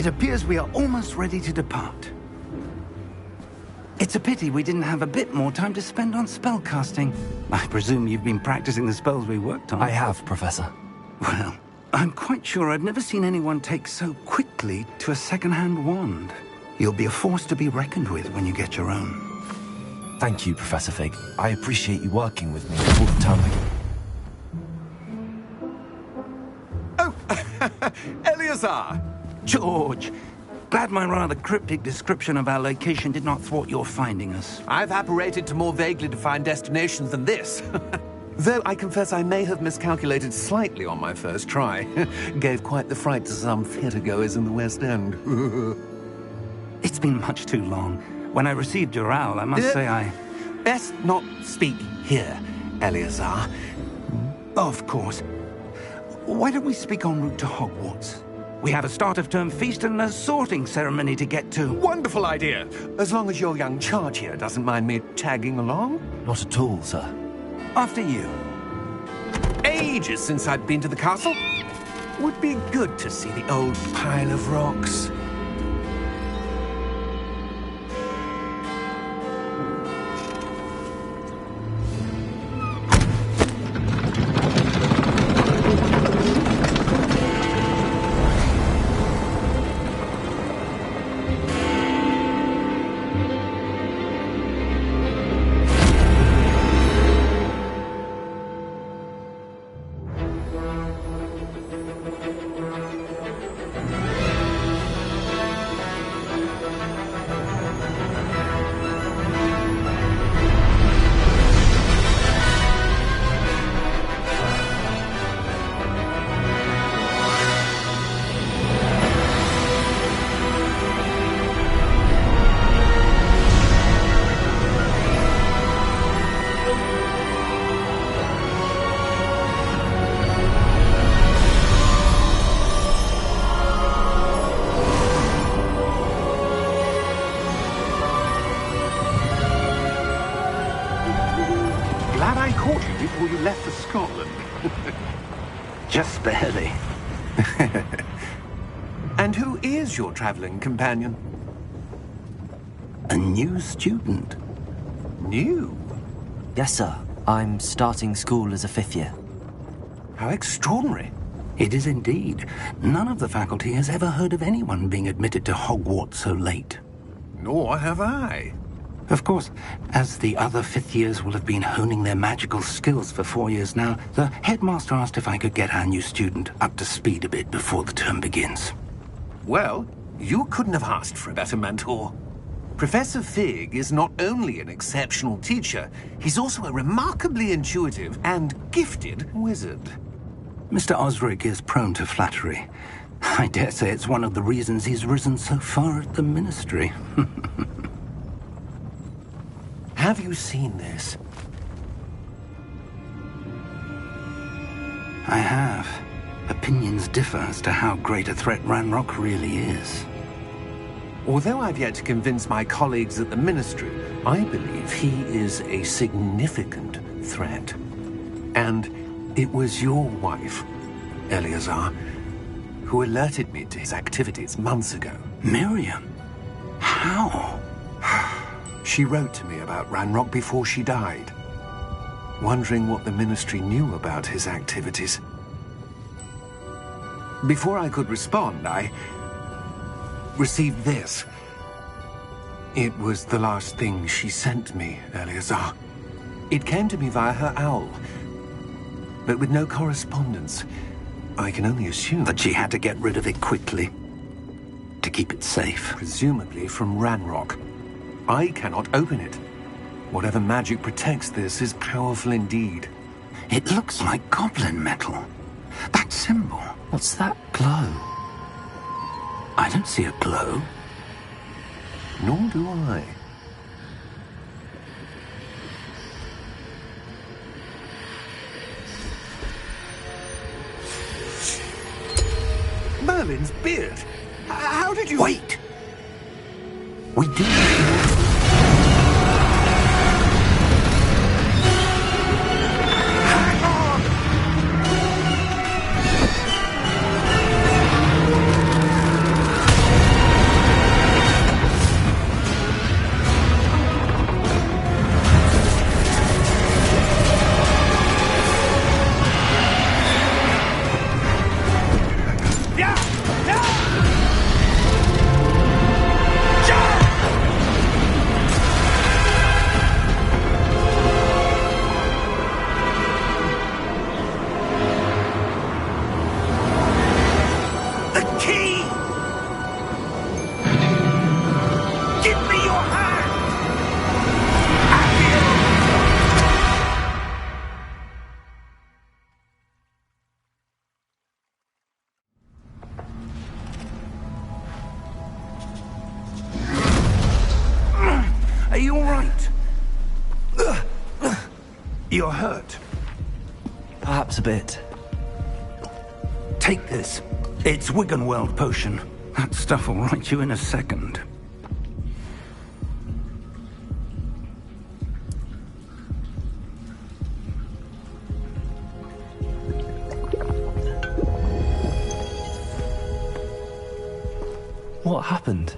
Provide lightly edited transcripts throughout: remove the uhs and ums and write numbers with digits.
It appears we are almost ready to depart. It's a pity we didn't have a bit more time to spend on spellcasting. I presume you've been practicing the spells we worked on. I have, Professor. Well, I'm quite sure I've never seen anyone take so quickly to a second-hand wand. You'll be a force to be reckoned with when you get your own. Thank you, Professor Fig. I appreciate you working with me all the time. Oh, Eleazar! George! Glad my rather cryptic description of our location did not thwart your finding us. I've apparated to more vaguely defined destinations than this. Though I confess I may have miscalculated slightly on my first try. Gave quite the fright to some theatre-goers in the West End. It's been much too long. When I received your owl, I must say I... Best not speak here, Eleazar. Of course. Why don't we speak en route to Hogwarts? We have a start-of-term feast and a sorting ceremony to get to. Wonderful idea! As long as your young charge here doesn't mind me tagging along. Not at all, sir. After you. Ages since I've been to the castle. Would be good to see the old pile of rocks. Glad I caught you before you left for Scotland. Just barely. And who is your traveling companion? A new student. New? Yes, sir. I'm starting school as a 5th year. How extraordinary. It is indeed. None of the faculty has ever heard of anyone being admitted to Hogwarts so late. Nor have I. Of course, as the other 5th years will have been honing their magical skills for 4 years now, the headmaster asked if I could get our new student up to speed a bit before the term begins. Well, you couldn't have asked for a better mentor. Professor Fig is not only an exceptional teacher, he's also a remarkably intuitive and gifted wizard. Mr. Osric is prone to flattery. I dare say it's one of the reasons he's risen so far at the ministry. Have you seen this? I have. Opinions differ as to how great a threat Ranrock really is. Although I've yet to convince my colleagues at the ministry, I believe he is a significant threat. And it was your wife, Eleazar, who alerted me to his activities months ago. Miriam? How? She wrote to me about Ranrock before she died, wondering what the ministry knew about his activities. Before I could respond, I received this. It was the last thing she sent me, Eleazar. It came to me via her owl, but with no correspondence. I can only assume That she had to get rid of it quickly, to keep it safe. presumably from Ranrock. I cannot open it. Whatever magic protects this is powerful indeed. It looks like goblin metal. That symbol. What's that glow? I don't see a glow. Nor do I. Merlin's beard. How did you... Wait! We do. Are you all right? You're hurt. Perhaps a bit. Take this. It's Wiggenweld potion. That stuff will right you in a second. What happened?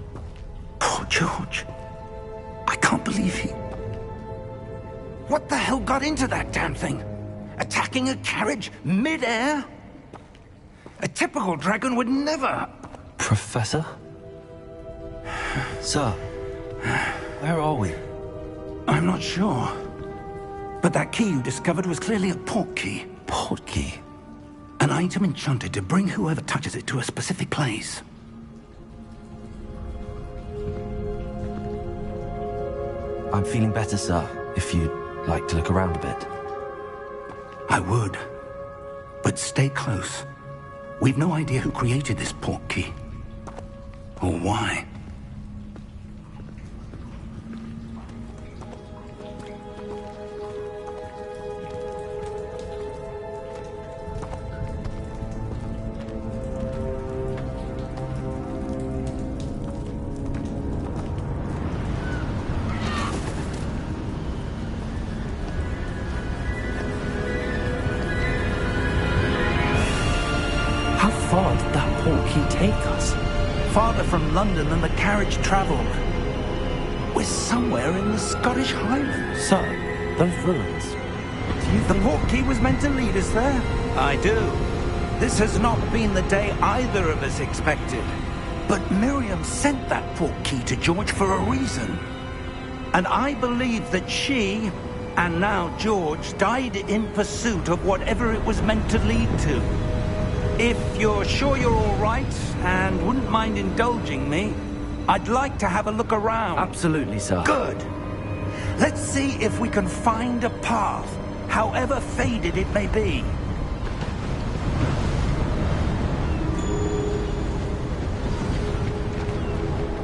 Poor George. I can't believe he... What the hell got into that damn thing? Attacking a carriage mid-air? A typical dragon would never... Professor? Sir, where are we? I'm not sure. But that key you discovered was clearly a port key. Port key? An item enchanted to bring whoever touches it to a specific place. I'm feeling better, sir, if you'd like to look around a bit. I would. But stay close. We've no idea who created this port key. Or why. How far did that port key take us? Farther from London than the carriage travelled. We're somewhere in the Scottish Highlands. Sir, those ruins. Do you The think... port key was meant to lead us there? I do. This has not been the day either of us expected. But Miriam sent that port key to George for a reason. And I believe that she, and now George, died in pursuit of whatever it was meant to lead to. If you're sure you're all right, and wouldn't mind indulging me, I'd like to have a look around. Absolutely, sir. Good. Let's see if we can find a path, however faded it may be.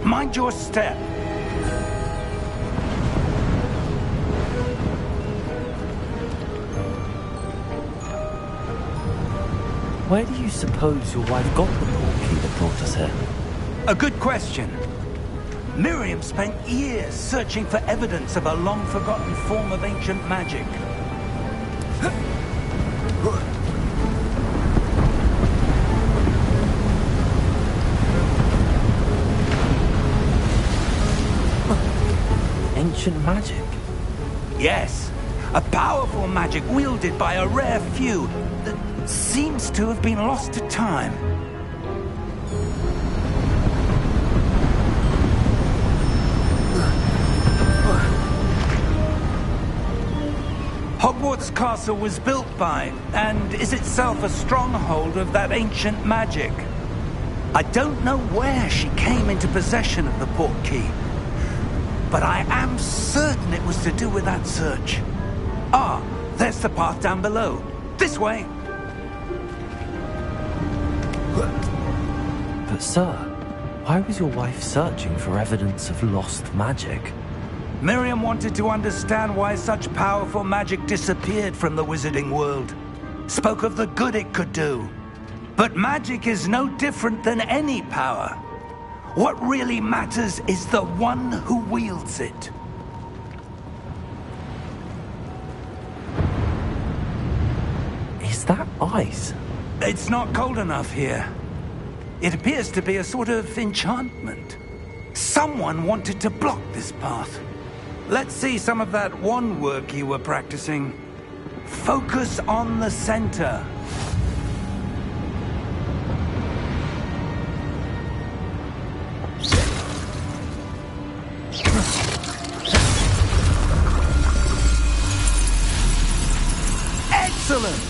Mind your step. Where do you suppose your wife got the port key that brought us here? A good question. Miriam spent years searching for evidence of a long-forgotten form of ancient magic. Ancient magic? Yes, a powerful magic wielded by a rare few that seems to have been lost to time. Hogwarts Castle was built by, and is itself a stronghold of that ancient magic. I don't know where she came into possession of the port key, but I am certain it was to do with that search. Ah, there's the path down below. This way. But sir, why was your wife searching for evidence of lost magic? Miriam wanted to understand why such powerful magic disappeared from the wizarding world. Spoke of the good it could do. But magic is no different than any power. What really matters is the one who wields it. Is that ice? It's not cold enough here. It appears to be a sort of enchantment. Someone wanted to block this path. Let's see some of that wand work you were practicing. Focus on the center. Excellent!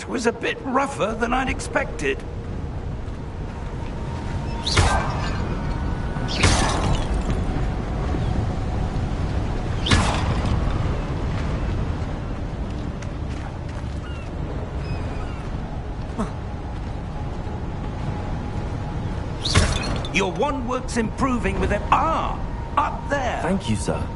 That was a bit rougher than I'd expected. Your wand works improving with it. Ah! Up there! Thank you, sir.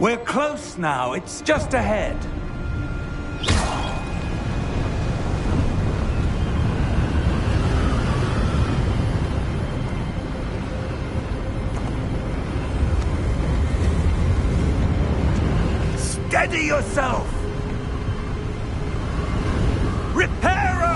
We're close now. It's just ahead. Steady yourself! Reparo!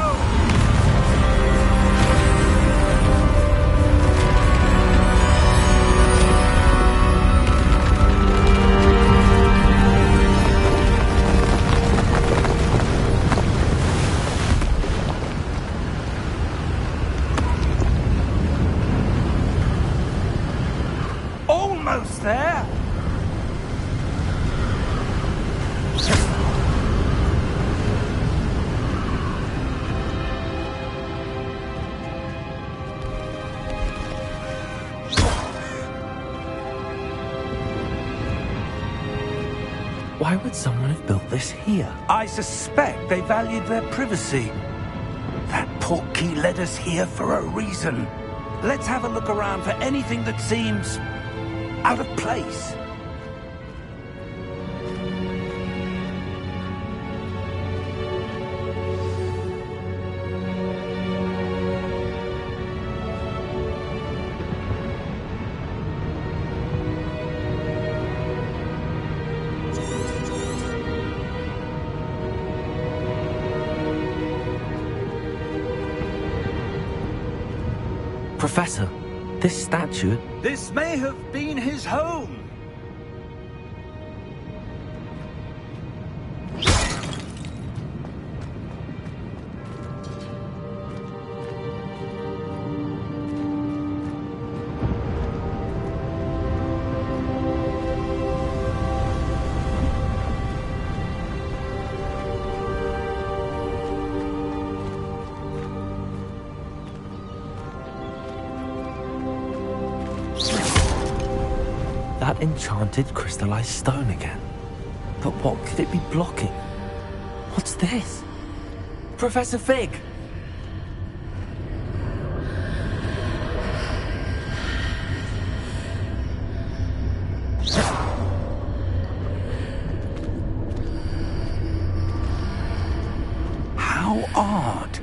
Almost there! Why would someone have built this here? I suspect they valued their privacy. That portkey led us here for a reason. Let's have a look around for anything that seems out of place. Professor, this statue... This may have been his home. That enchanted crystallized stone again. But what could it be blocking? What's this? Professor Fig! How odd.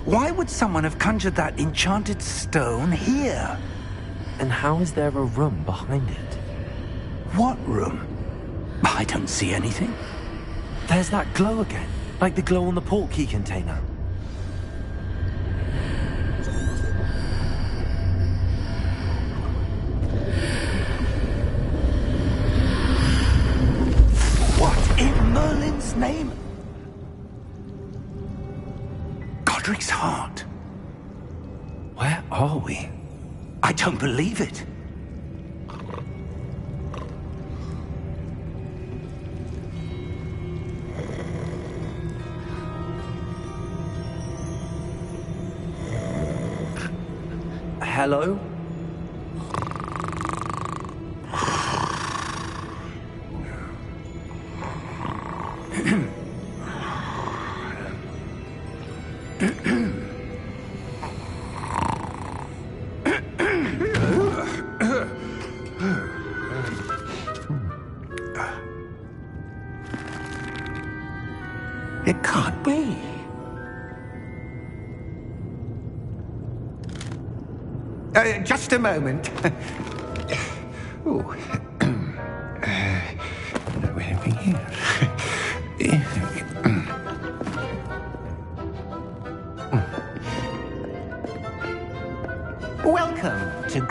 Why would someone have conjured that enchanted stone here? And how is there a room behind it? What room? I don't see anything. There's that glow again, like the glow on the portkey container. What in Merlin's name? Godric's heart. Where are we? I don't believe it. Hello? It can't be. Just a moment. Oh. Where are we here?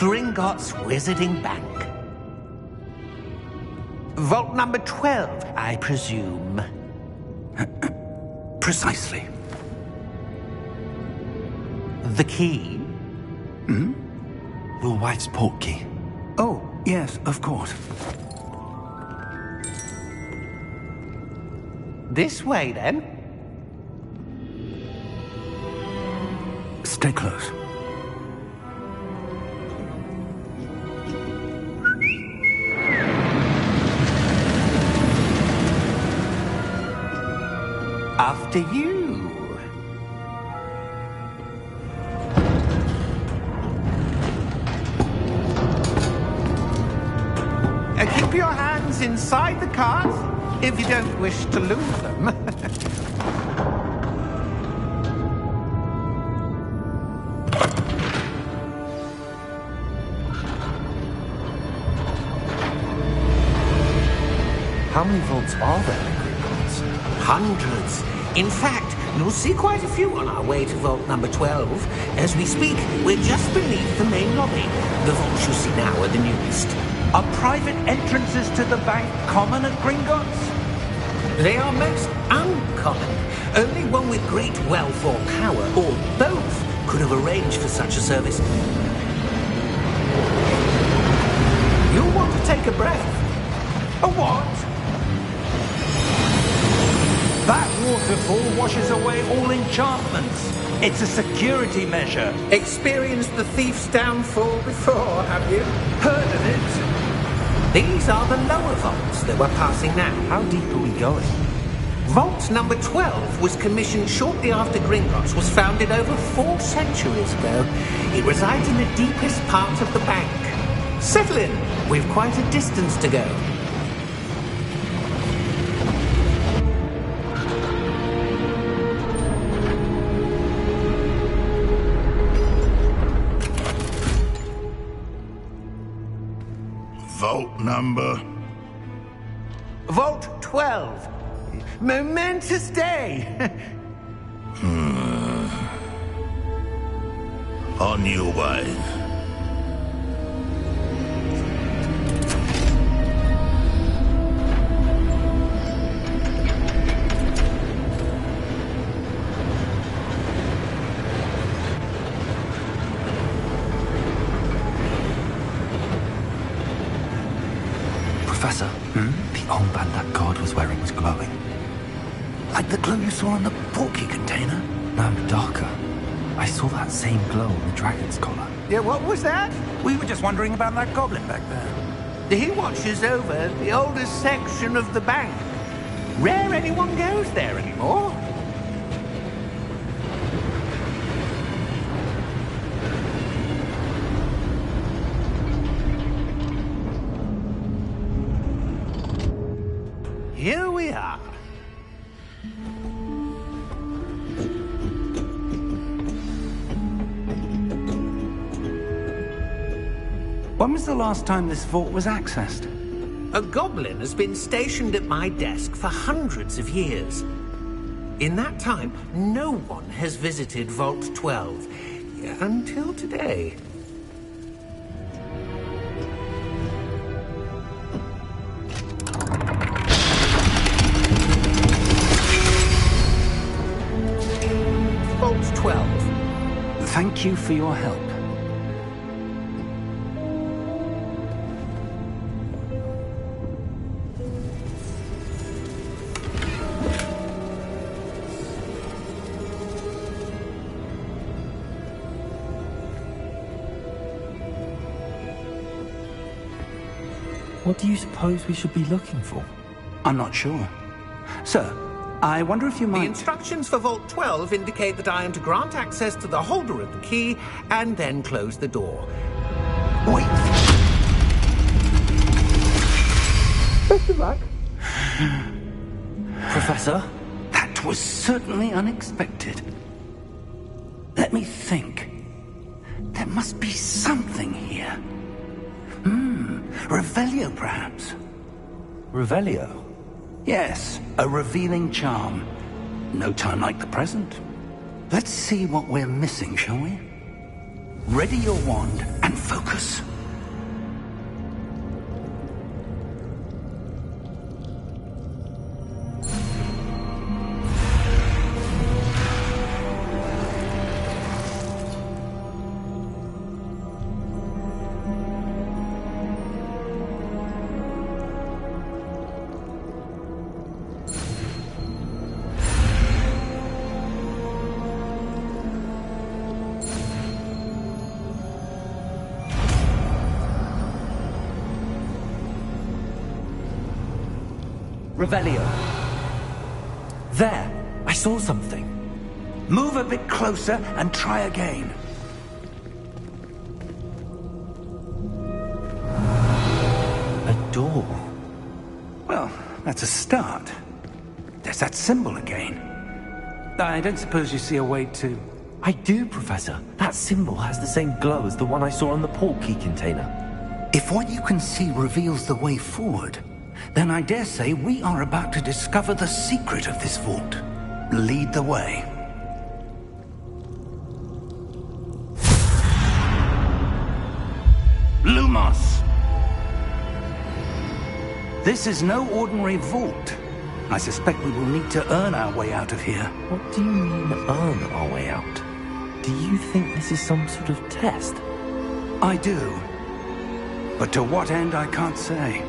Gringotts Wizarding Bank. Vault number 12, I presume. Precisely. The key? Your wife's portkey. Oh, yes, of course. This way, then. Stay close. After you. Keep your hands inside the cart if you don't wish to lose them. How many vaults are there in Gringotts? Hundreds. In fact, you'll see quite a few on our way to vault number 12. As we speak, we're just beneath the main lobby. The vaults you see now are the newest. Are private entrances to the bank common at Gringotts? They are most uncommon. Only one with great wealth or power, or both, could have arranged for such a service. You'll want to take a breath. A what? That waterfall washes away all enchantments. It's a security measure. Experienced the thief's downfall before, have you? Heard of it? These are the lower vaults that we're passing now. How deep are we going? Vault number 12 was commissioned shortly after Gringotts was founded over 4 centuries ago. It resides in the deepest part of the bank. Settle in. We've quite a distance to go. Vault number? Vault 12. Momentous day. On your way. Professor, the armband that guard was wearing was glowing. Like the glow you saw in the portkey container? No, darker. I saw that same glow on the dragon's collar. Yeah, what was that? We were just wondering about that goblin back there. He watches over the oldest section of the bank. Rare anyone goes there anymore. Here we are. When was the last time this vault was accessed? A goblin has been stationed at my desk for hundreds of years. In that time, no one has visited Vault 12. Until today. Vault 12. Thank you for your help. What do you suppose we should be looking for? I'm not sure. Sir, I wonder if you The might... instructions for Vault 12 indicate that I am to grant access to the holder of the key and then close the door. Wait! Best of luck. Professor? That was certainly unexpected. Let me think. There must be something here. Revelio, perhaps? Revelio? Yes, a revealing charm. No time like the present. Let's see what we're missing, shall we? Ready your wand and focus. Revelio. There! I saw something. Move a bit closer and try again. A door. Well, that's a start. There's that symbol again. I don't suppose you see a way to... I do, Professor. That symbol has the same glow as the one I saw on the portkey container. If what you can see reveals the way forward, then I dare say we are about to discover the secret of this vault. Lead the way. Lumos! This is no ordinary vault. I suspect we will need to earn our way out of here. What do you mean, earn our way out? Do you think this is some sort of test? I do. But to what end, I can't say.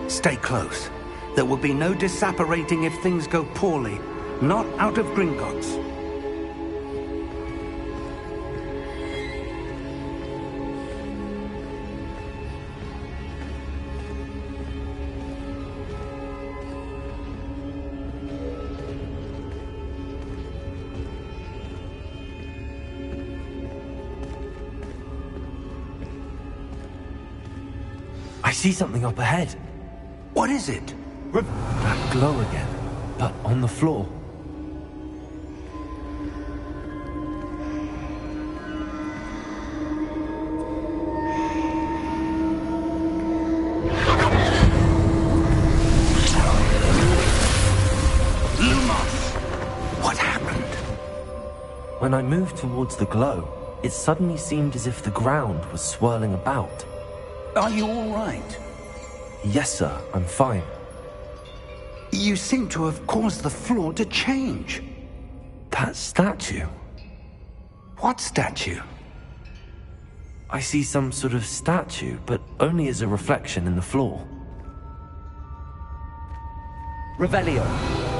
Stay close. There will be no disapparating if things go poorly. Not out of Gringotts. I see something up ahead. What is it? That glow again, but on the floor. Lumos! What happened? When I moved towards the glow, it suddenly seemed as if the ground was swirling about. Are you all right? Yes, sir, I'm fine. You seem to have caused the floor to change. That statue? What statue? I see some sort of statue, but only as a reflection in the floor. Revelio,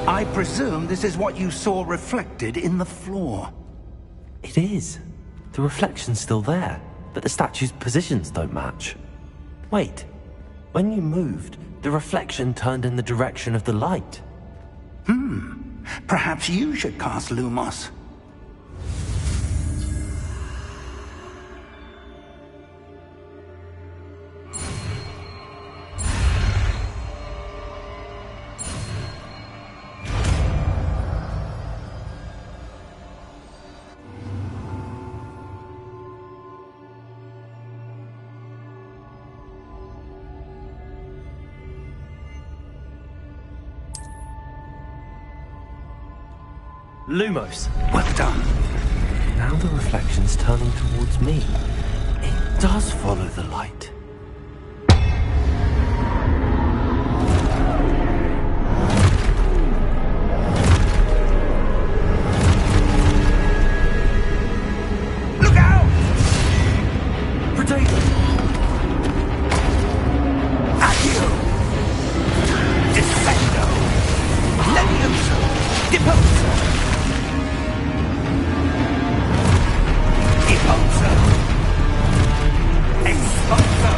I presume this is what you saw reflected in the floor. It is. The reflection's still there, but the statue's positions don't match. Wait, when you moved, the reflection turned in the direction of the light. Perhaps you should cast Lumos. Lumos. Well done. Now the reflection's turning towards me. It does follow the light. Look out! Potato! Accio! Defendo! Levioso! Deposo! Deposo! Expulso!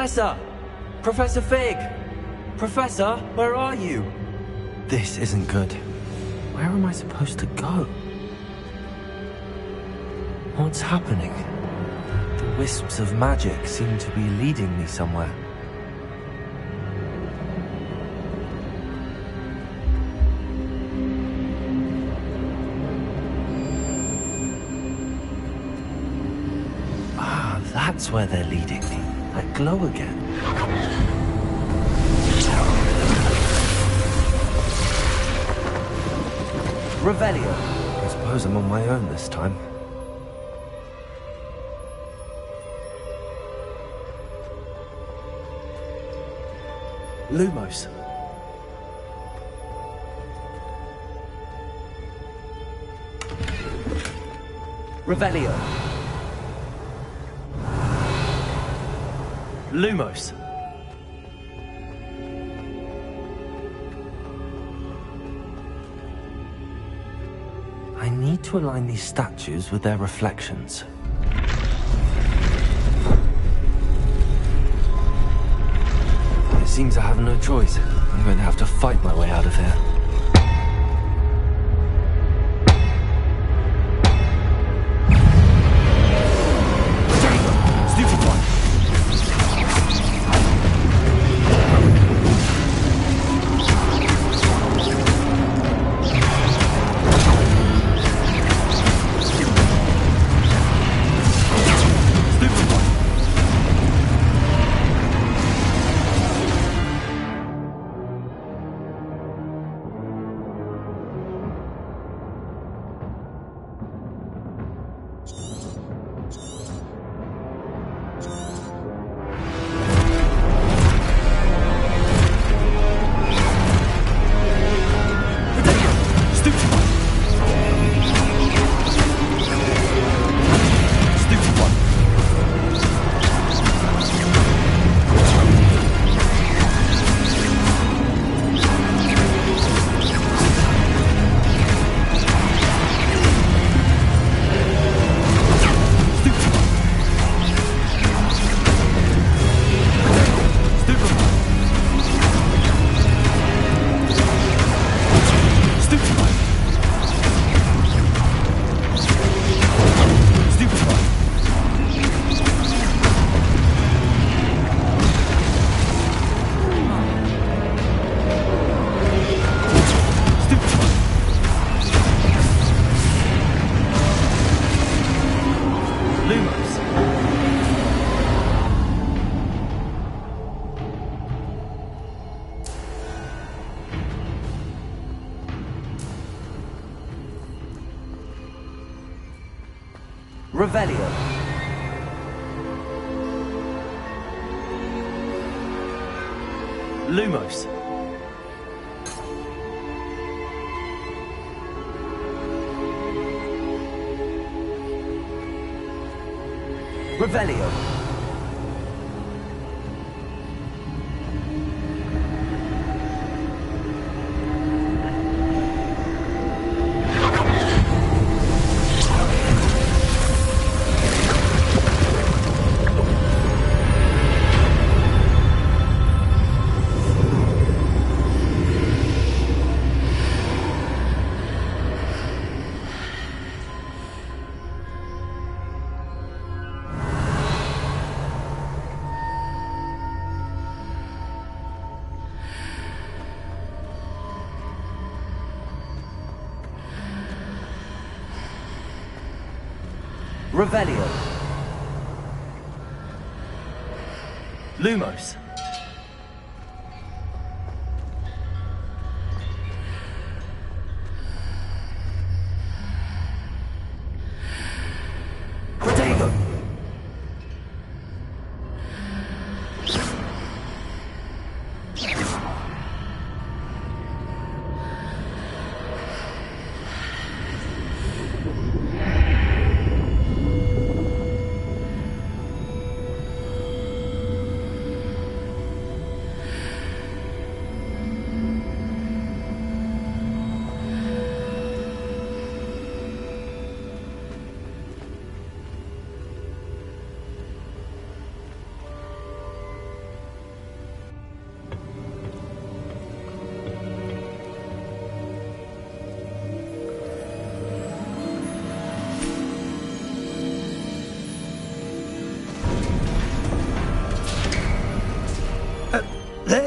Professor! Professor Fig! Professor, where are you? This isn't good. Where am I supposed to go? What's happening? The wisps of magic seem to be leading me somewhere. Ah, that's where they're leading me. That glow again. Revelio. I suppose I'm on my own this time. Lumos. Revelio. Lumos. I need to align these statues with their reflections. It seems I have no choice. I'm going to have to fight my way out of here. Stupid one! Revelio. Lumos. Revelio. Revelio. Lumos. Protego.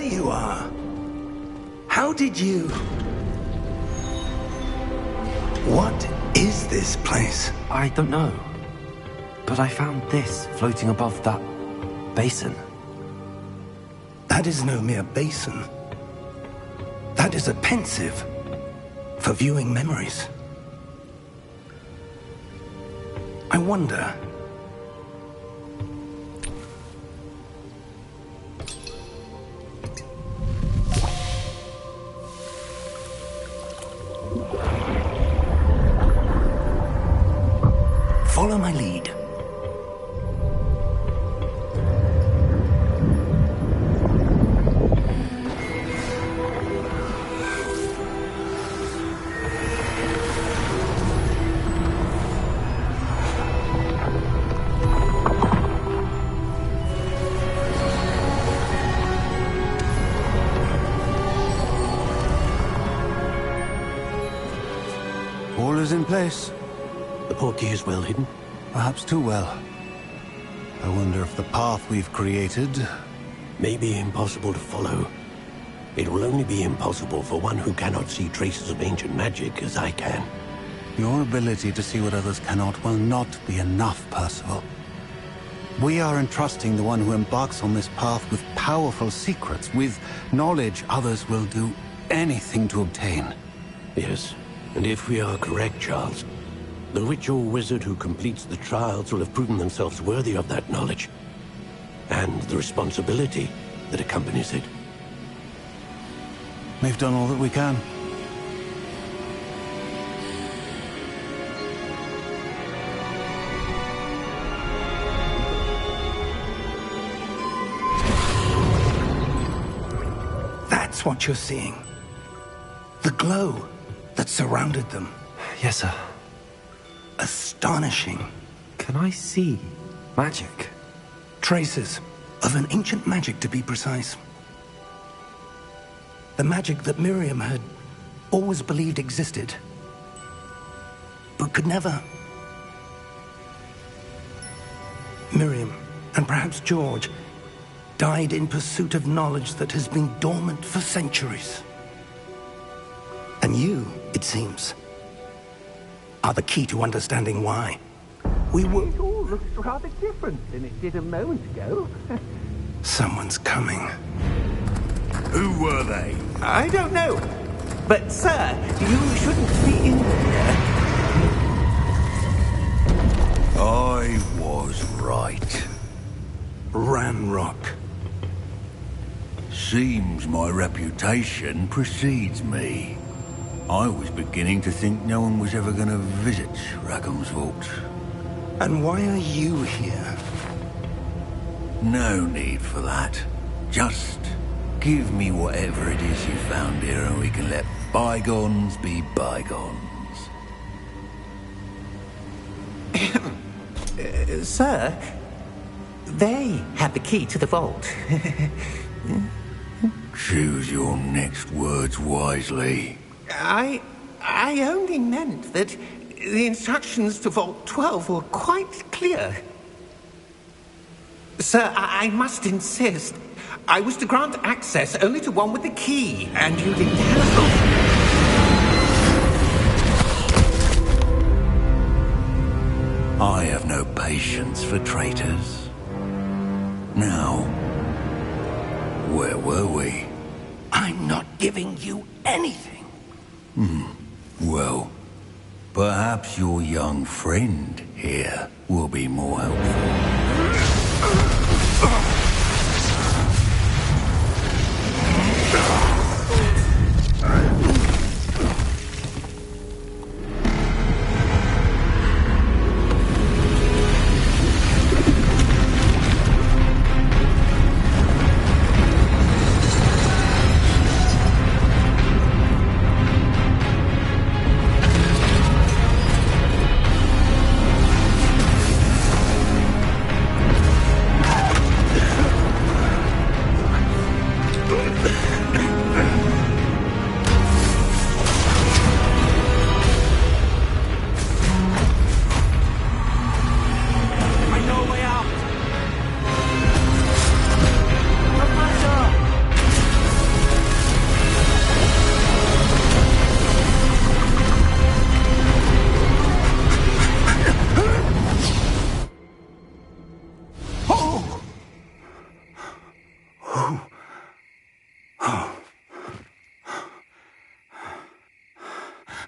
you are. How did you... What is this place? I don't know. But I found this floating above that basin. That is no mere basin. That is a pensive for viewing memories. I wonder... Follow my lead. All is in place. The portkey is well hidden. Perhaps too well. I wonder if the path we've created... May be impossible to follow. It will only be impossible for one who cannot see traces of ancient magic as I can. Your ability to see what others cannot will not be enough, Percival. We are entrusting the one who embarks on this path with powerful secrets, with knowledge others will do anything to obtain. Yes, and if we are correct, Charles, the witch or wizard who completes the trials will have proven themselves worthy of that knowledge, and the responsibility that accompanies it. We've done all that we can. That's what you're seeing. The glow that surrounded them. Yes, sir. Astonishing. Can I see magic? Traces of an ancient magic, to be precise. The magic that Miriam had always believed existed, but could never. Miriam, and perhaps George, died in pursuit of knowledge that has been dormant for centuries. And you, it seems, are the key to understanding why. We were... It all looks rather different than it did a moment ago. Someone's coming. Who were they? I don't know. But, sir, you shouldn't be in here. I was right. Ranrock. Seems my reputation precedes me. I was beginning to think no one was ever going to visit Rackham's vault. And why are you here? No need for that. Just give me whatever it is you found here and we can let bygones be bygones. Sir, they had the key to the vault. Choose your next words wisely. I only meant that the instructions to Vault 12 were quite clear. Sir, I must insist. I was to grant access only to one with the key, and you didn't have... I have no patience for traitors. Now, where were we? I'm not giving you anything. Well, perhaps your young friend here will be more helpful.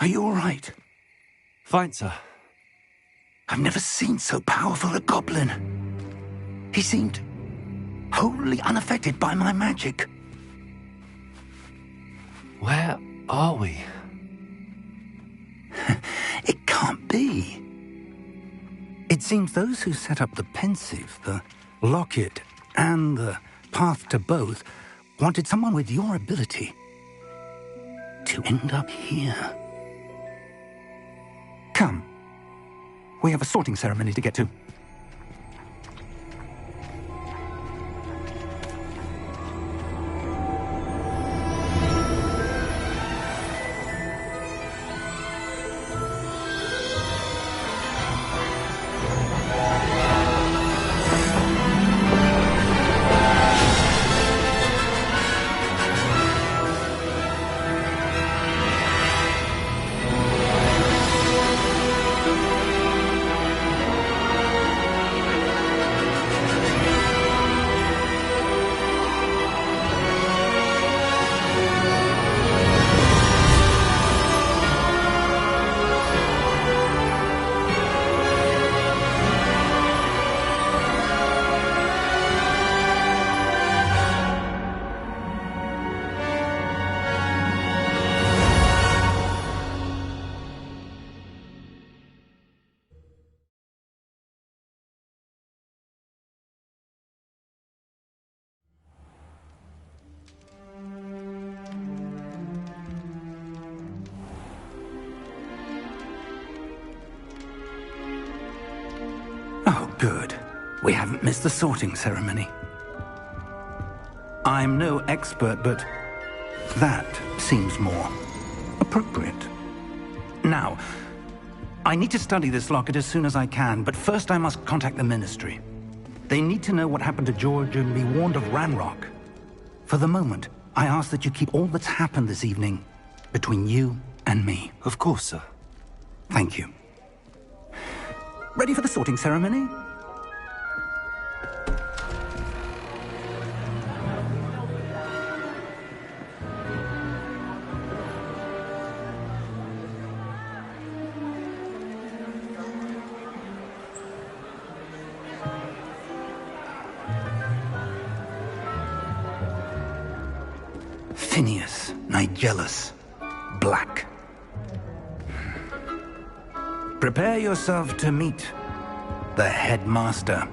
Are you all right? Fine, sir. I've never seen so powerful a goblin. He seemed wholly unaffected by my magic. Where are we? It can't be. It seems those who set up the pensive, the locket, and the path to both wanted someone with your ability to end up here. Come. We have a sorting ceremony to get to. Oh, good. We haven't missed the sorting ceremony. I'm no expert, but that seems more appropriate. Now, I need to study this locket as soon as I can, but first I must contact the Ministry. They need to know what happened to George and be warned of Ranrock. For the moment, I ask that you keep all that's happened this evening between you and me. Of course, sir. Thank you. Ready for the sorting ceremony? Phineas, Nigellus, Black. Prepare yourself to meet the headmaster.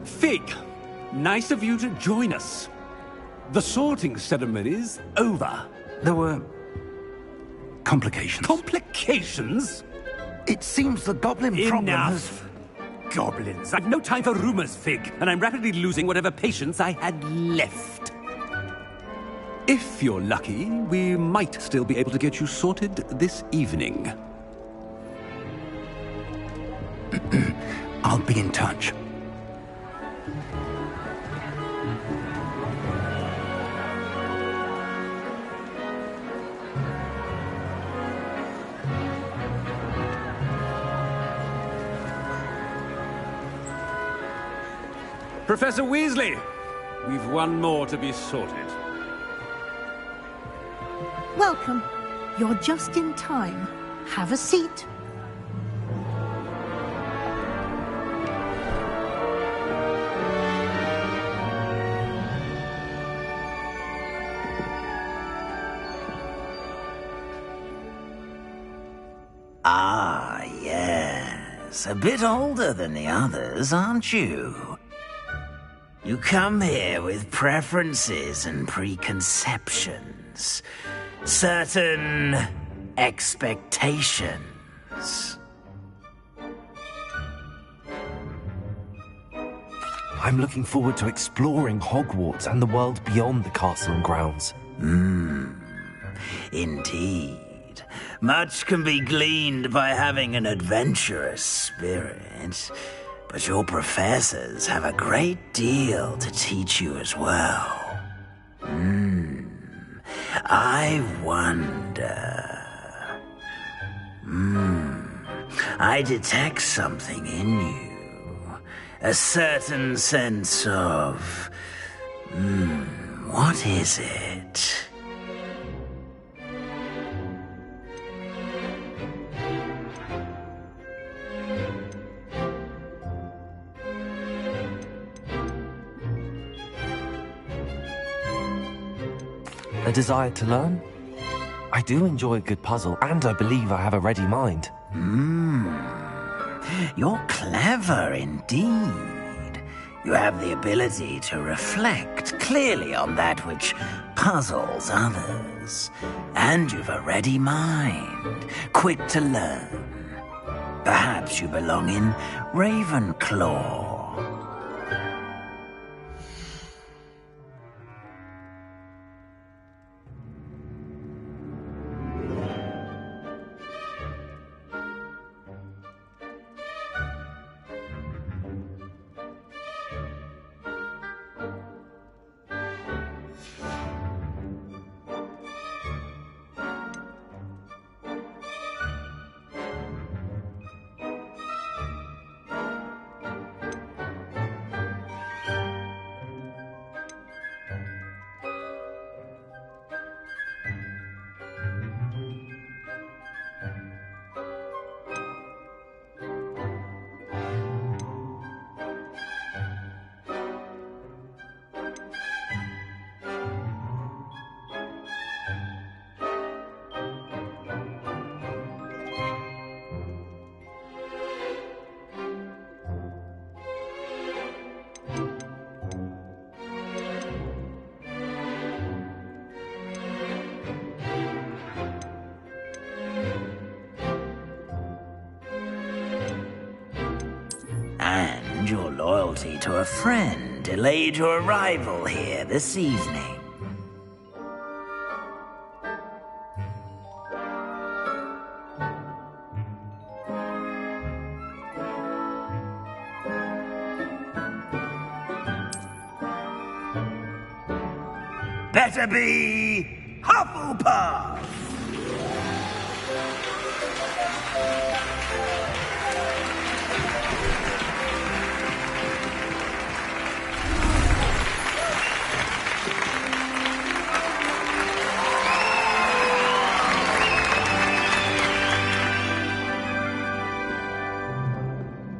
Fig, nice of you to join us. The sorting ceremony's over. There were complications. Complications? It seems the goblin problem has... Enough. Goblins. I've no time for rumors, Fig, and I'm rapidly losing whatever patience I had left. If you're lucky, we might still be able to get you sorted this evening. I'll be in touch. Professor Weasley, we've one more to be sorted. Welcome. You're just in time. Have a seat. Ah, yes. A bit older than the others, aren't you? You come here with preferences and preconceptions. Certain expectations. I'm looking forward to exploring Hogwarts and the world beyond the castle and grounds. Indeed. Much can be gleaned by having an adventurous spirit, but your professors have a great deal to teach you as well. I wonder... I detect something in you. A certain sense of... what is it? A desire to learn? I do enjoy a good puzzle, and I believe I have a ready mind. You're clever indeed. You have the ability to reflect clearly on that which puzzles others. And you've a ready mind, quick to learn. Perhaps you belong in Ravenclaw. And your loyalty to a friend delayed your arrival here this evening. Better be Hufflepuff!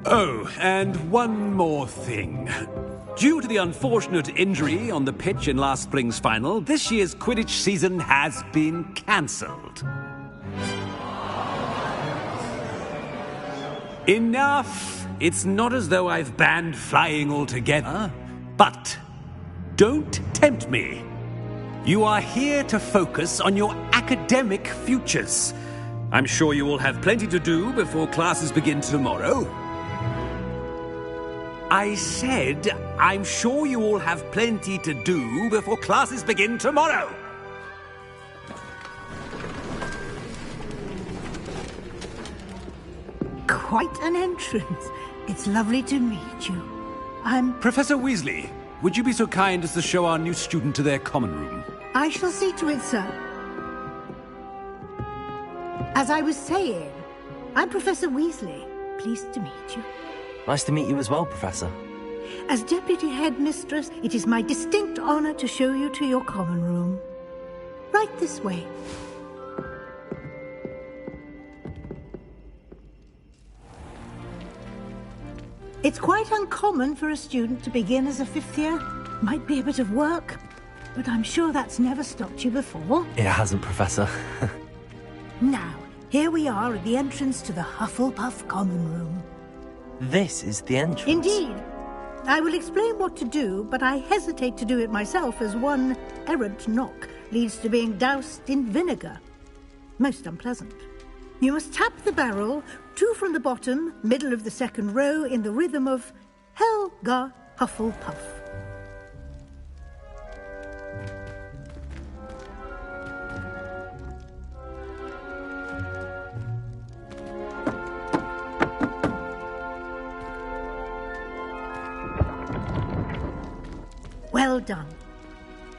Oh, and one more thing. Due to the unfortunate injury on the pitch in last spring's final, this year's Quidditch season has been cancelled. Enough! It's not as though I've banned flying altogether, but don't tempt me. You are here to focus on your academic futures. I'm sure you will have plenty to do before classes begin tomorrow. I said, I'm sure you all have plenty to do before classes begin tomorrow. Quite an entrance. It's lovely to meet you. I'm... Professor Weasley, would you be so kind as to show our new student to their common room? I shall see to it, sir. As I was saying, I'm Professor Weasley. Pleased to meet you. Nice to meet you as well, Professor. As Deputy Headmistress, it is my distinct honor to show you to your common room. Right this way. It's quite uncommon for a student to begin as a fifth year. Might be a bit of work, but I'm sure that's never stopped you before. It hasn't, Professor. Now, here we are at the entrance to the Hufflepuff common room. This is the entrance. Indeed. I will explain what to do, but I hesitate to do it myself as one errant knock leads to being doused in vinegar. Most unpleasant. You must tap the barrel, 2 from the bottom, middle of the second row, in the rhythm of Helga Hufflepuff. Well done.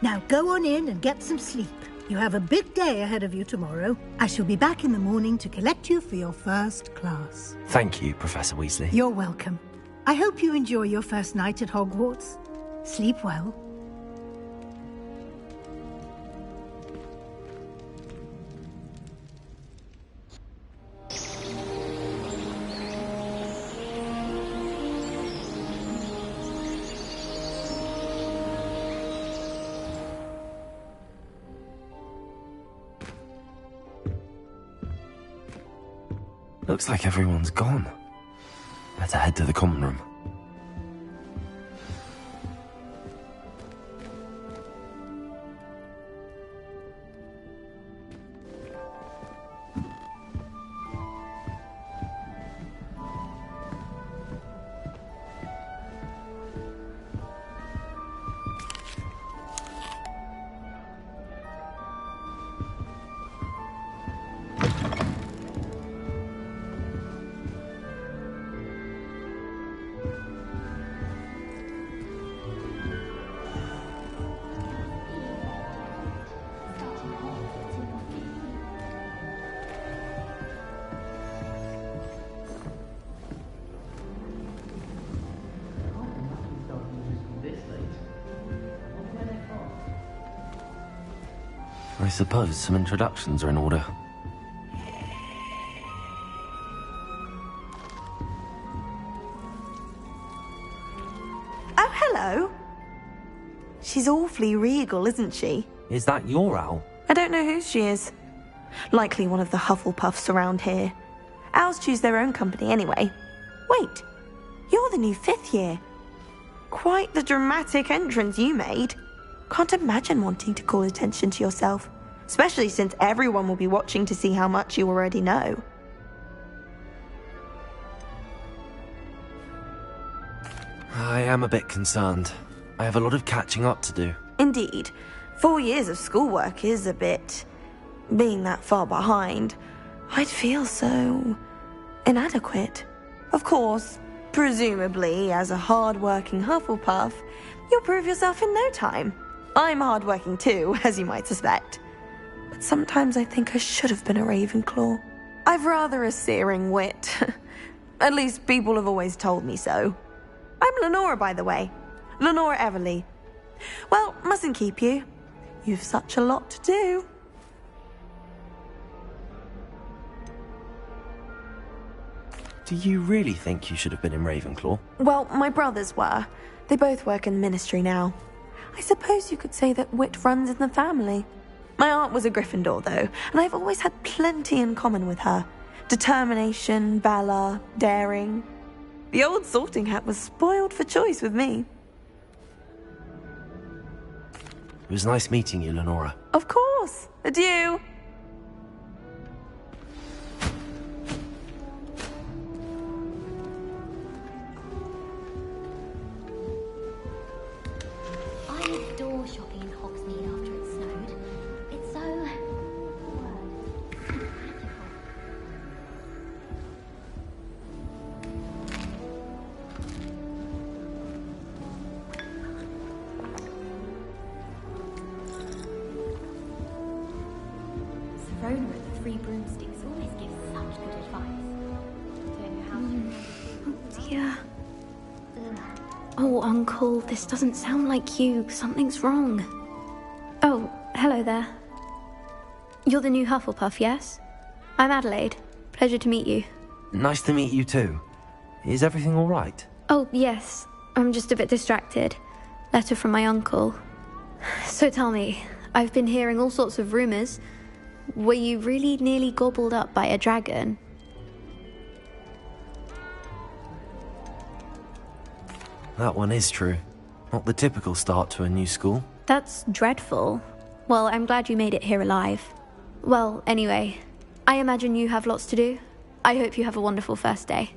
Now go on in and get some sleep. You have a big day ahead of you tomorrow. I shall be back in the morning to collect you for your first class. Thank you, Professor Weasley. You're welcome. I hope you enjoy your first night at Hogwarts. Sleep well. Looks like everyone's gone. Better head to the common room. I suppose some introductions are in order. Oh, hello. She's awfully regal, isn't she? Is that your owl? I don't know who she is. Likely one of the Hufflepuffs around here. Owls choose their own company anyway. Wait, you're the new 5th year. Quite the dramatic entrance you made. Can't imagine wanting to call attention to yourself, especially since everyone will be watching to see how much you already know. I am a bit concerned. I have a lot of catching up to do. Indeed. 4 years of schoolwork is a bit... being that far behind, I'd feel so... inadequate. Of course, presumably, as a hard-working Hufflepuff, you'll prove yourself in no time. I'm hard-working too, as you might suspect. But sometimes I think I should have been a Ravenclaw. I've rather a searing wit. At least people have always told me so. I'm Lenora, by the way. Lenora Everly. Well, mustn't keep you. You've such a lot to do. Do you really think you should have been in Ravenclaw? Well, my brothers were. They both work in the ministry now. I suppose you could say that wit runs in the family. My aunt was a Gryffindor, though, and I've always had plenty in common with her. Determination, valor, daring. The old sorting hat was spoiled for choice with me. It was nice meeting you, Lenora. Of course. Adieu. Oh, Uncle, this doesn't sound like you. Something's wrong. Oh, hello there. You're the new Hufflepuff, yes? I'm Adelaide. Pleasure to meet you. Nice to meet you too. Is everything all right? Oh, yes. I'm just a bit distracted. Letter from my uncle. So tell me, I've been hearing all sorts of rumors. Were you really nearly gobbled up by a dragon? That one is true. Not the typical start to a new school. That's dreadful. Well, I'm glad you made it here alive. Well, anyway, I imagine you have lots to do. I hope you have a wonderful first day.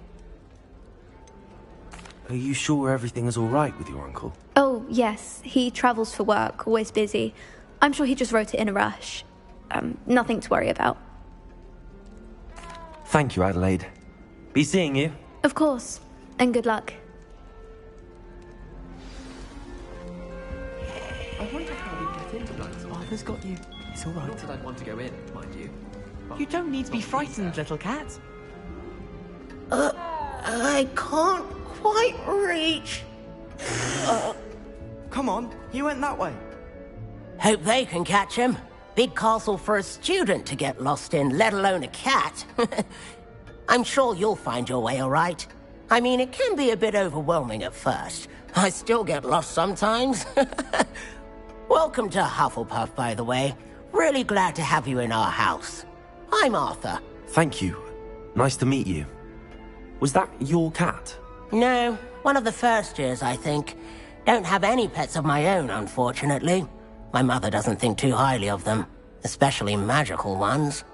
Are you sure everything is all right with your uncle? Oh, yes. He travels for work, always busy. I'm sure he just wrote it in a rush. Nothing to worry about. Thank you, Adelaide. Be seeing you. Of course. And good luck. I wonder how we get in tonight. Arthur's got you. It's all right. Not that I'd want to go in, mind you. But you don't need to be frightened, little cat. I can't quite reach. Come on, he went that way. Hope they can catch him. Big castle for a student to get lost in, let alone a cat. I'm sure you'll find your way all right. I mean, it can be a bit overwhelming at first. I still get lost sometimes. Welcome to Hufflepuff, by the way. Really glad to have you in our house. I'm Arthur. Thank you. Nice to meet you. Was that your cat? No, one of the first years, I think. Don't have any pets of my own, unfortunately. My mother doesn't think too highly of them, especially magical ones.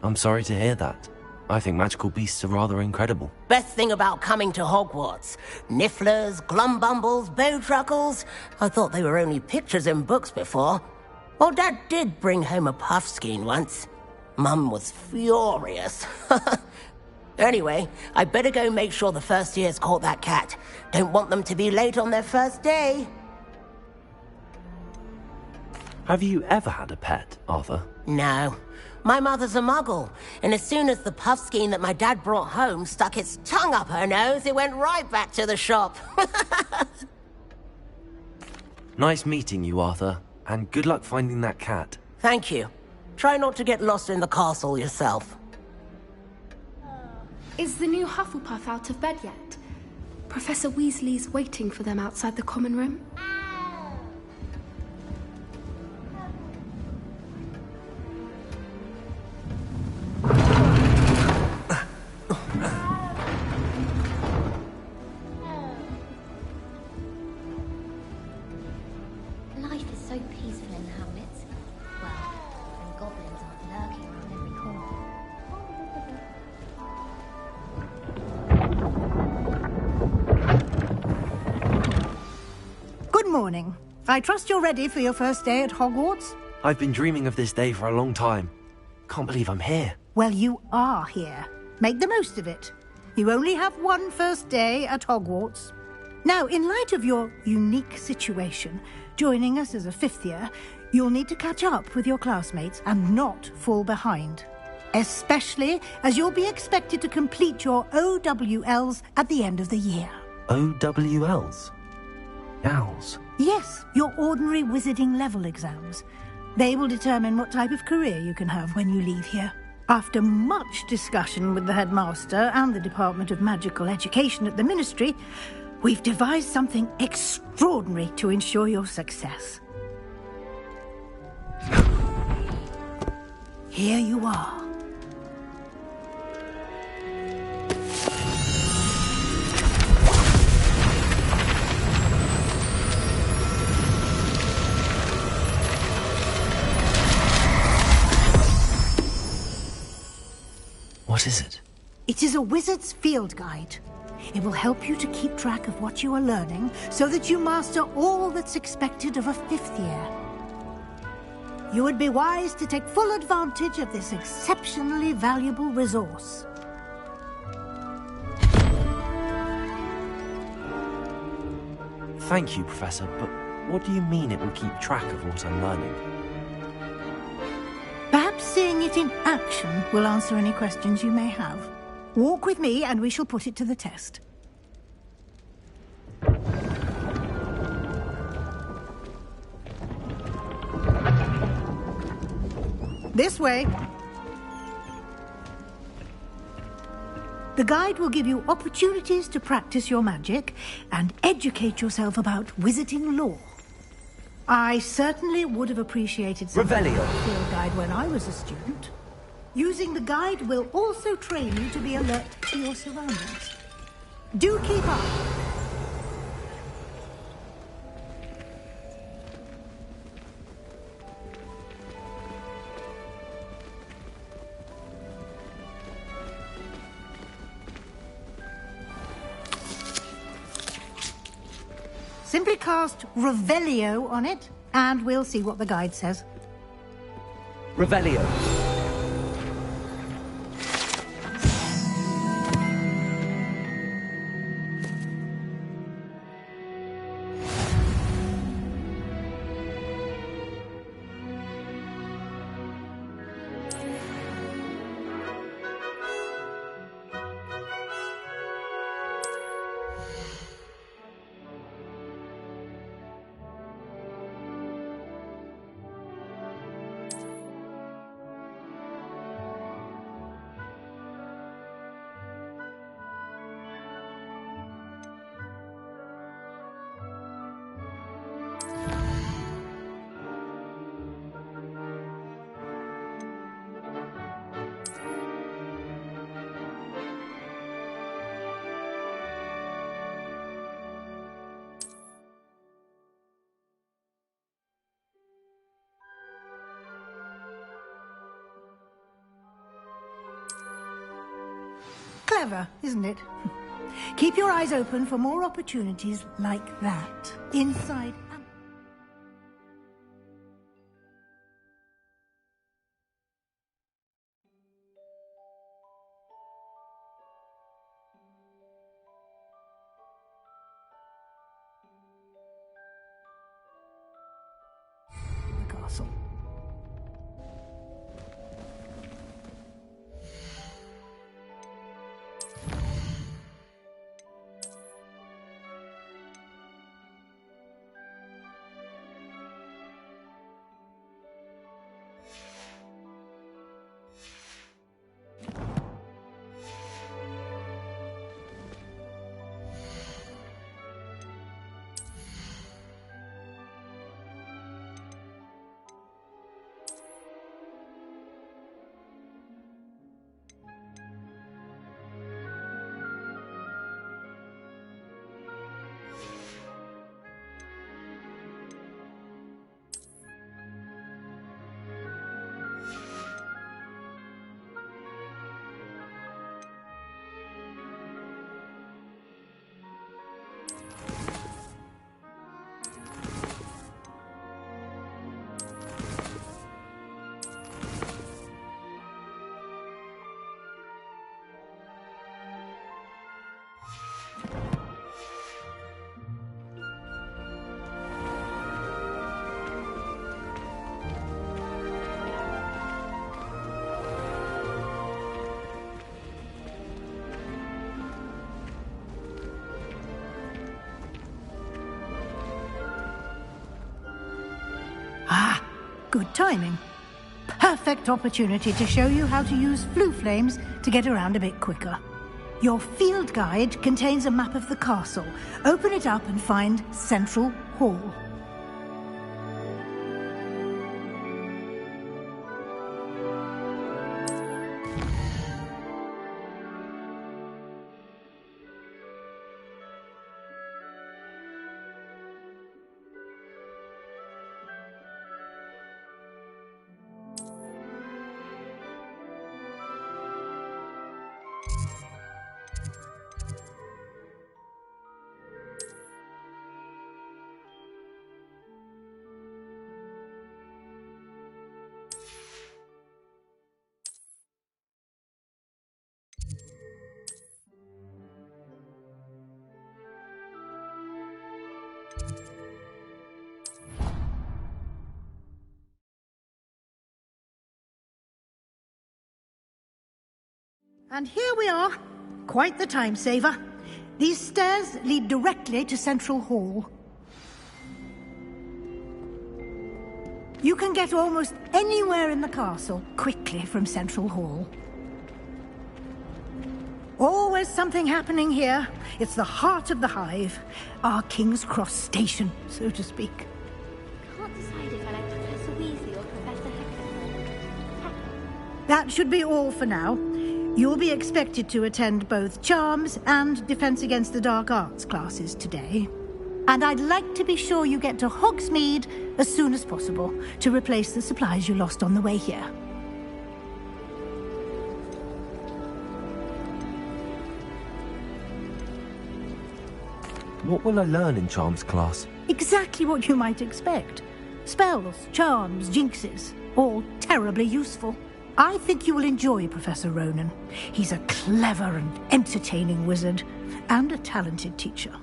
I'm sorry to hear that. I think magical beasts are rather incredible. Best thing about coming to Hogwarts. Nifflers, glumbumbles, bowtruckles. I thought they were only pictures in books before. Well, Dad did bring home a puffskein once. Mum was furious. Anyway, I better go make sure the first years caught that cat. Don't want them to be late on their first day. Have you ever had a pet, Arthur? No. My mother's a muggle, and as soon as the puffskein that my dad brought home stuck its tongue up her nose, it went right back to the shop. Nice meeting you, Arthur, and good luck finding that cat. Thank you. Try not to get lost in the castle yourself. Is the new Hufflepuff out of bed yet? Professor Weasley's waiting for them outside the common room. Life is so peaceful in the hamlets. Well, when goblins aren't lurking around every corner. Good morning. I trust you're ready for your first day at Hogwarts? I've been dreaming of this day for a long time. Can't believe I'm here. Well, you are here. Make the most of it. You only have one first day at Hogwarts. Now, in light of your unique situation, joining us as a fifth year, you'll need to catch up with your classmates and not fall behind. Especially as you'll be expected to complete your OWLs at the end of the year. OWLs? Owls? Yes, your ordinary wizarding level exams. They will determine what type of career you can have when you leave here. After much discussion with the headmaster and the Department of Magical Education at the Ministry, we've devised something extraordinary to ensure your success. Here you are. What is it? It is a wizard's field guide. It will help you to keep track of what you are learning so that you master all that's expected of a fifth year. You would be wise to take full advantage of this exceptionally valuable resource. Thank you, Professor, but what do you mean it will keep track of what I'm learning? Perhaps seeing it in action will answer any questions you may have. Walk with me and we shall put it to the test. This way. The guide will give you opportunities to practice your magic and educate yourself about wizarding lore. I certainly would have appreciated some Revelio. field guide when I was a student. Using the guide will also train you to be alert to your surroundings. Do keep up. Simply cast Revelio on it, and we'll see what the guide says. Revelio. Clever, isn't it? Keep your eyes open for more opportunities like that. Inside and... the castle. Ah, good timing. Perfect opportunity to show you how to use flue flames to get around a bit quicker. Your field guide contains a map of the castle. Open it up and find Central Hall. And here we are. Quite the time saver. These stairs lead directly to Central Hall. You can get almost anywhere in the castle quickly from Central Hall. Always something happening here. It's the heart of the hive. Our King's Cross station, so to speak. Can't decide if I like Professor Weasley or Professor Hector. That should be all for now. You'll be expected to attend both Charms and Defense Against the Dark Arts classes today. And I'd like to be sure you get to Hogsmeade as soon as possible to replace the supplies you lost on the way here. What will I learn in Charms class? Exactly what you might expect. Spells, charms, jinxes, all terribly useful. I think you will enjoy Professor Ronan. He's a clever and entertaining wizard, and a talented teacher.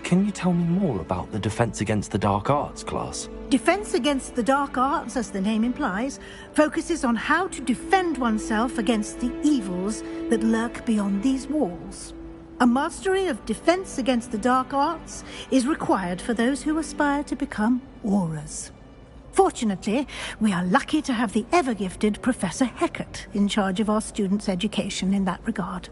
Can you tell me more about the Defense Against the Dark Arts class? Defense Against the Dark Arts, as the name implies, focuses on how to defend oneself against the evils that lurk beyond these walls. A mastery of Defense Against the Dark Arts is required for those who aspire to become Aurors. Fortunately, we are lucky to have the ever-gifted Professor Hecat in charge of our students' education in that regard.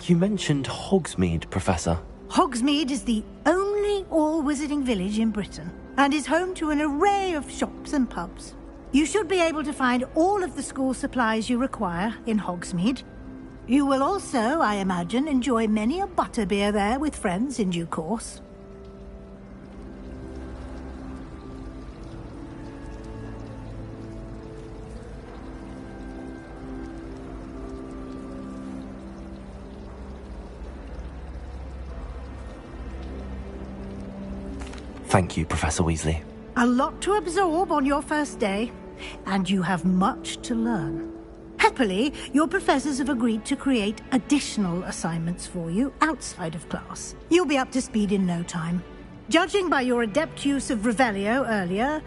You mentioned Hogsmeade, Professor. Hogsmeade is the only all-wizarding village in Britain, and is home to an array of shops and pubs. You should be able to find all of the school supplies you require in Hogsmeade. You will also, I imagine, enjoy many a butterbeer there with friends in due course. Thank you, Professor Weasley. A lot to absorb on your first day, and you have much to learn. Happily, your professors have agreed to create additional assignments for you outside of class. You'll be up to speed in no time. Judging by your adept use of Revelio earlier,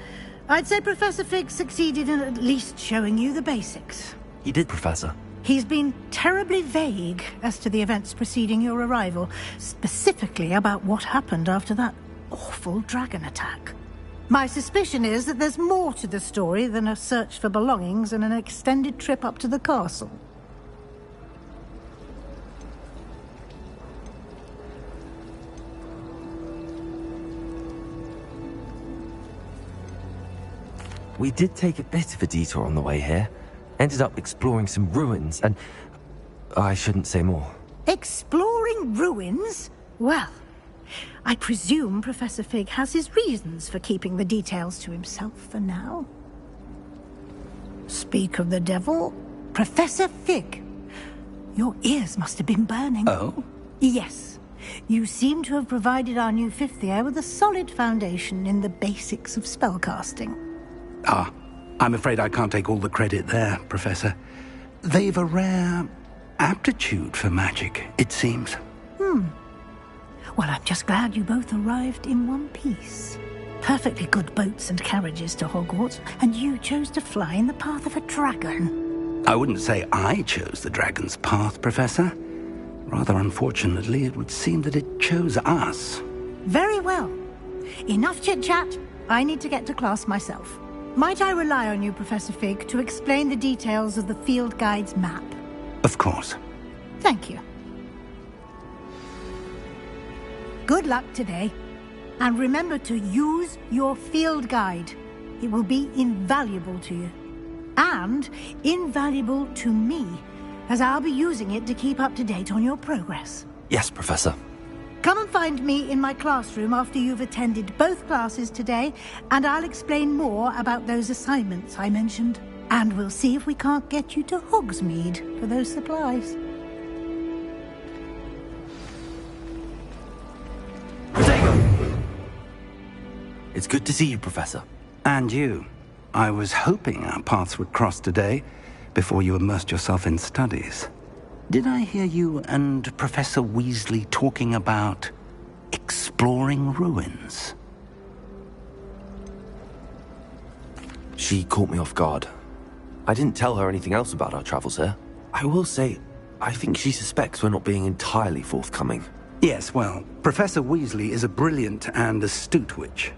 I'd say Professor Fig succeeded in at least showing you the basics. He did, Professor. He's been terribly vague as to the events preceding your arrival, specifically about what happened after that awful dragon attack. My suspicion is that there's more to the story than a search for belongings and an extended trip up to the castle. We did take a bit of a detour on the way here. Ended up exploring some ruins and... I shouldn't say more. Exploring ruins? Well, I presume Professor Fig has his reasons for keeping the details to himself for now. Speak of the devil, Professor Fig. Your ears must have been burning. Oh? Yes. You seem to have provided our new fifth year with a solid foundation in the basics of spellcasting. Ah, I'm afraid I can't take all the credit there, Professor. They've a rare aptitude for magic, it seems. Well, I'm just glad you both arrived in one piece. Perfectly good boats and carriages to Hogwarts, and you chose to fly in the path of a dragon. I wouldn't say I chose the dragon's path, Professor. Rather unfortunately, it would seem that it chose us. Very well. Enough chit-chat. I need to get to class myself. Might I rely on you, Professor Fig, to explain the details of the field guide's map? Of course. Thank you. Good luck today. And remember to use your field guide. It will be invaluable to you. And invaluable to me, as I'll be using it to keep up to date on your progress. Yes, Professor. Come and find me in my classroom after you've attended both classes today, and I'll explain more about those assignments I mentioned. And we'll see if we can't get you to Hogsmeade for those supplies. It's good to see you, Professor. And you. I was hoping our paths would cross today, before you immersed yourself in studies. Did I hear you and Professor Weasley talking about exploring ruins? She caught me off guard. I didn't tell her anything else about our travels here. I will say, I think she suspects we're not being entirely forthcoming. Yes, well, Professor Weasley is a brilliant and astute witch.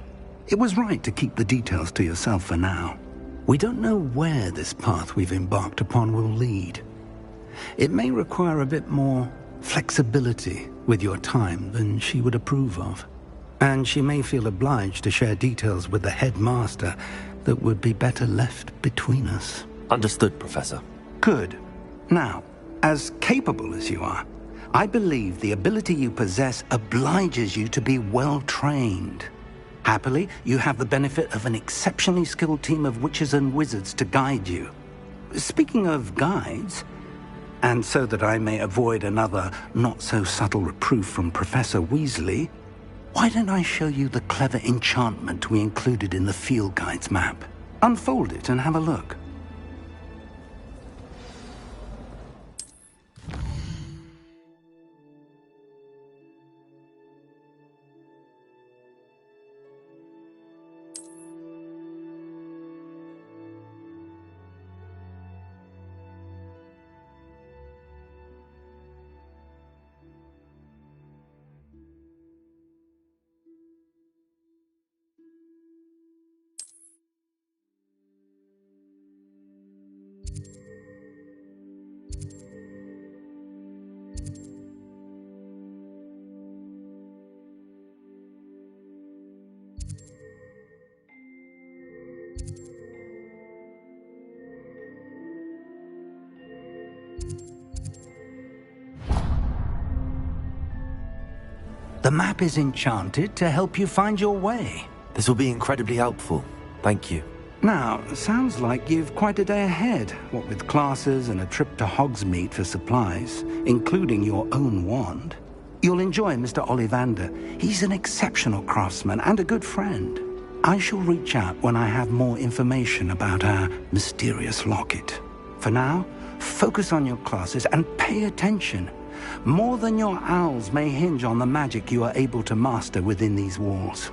It was right to keep the details to yourself for now. We don't know where this path we've embarked upon will lead. It may require a bit more flexibility with your time than she would approve of. And she may feel obliged to share details with the headmaster that would be better left between us. Understood, Professor. Good. Now, as capable as you are, I believe the ability you possess obliges you to be well-trained. Happily, you have the benefit of an exceptionally skilled team of witches and wizards to guide you. Speaking of guides, and so that I may avoid another not-so-subtle reproof from Professor Weasley, why don't I show you the clever enchantment we included in the field guide's map? Unfold it and have a look. The map is enchanted to help you find your way. This will be incredibly helpful. Thank you. Now, sounds like you've quite a day ahead, what with classes and a trip to Hogsmeade for supplies, including your own wand. You'll enjoy Mr. Ollivander. He's an exceptional craftsman and a good friend. I shall reach out when I have more information about our mysterious locket. For now, focus on your classes and pay attention. More than your owls may hinge on the magic you are able to master within these walls.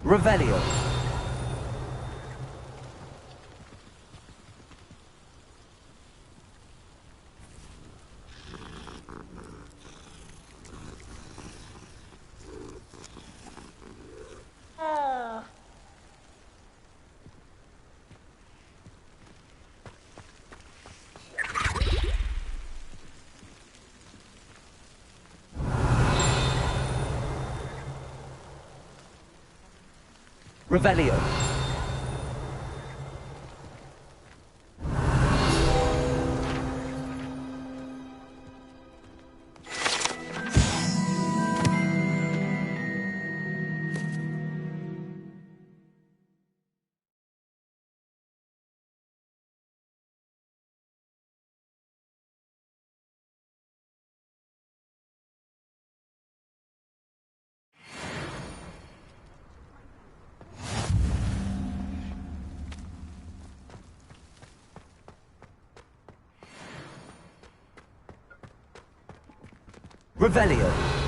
Revelio. Revelio. Revelio.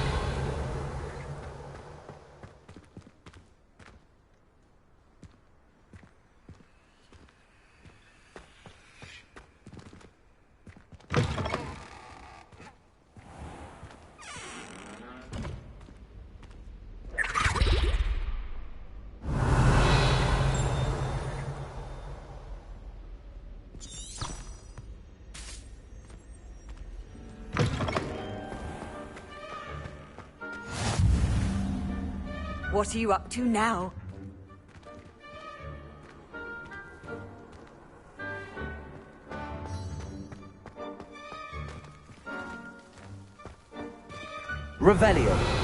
What are you up to now? Revelio.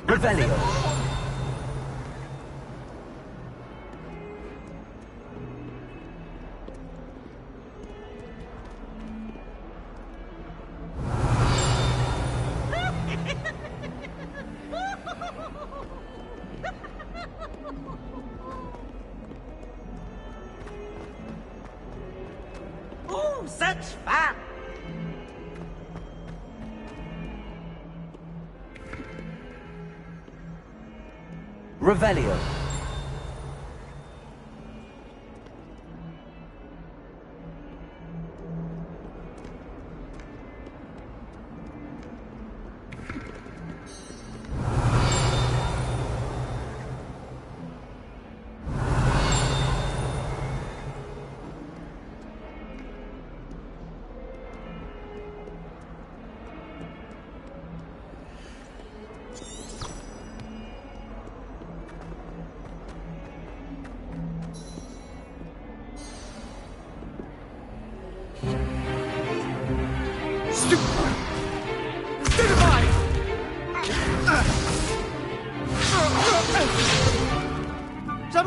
Revelio. Oh, such fun! Revelio.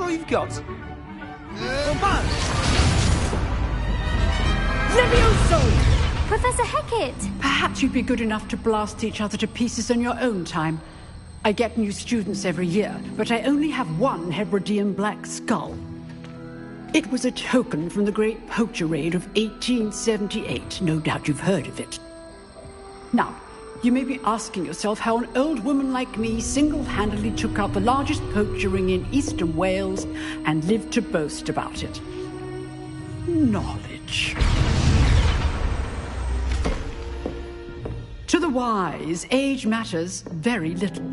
all you've got? Levioso! Professor Hecat! Perhaps you'd be good enough to blast each other to pieces on your own time. I get new students every year, but I only have one Hebridean black skull. It was a token from the Great Poacher Raid of 1878. No doubt you've heard of it. Now, you may be asking yourself how an old woman like me single-handedly took out the largest poacher ring in eastern Wales and lived to boast about it. Knowledge. To the wise, age matters very little.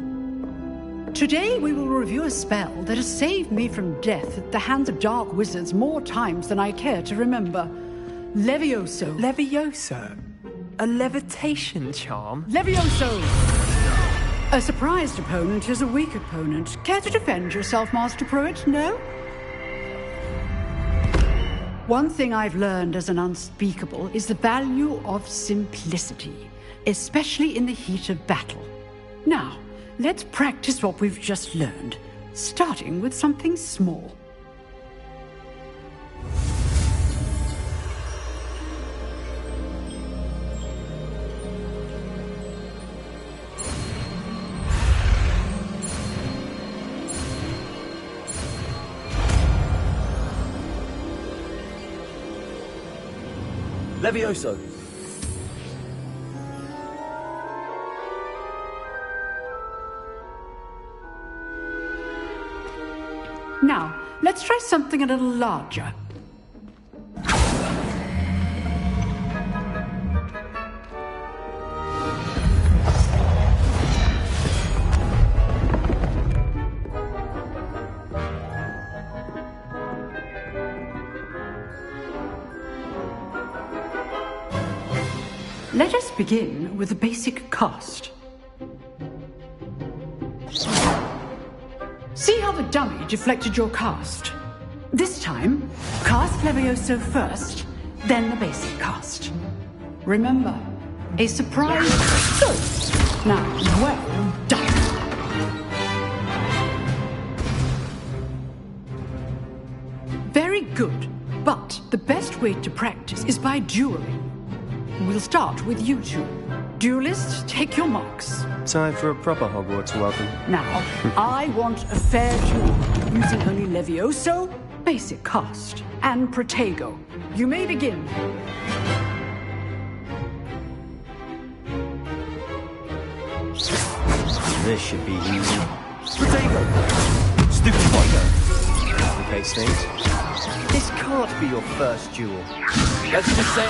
Today we will review a spell that has saved me from death at the hands of dark wizards more times than I care to remember. Levioso. Levioso? A levitation charm? Levioso! A surprised opponent is a weak opponent. Care to defend yourself, Master Pruitt? No? One thing I've learned as an unspeakable is the value of simplicity, especially in the heat of battle. Now, let's practice what we've just learned, starting with something small. Levioso! Now, let's try something a little larger. Let us begin with the basic cast. See how the dummy deflected your cast? This time, cast Levioso first, then the basic cast. Remember, a surprise. Good. Now, well done. Very good, but the best way to practice is by dueling. We'll start with you two. Duelists, take your marks. Time for a proper Hogwarts welcome. Now, I want a fair duel, using only Levioso, basic cast, and Protego. You may begin. This should be easy. Protego! Stupid fighter! Complicate things. This can't be your first duel. Let's just say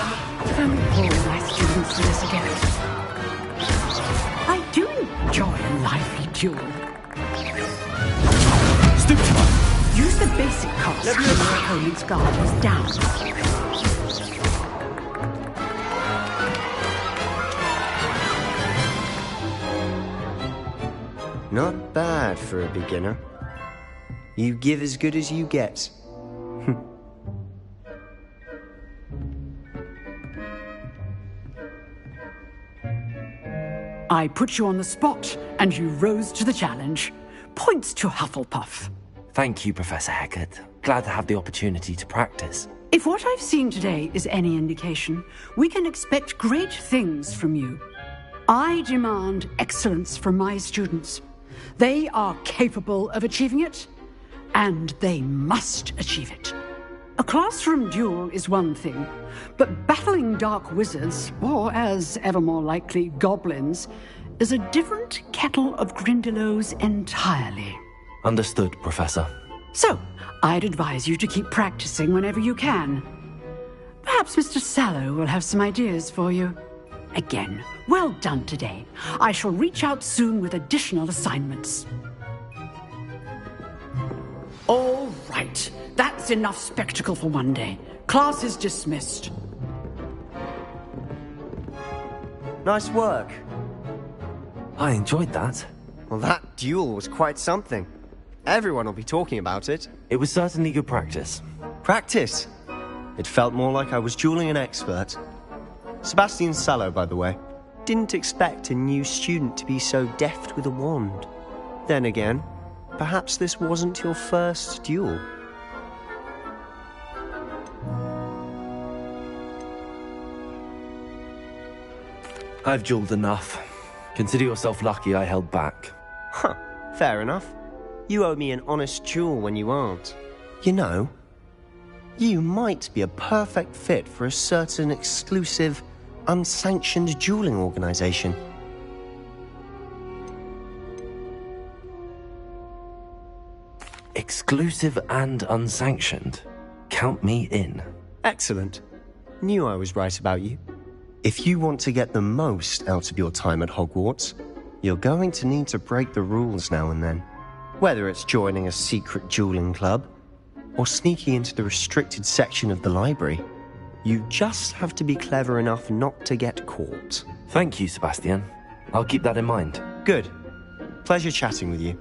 Can we pause my students for this again? I do enjoy a lively duel. Stupid one! Use the basic cast when your opponent's guard is down. Not bad for a beginner. You give as good as you get. I put you on the spot, and you rose to the challenge. Points to Hufflepuff. Thank you, Professor Hecat. Glad to have the opportunity to practice. If what I've seen today is any indication, we can expect great things from you. I demand excellence from my students. They are capable of achieving it, and they must achieve it. A classroom duel is one thing, but battling dark wizards, or as ever more likely, goblins, is a different kettle of Grindylows entirely. Understood, Professor. So, I'd advise you to keep practicing whenever you can. Perhaps Mr. Sallow will have some ideas for you. Again, well done today. I shall reach out soon with additional assignments. All right. That's enough spectacle for one day. Class is dismissed. Nice work. I enjoyed that. Well, that duel was quite something. Everyone will be talking about it. It was certainly good practice. Practice? It felt more like I was dueling an expert. Sebastian Sallow, by the way. Didn't expect a new student to be so deft with a wand. Then again, perhaps this wasn't your first duel. I've dueled enough. Consider yourself lucky I held back. Huh, fair enough. You owe me an honest duel when you aren't. You know, you might be a perfect fit for a certain exclusive, unsanctioned dueling organization. Exclusive and unsanctioned. Count me in. Excellent. Knew I was right about you. If you want to get the most out of your time at Hogwarts, you're going to need to break the rules now and then. Whether it's joining a secret dueling club, or sneaking into the restricted section of the library, you just have to be clever enough not to get caught. Thank you, Sebastian. I'll keep that in mind. Good. Pleasure chatting with you.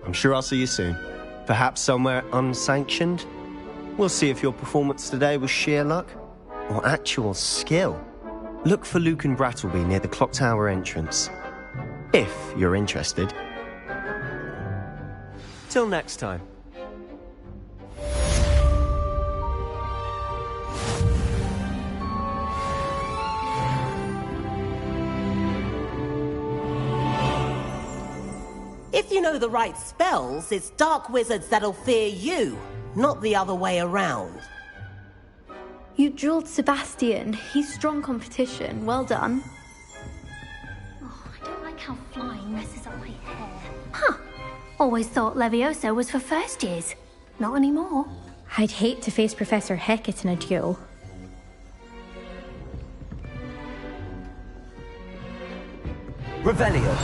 I'm sure I'll see you soon. Perhaps somewhere unsanctioned? We'll see if your performance today was sheer luck or actual skill. Look for Luke and Brattleby near the clock tower entrance. If you're interested. Till next time. If you know the right spells, it's dark wizards that'll fear you, not the other way around. You dueled Sebastian. He's strong competition. Well done. Oh, I don't like how flying messes up my hair. Huh. Always thought Levioso was for first years. Not anymore. I'd hate to face Professor Hecat in a duel. Revelio.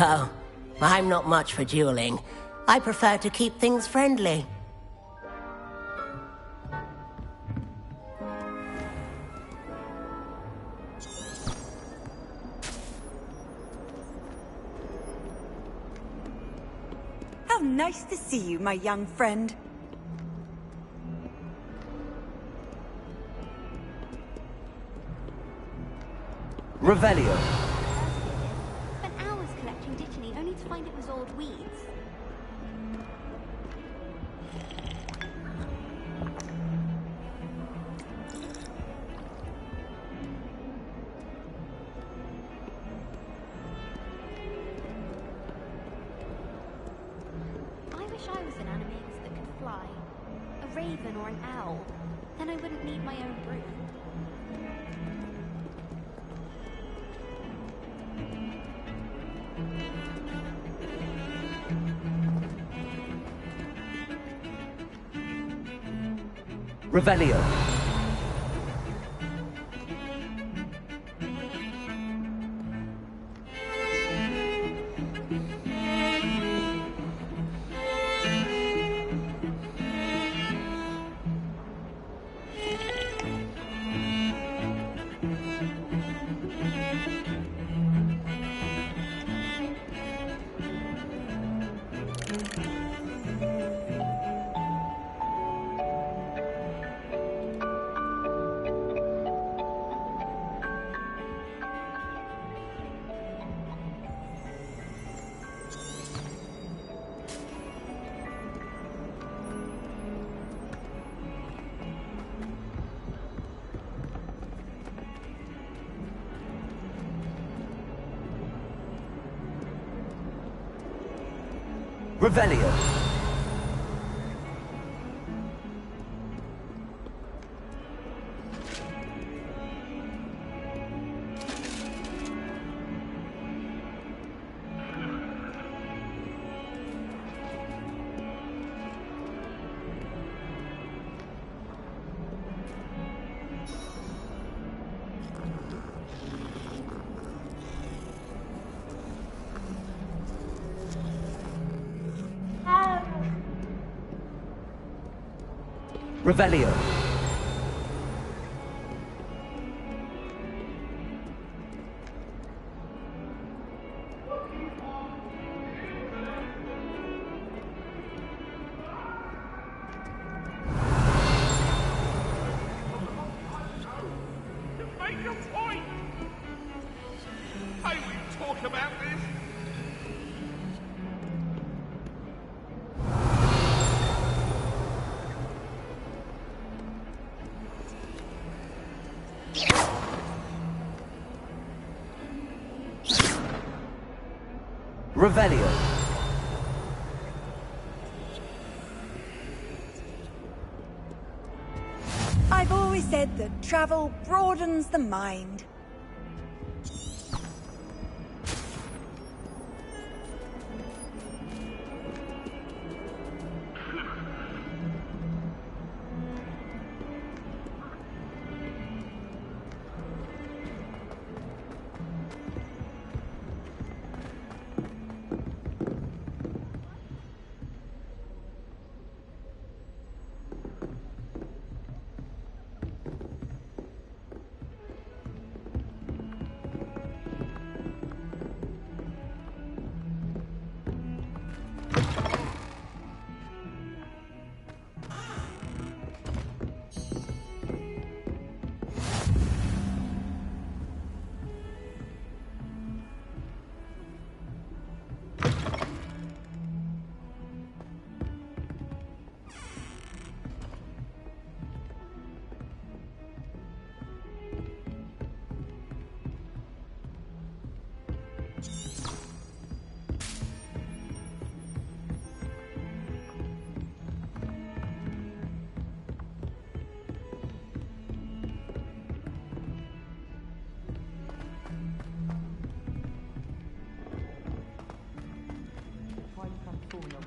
Oh, I'm not much for dueling. I prefer to keep things friendly. How nice to see you, my young friend. Revelio. Spent hours collecting Dittany only to find it was old weeds. I wish I was an animagus that could fly. A raven or an owl. Then I wouldn't need my own broom. Revelio. Revelio. Revelio. Revelio. I've always said that travel broadens the mind.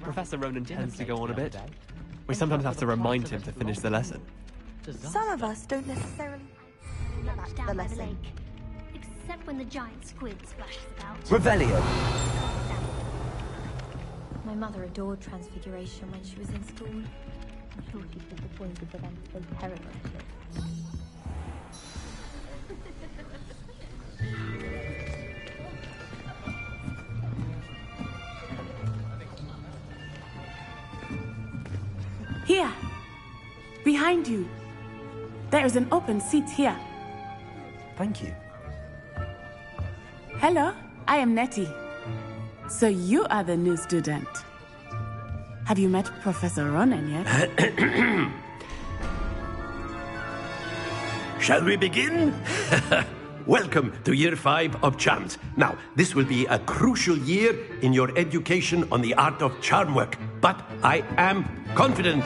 Professor Ronan tends to go on a bit. We sometimes have to remind him to finish the lesson. Some of us don't necessarily Lunch down by the lake. Except when the giant squid splashes about. Revelio. My mother adored Transfiguration when she was in school. I'm sure she's disappointed that I'm so terrible at it. Here! Behind you! There is an open seat here. Thank you. Hello, I am Nettie. So you are the new student. Have you met Professor Ronan yet? Shall we begin? Welcome to Year 5 of Charms. Now, this will be a crucial year in your education on the art of charm work, but I am confident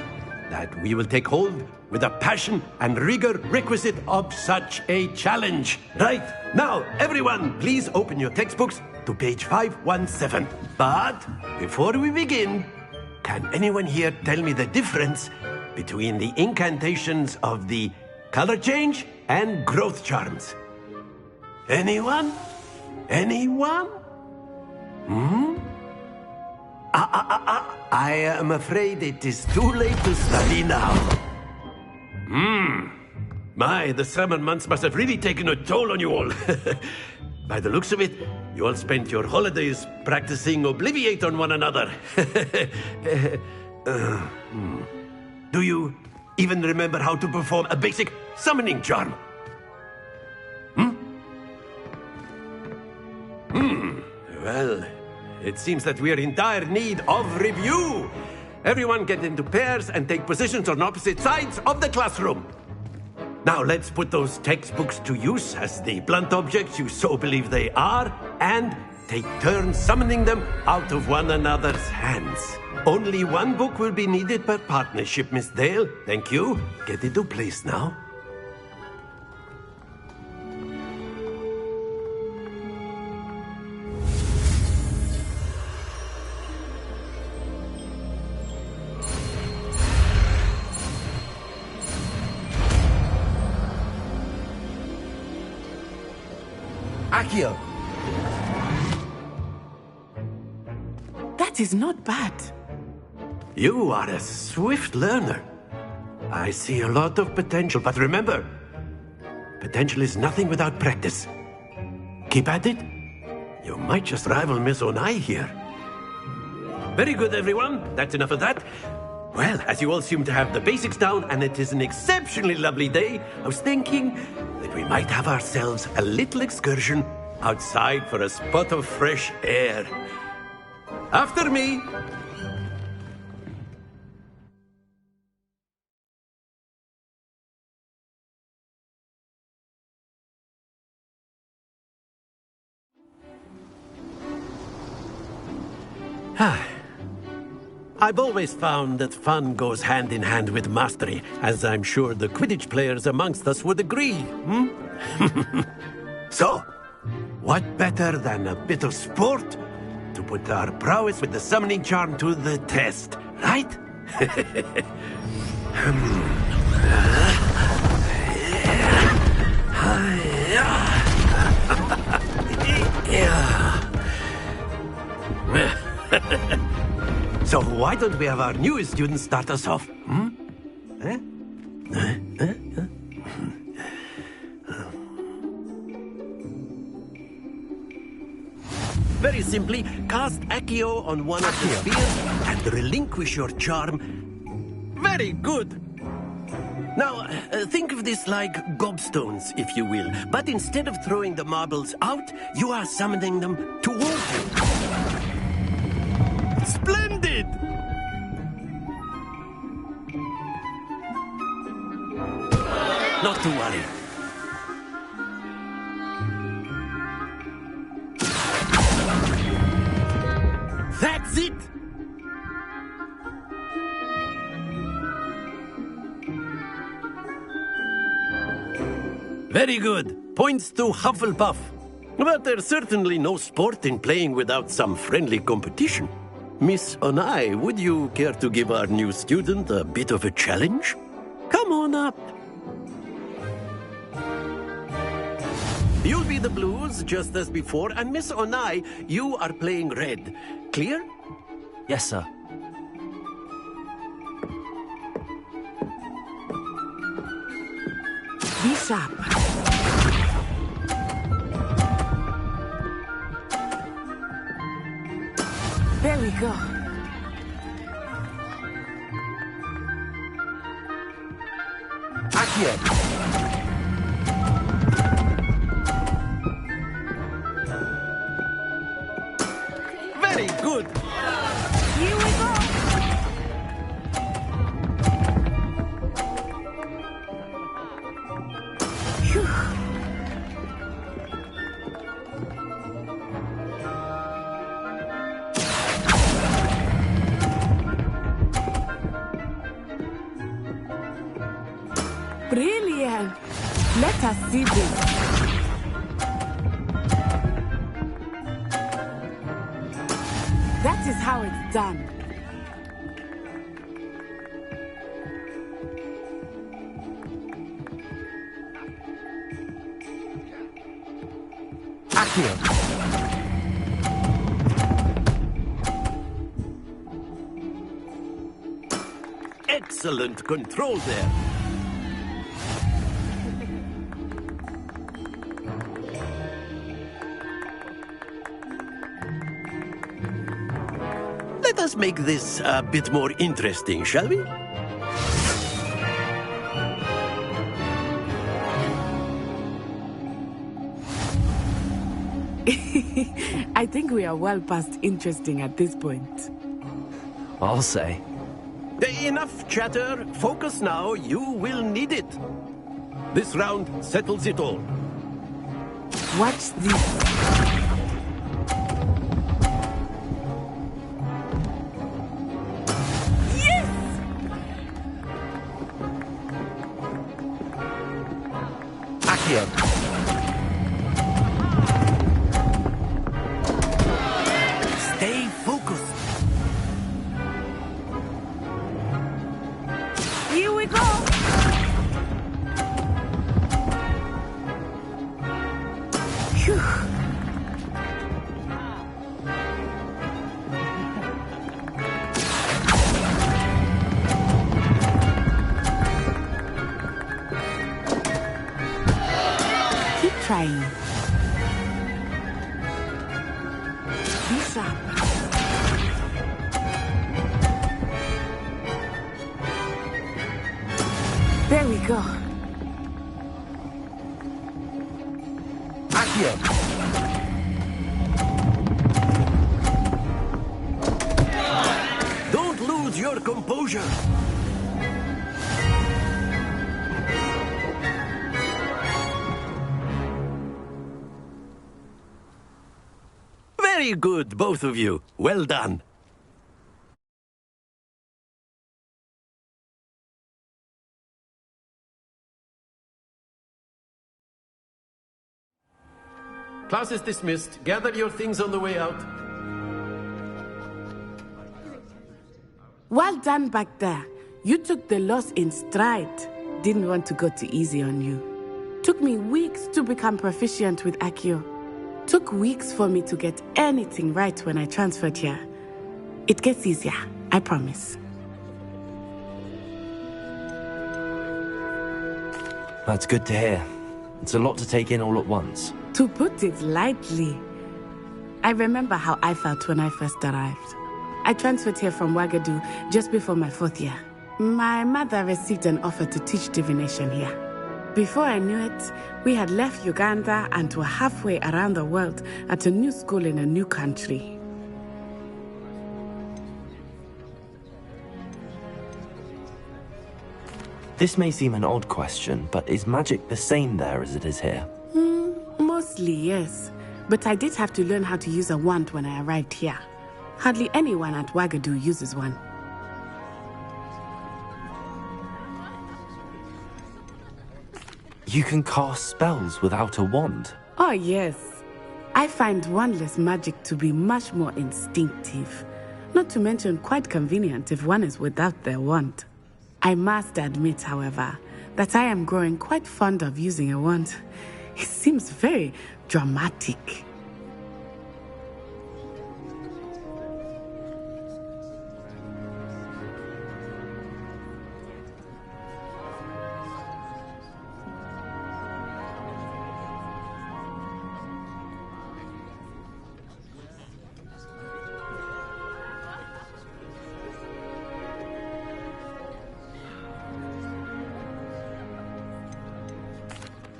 that we will take hold with the passion and rigor requisite of such a challenge. Right, now, everyone, please open your textbooks to page 517. But before we begin, can anyone here tell me the difference between the incantations of the color change and growth charms? Anyone? Anyone? I am afraid it is too late to study now. My, the summer months must have really taken a toll on you all. By the looks of it, you all spent your holidays practicing Obliviate on one another. Do you even remember how to perform a basic summoning charm? Well, it seems that we are in dire need of review. Everyone get into pairs and take positions on opposite sides of the classroom. Now let's put those textbooks to use as the blunt objects you so believe they are, and take turns summoning them out of one another's hands. Only one book will be needed per partnership, Miss Dale. Thank you. Get into place now. Accio! That is not bad. You are a swift learner. I see a lot of potential, but remember, potential is nothing without practice. Keep at it. You might just rival Miss Onai here. Very good, everyone. That's enough of that. Well, as you all seem to have the basics down, and it is an exceptionally lovely day, I was thinking that we might have ourselves a little excursion outside for a spot of fresh air. After me. I've always found that fun goes hand in hand with mastery, as I'm sure the Quidditch players amongst us would agree, So, what better than a bit of sport to put our prowess with the summoning charm to the test, right? So why don't we have our newest student start us off? Very simply, cast Accio on one of the spheres and relinquish your charm. Very good! Now, think of this like gobstones, if you will. But instead of throwing the marbles out, you are summoning them toward you. Splendid! Not to worry. That's it! Very good. Points to Hufflepuff. But there's certainly no sport in playing without some friendly competition. Miss Onai, would you care to give our new student a bit of a challenge? Come on up. You'll be the blues, just as before, and Miss Onai, you are playing red. Clear? Yes, sir. Be sharp. There we go. Accio. Very good. Here we go. Phew. Brilliant. Let us see this. That is how it's done. Accio. Excellent control there. Let us make this a bit more interesting, shall we? I think we are well past interesting at this point. I'll say. Enough chatter. Focus now. You will need it. This round settles it all. Watch this. Accio. Stay focused. Here we go. Phew. Keep trying. Be sharp. There we go. Accio. Don't lose your composure. Very good, both of you. Well done. Class is dismissed. Gather your things on the way out. Well done back there. You took the loss in stride. Didn't want to go too easy on you. Took me weeks to become proficient with Accio. Took weeks for me to get anything right when I transferred here. It gets easier, I promise. That's good to hear. It's a lot to take in all at once. To put it lightly, I remember how I felt when I first arrived. I transferred here from Wagadu just before my 4th year. My mother received an offer to teach divination here. Before I knew it, we had left Uganda and were halfway around the world at a new school in a new country. This may seem an odd question, but is magic the same there as it is here? Mostly, yes. But I did have to learn how to use a wand when I arrived here. Hardly anyone at Wagadu uses one. You can cast spells without a wand? Oh, yes. I find wandless magic to be much more instinctive. Not to mention quite convenient if one is without their wand. I must admit, however, that I am growing quite fond of using a wand. It seems very dramatic.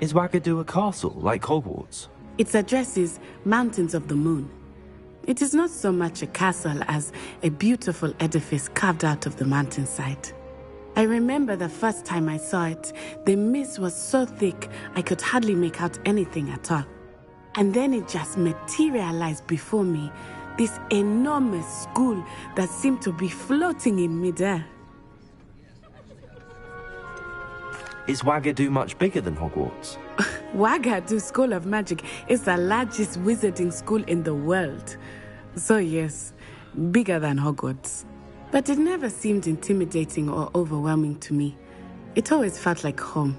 Is Wagadu a castle, like Hogwarts? Its address is Mountains of the Moon. It is not so much a castle as a beautiful edifice carved out of the mountainside. I remember the first time I saw it, the mist was so thick I could hardly make out anything at all. And then it just materialized before me, this enormous school that seemed to be floating in midair. Is Wagadu much bigger than Hogwarts? Wagadu School of Magic is the largest wizarding school in the world. So yes, bigger than Hogwarts. But it never seemed intimidating or overwhelming to me. It always felt like home.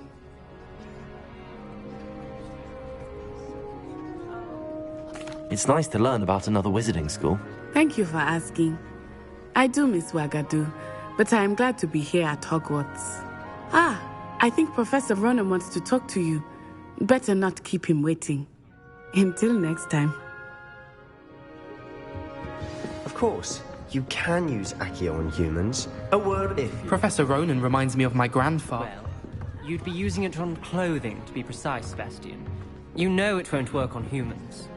It's nice to learn about another wizarding school. Thank you for asking. I do miss Wagadu, but I am glad to be here at Hogwarts. I think Professor Ronan wants to talk to you. Better not keep him waiting. Until next time. Of course, you can use Accio on humans. A word if... Professor Ronan reminds me of my grandfather. Well, you'd be using it on clothing, to be precise, Sebastian. You know it won't work on humans.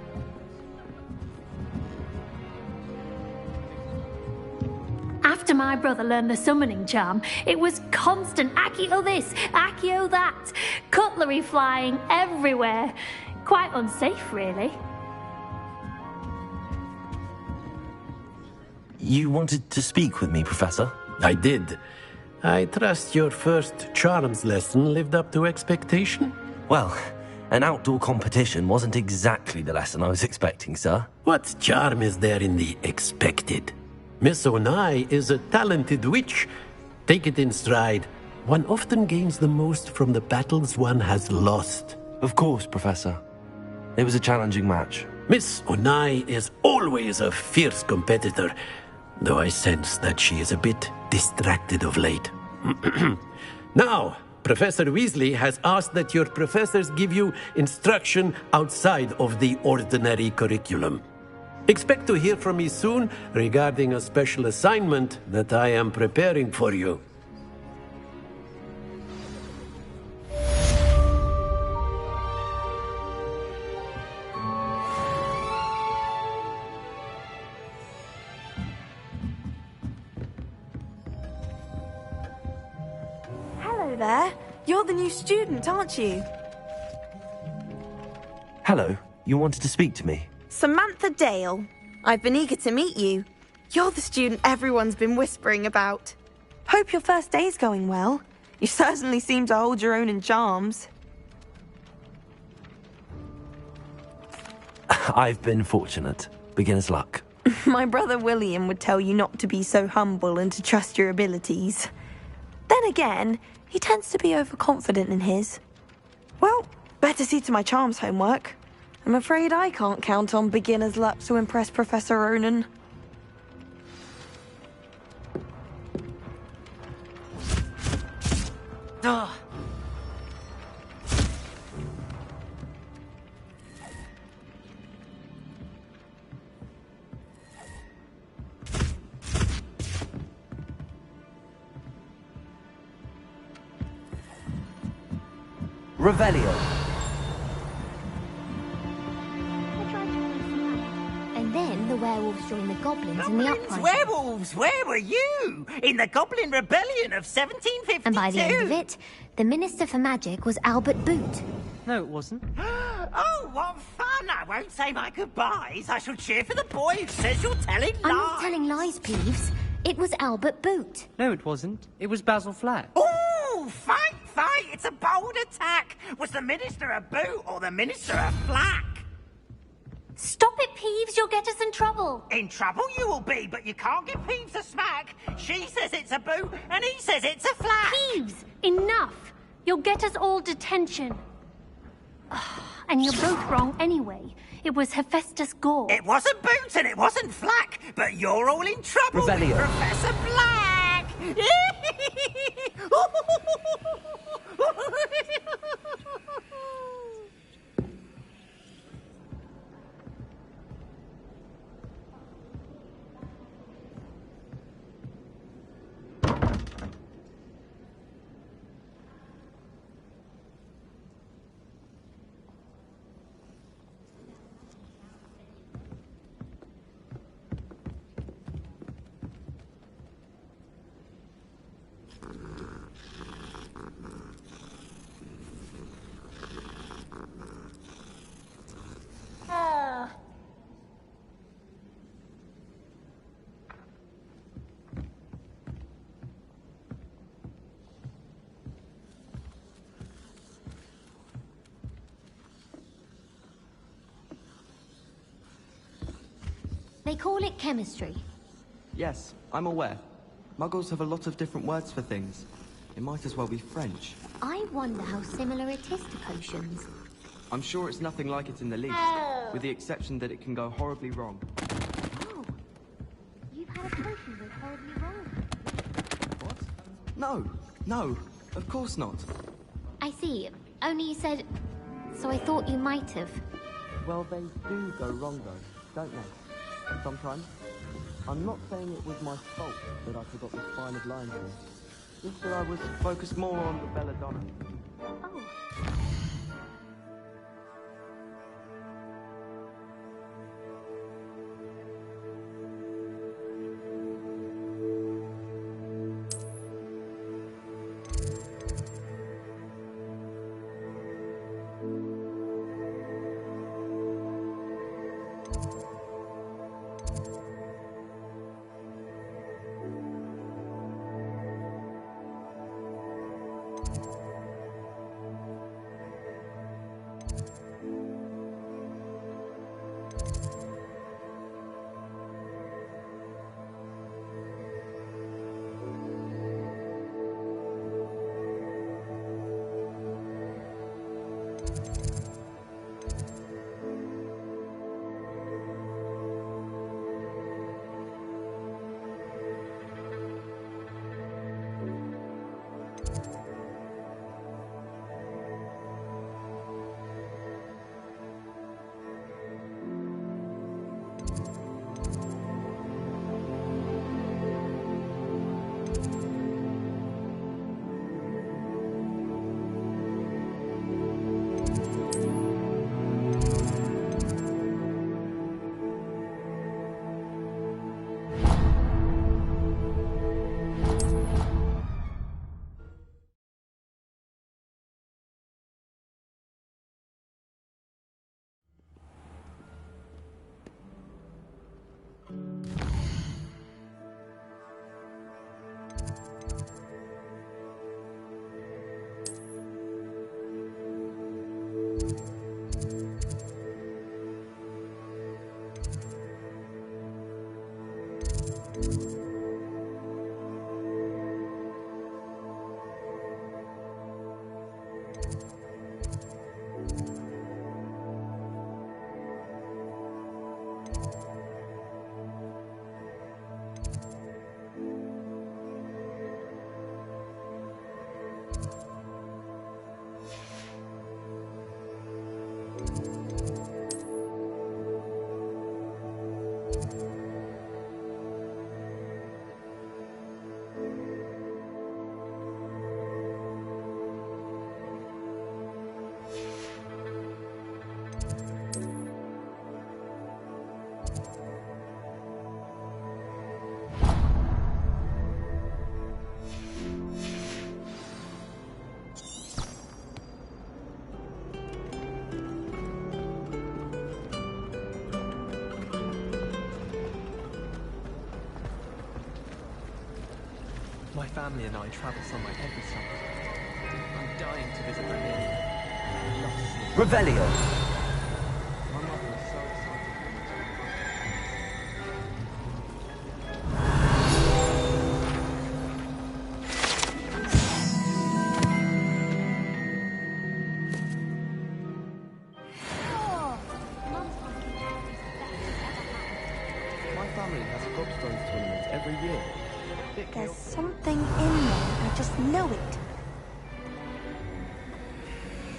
After my brother learned the summoning charm, it was constant Accio this, Accio that, cutlery flying everywhere. Quite unsafe, really. You wanted to speak with me, Professor? I did. I trust your first charms lesson lived up to expectation? Well, an outdoor competition wasn't exactly the lesson I was expecting, sir. What charm is there in the expected? Miss Onai is a talented witch. Take it in stride. One often gains the most from the battles one has lost. Of course, Professor. It was a challenging match. Miss Onai is always a fierce competitor, though I sense that she is a bit distracted of late. Now, Professor Weasley has asked that your professors give you instruction outside of the ordinary curriculum. Expect to hear from me soon regarding a special assignment that I am preparing for you. Hello there. You're the new student, aren't you? Hello. You wanted to speak to me? Samantha Dale. I've been eager to meet you. You're the student everyone's been whispering about. Hope your first day's going well. You certainly seem to hold your own in charms. I've been fortunate. Beginner's luck. My brother William would tell you not to be so humble and to trust your abilities. Then again, he tends to be overconfident in his. Well, better see to my charms homework. I'm afraid I can't count on beginner's luck to impress Professor Ronan. Ugh. Revelio. And then the werewolves joined the goblins in the uprising. Werewolves, where were you? In the Goblin Rebellion of 1752. And by the end of it, the Minister for Magic was Albert Boot. No, it wasn't. Oh, what fun! I won't say my goodbyes. I shall cheer for the boy who says you're telling lies. I'm not telling lies, Peeves. It was Albert Boot. No, it wasn't. It was Basil Flack. Ooh, fight! It's a bold attack. Was the Minister a boot or the Minister a flack? Stop it, Peeves. You'll get us in trouble. In trouble you will be, but you can't give Peeves a smack. She says it's a boot, and he says it's a flack. Peeves, enough. You'll get us all detention. And you're both wrong anyway. It was Hephaestus Gore. It wasn't boot and it wasn't flack, but you're all in trouble, Revelio. Professor Black. They call it chemistry. Yes, I'm aware. Muggles have a lot of different words for things. It might as well be French. I wonder how similar it is to potions. I'm sure it's nothing like it in the least, with the exception that it can go horribly wrong. Oh, you've had a potion that's horribly wrong. What? No, of course not. I see. Only you said... So I thought you might have. Well, they do go wrong though, don't they? Sometimes. I'm not saying it was my fault that I forgot the spine of lions. Just that I was focused more on the belladonna. Oh. family and I travel somewhere every summer. I'm dying to visit Berlin. I'd love to see it. Revelio. My mother was so excited. My family has a gobstones tournament every year. There's something in there, I just know it.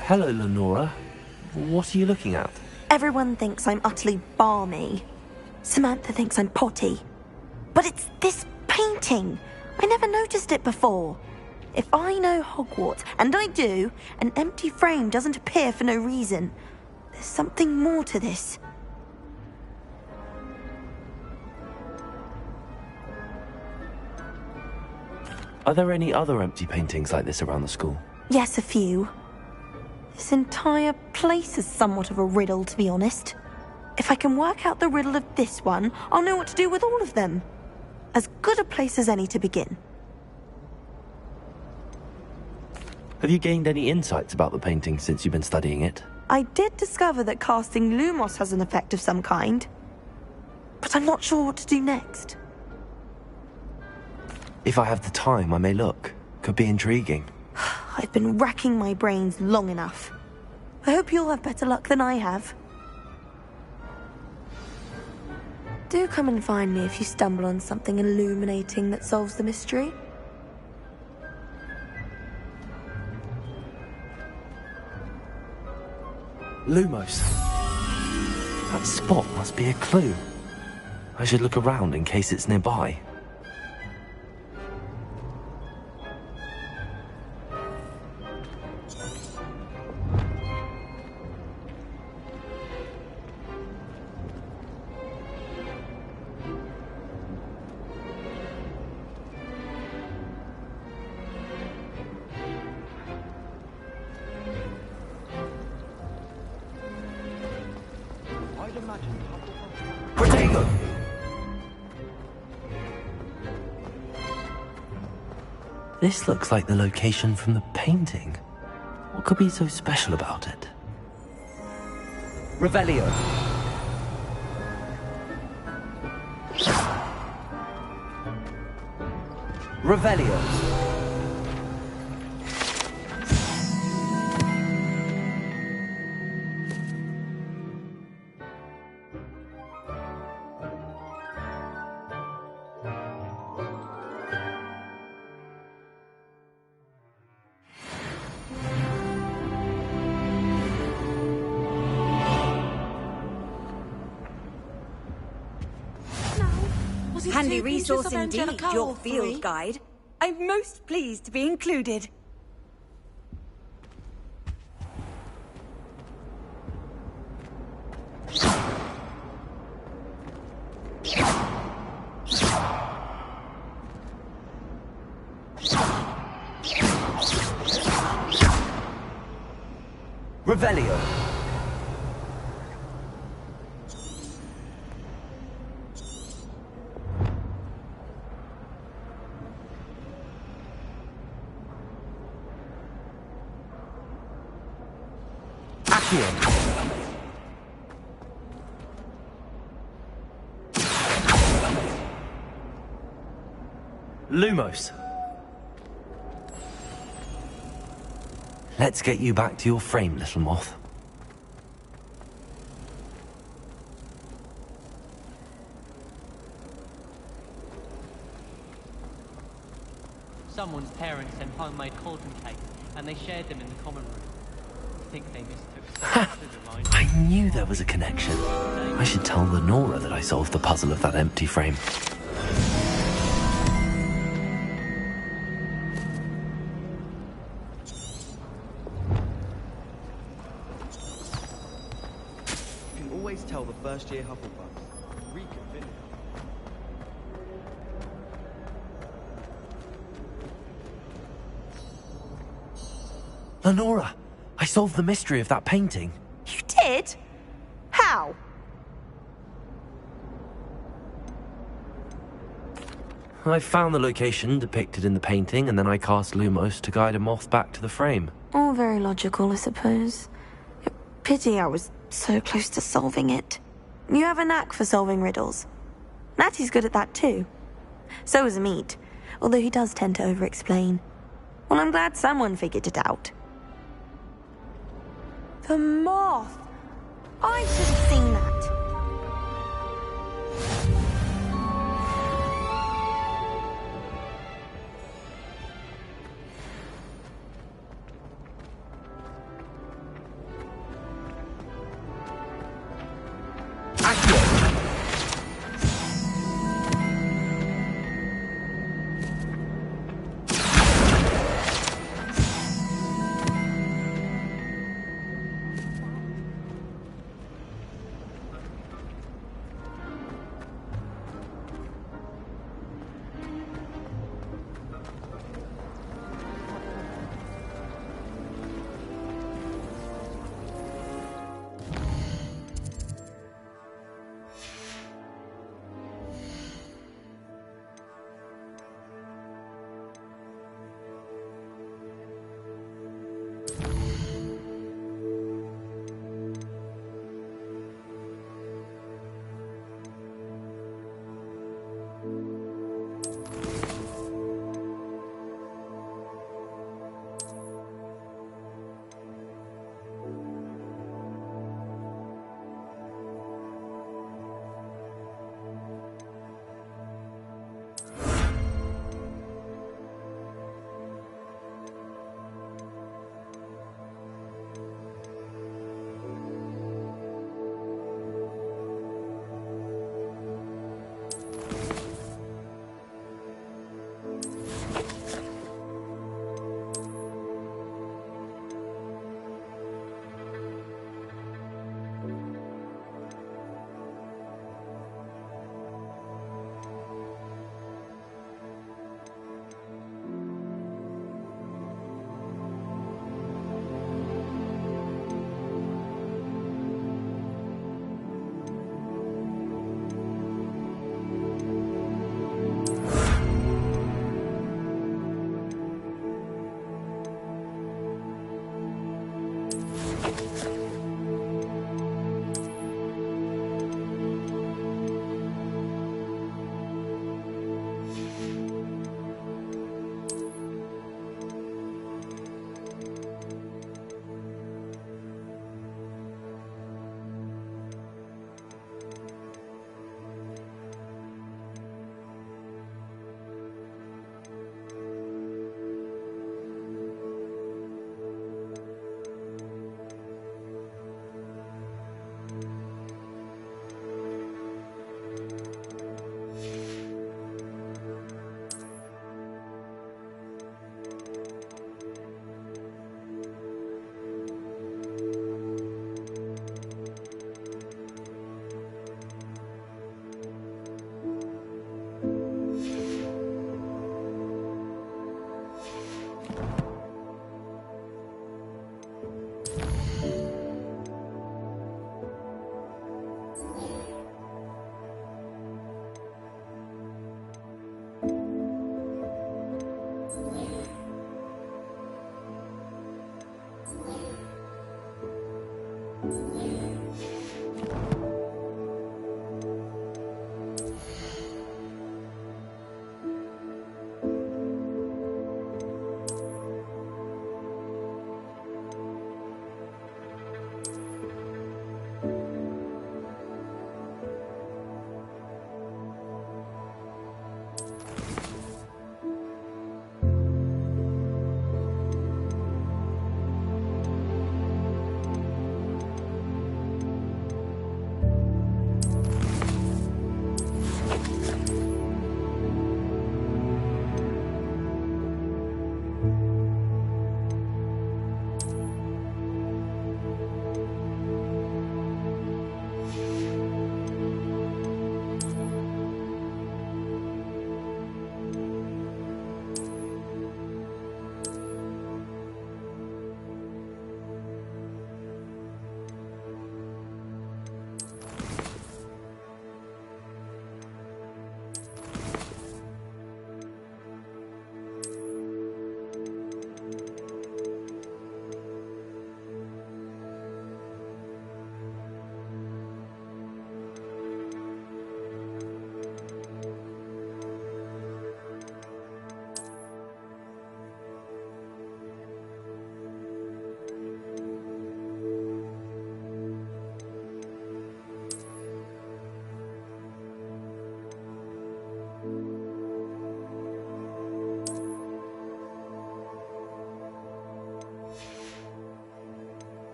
Hello, Lenora. What are you looking at? Everyone thinks I'm utterly balmy. Samantha thinks I'm potty. But it's this painting. I never noticed it before. If I know Hogwarts, and I do, an empty frame doesn't appear for no reason. There's something more to this. Are there any other empty paintings like this around the school? Yes, a few. This entire place is somewhat of a riddle, to be honest. If I can work out the riddle of this one, I'll know what to do with all of them. As good a place as any to begin. Have you gained any insights about the painting since you've been studying it? I did discover that casting Lumos has an effect of some kind. But I'm not sure what to do next. If I have the time, I may look. Could be intriguing. I've been racking my brains long enough. I hope you'll have better luck than I have. Do come and find me if you stumble on something illuminating that solves the mystery. Lumos. That spot must be a clue. I should look around in case it's nearby. This looks like the location from the painting. What could be so special about it? Revelio. Revelio. Handy resource indeed, your field guide. I'm most pleased to be included. Revelio. Lumos. Let's get you back to your frame, little moth. Someone's parents sent homemade cauldron cake, and they shared them in the common room. I think they mistook some sugar line. I knew there was a connection. I should tell Lenora that I solved the puzzle of that empty frame. You can always tell the first-year Hufflepuffs. Reek of vinegar. Lenora, I solved the mystery of that painting. You did? How? I found the location depicted in the painting, and then I cast Lumos to guide a moth back to the frame. All very logical, I suppose. Pity I was so close to solving it. You have a knack for solving riddles. Natty's good at that too. So is Amit, although he does tend to over-explain. Well, I'm glad someone figured it out. The moth! I should have seen that.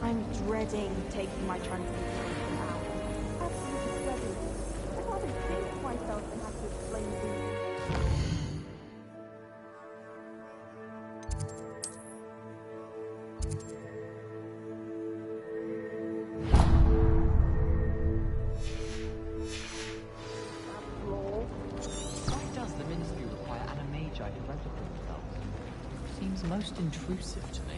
I'm dreading taking my transfiguration out. Absolutely dreading. I'd rather jinx myself than have to explain reasons. Why does the Ministry require Animagi to register themselves? Seems most intrusive to me.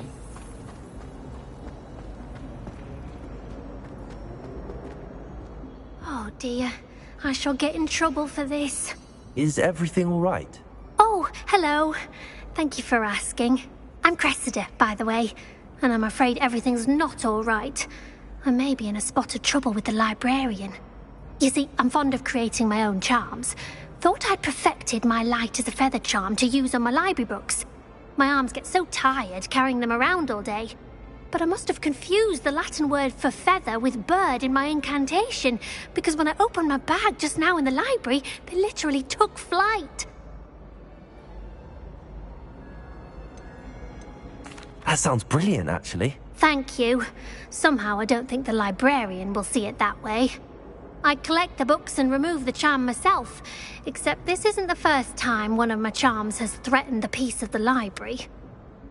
Oh dear, I shall get in trouble for this. Is everything all right? Oh, hello. Thank you for asking. I'm Cressida, by the way, and I'm afraid everything's not all right. I may be in a spot of trouble with the librarian. You see, I'm fond of creating my own charms. Thought I'd perfected my light as a feather charm to use on my library books. My arms get so tired carrying them around all day. But I must have confused the Latin word for feather with bird in my incantation, because when I opened my bag just now in the library, they literally took flight. That sounds brilliant, actually. Thank you. Somehow I don't think the librarian will see it that way. I collect the books and remove the charm myself, except this isn't the first time one of my charms has threatened the peace of the library.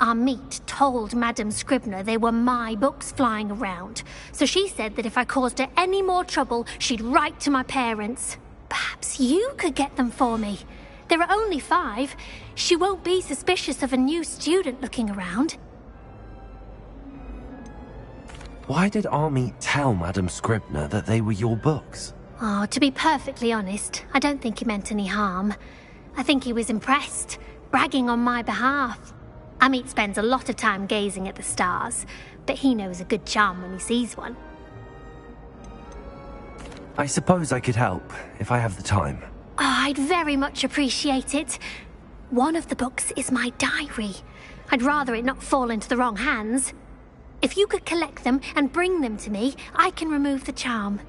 Our meet told Madame Scribner they were my books flying around, so she said that if I caused her any more trouble, she'd write to my parents. Perhaps you could get them for me. There are only 5. She won't be suspicious of a new student looking around. Why did Army tell Madame Scribner that they were your books? Oh, to be perfectly honest, I don't think he meant any harm. I think he was impressed, bragging on my behalf. Amit spends a lot of time gazing at the stars, but he knows a good charm when he sees one. I suppose I could help, if I have the time. Oh, I'd very much appreciate it. One of the books is my diary. I'd rather it not fall into the wrong hands. If you could collect them and bring them to me, I can remove the charm.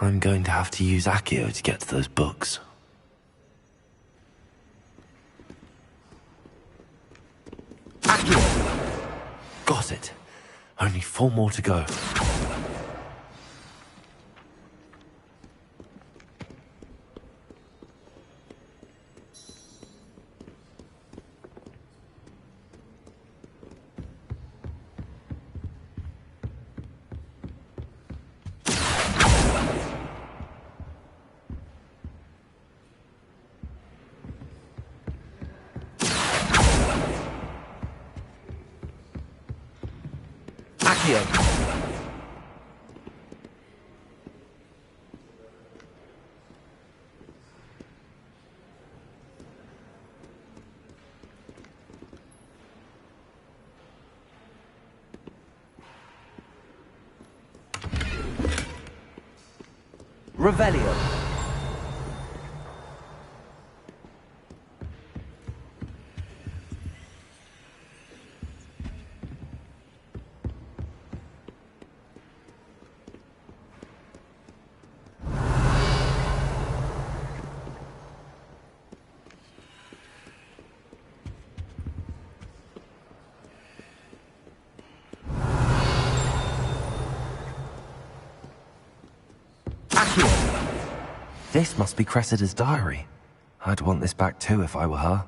I'm going to have to use Accio to get to those books. Accio! Got it. Only 4 more to go. Revelio. This must be Cressida's diary. I'd want this back too if I were her.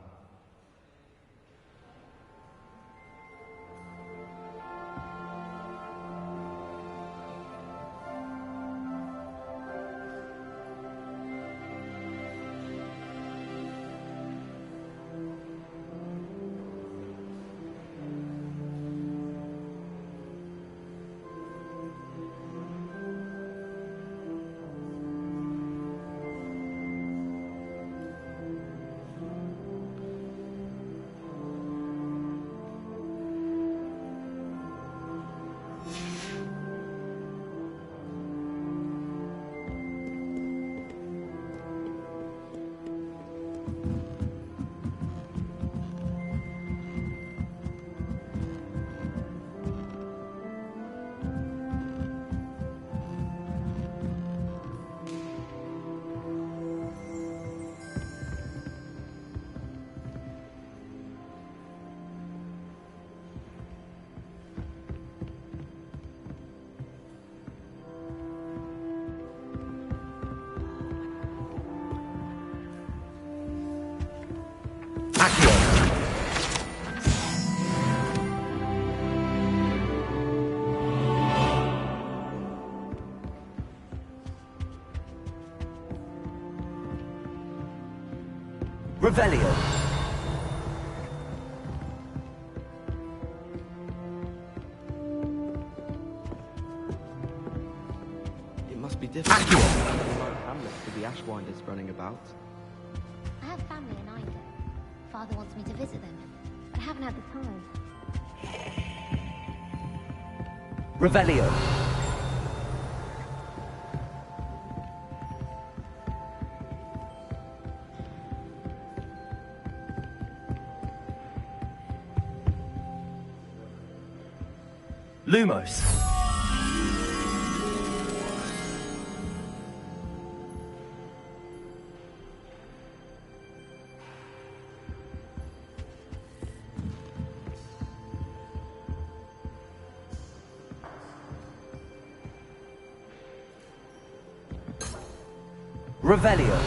Revelio. It must be difficult to like Hamlet for the Ashwinders running about. I have family in Ida. Father wants me to visit them, but I haven't had the time. Revelio. Lumos. Revelio.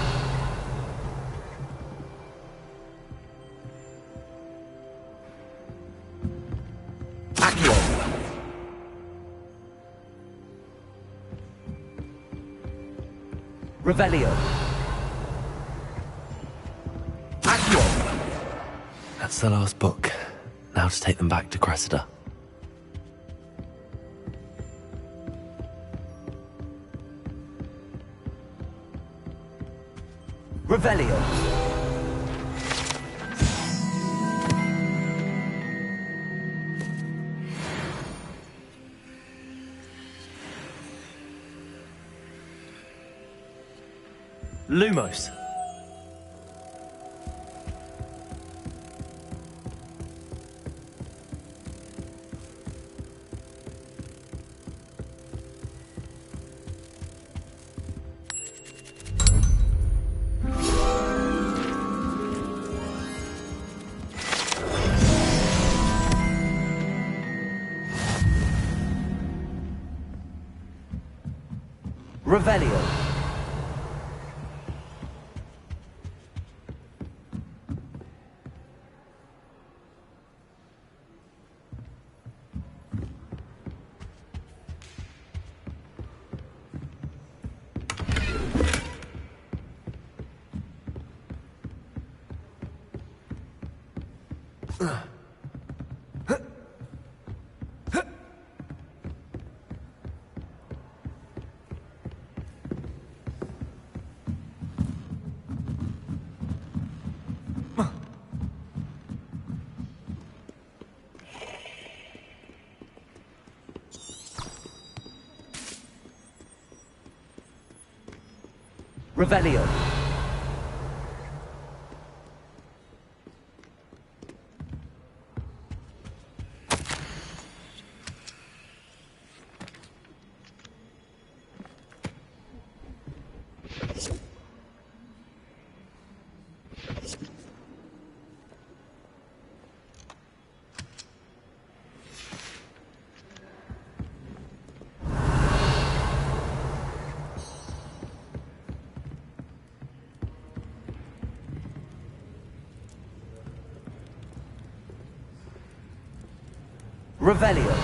Accio. Revelio. Accio. That's the last book. Now to take them back to Cressida. Revelio. Lumos. Revelio. Revelio. Revelio.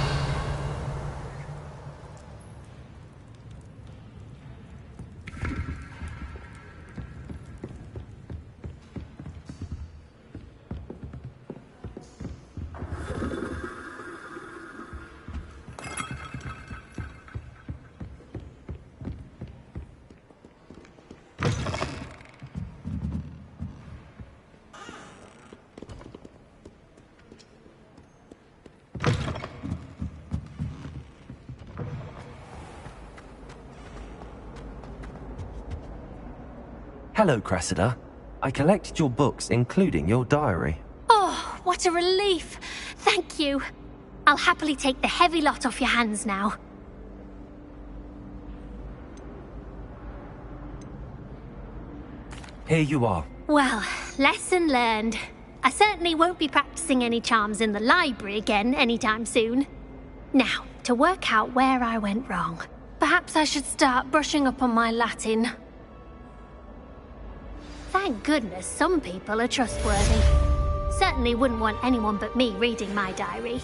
Hello, Cressida. I collected your books, including your diary. Oh, what a relief. Thank you. I'll happily take the heavy lot off your hands now. Here you are. Well, lesson learned. I certainly won't be practicing any charms in the library again anytime soon. Now, to work out where I went wrong. Perhaps I should start brushing up on my Latin. Thank goodness some people are trustworthy. Certainly wouldn't want anyone but me reading my diary.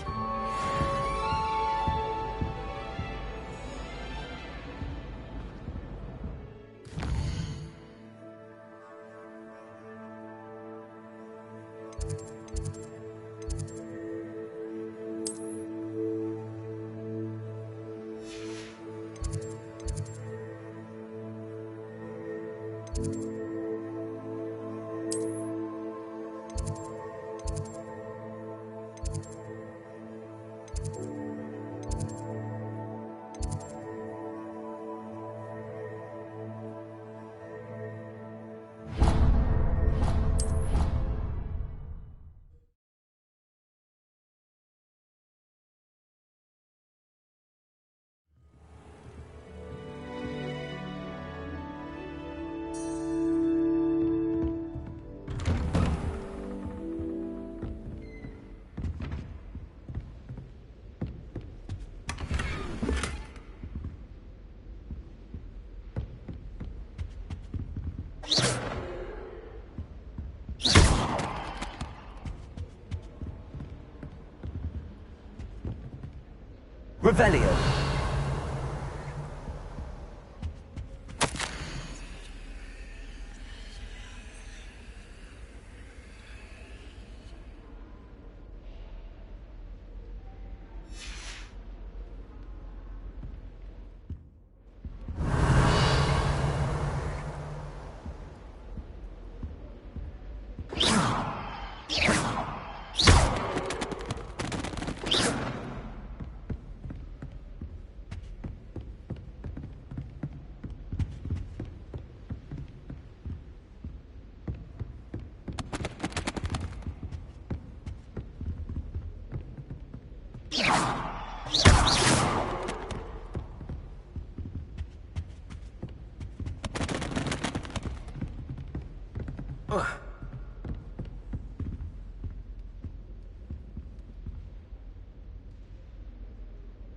Revelio.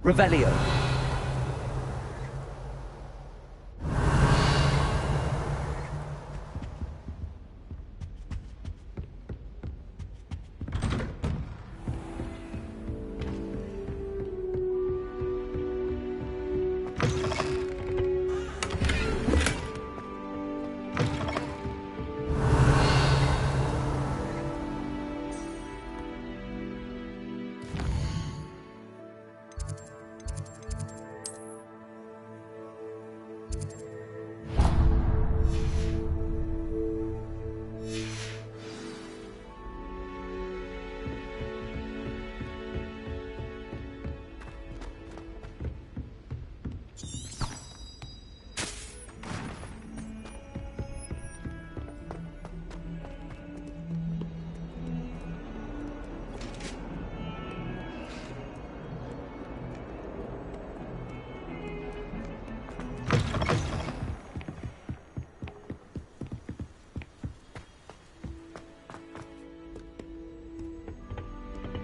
Revelio.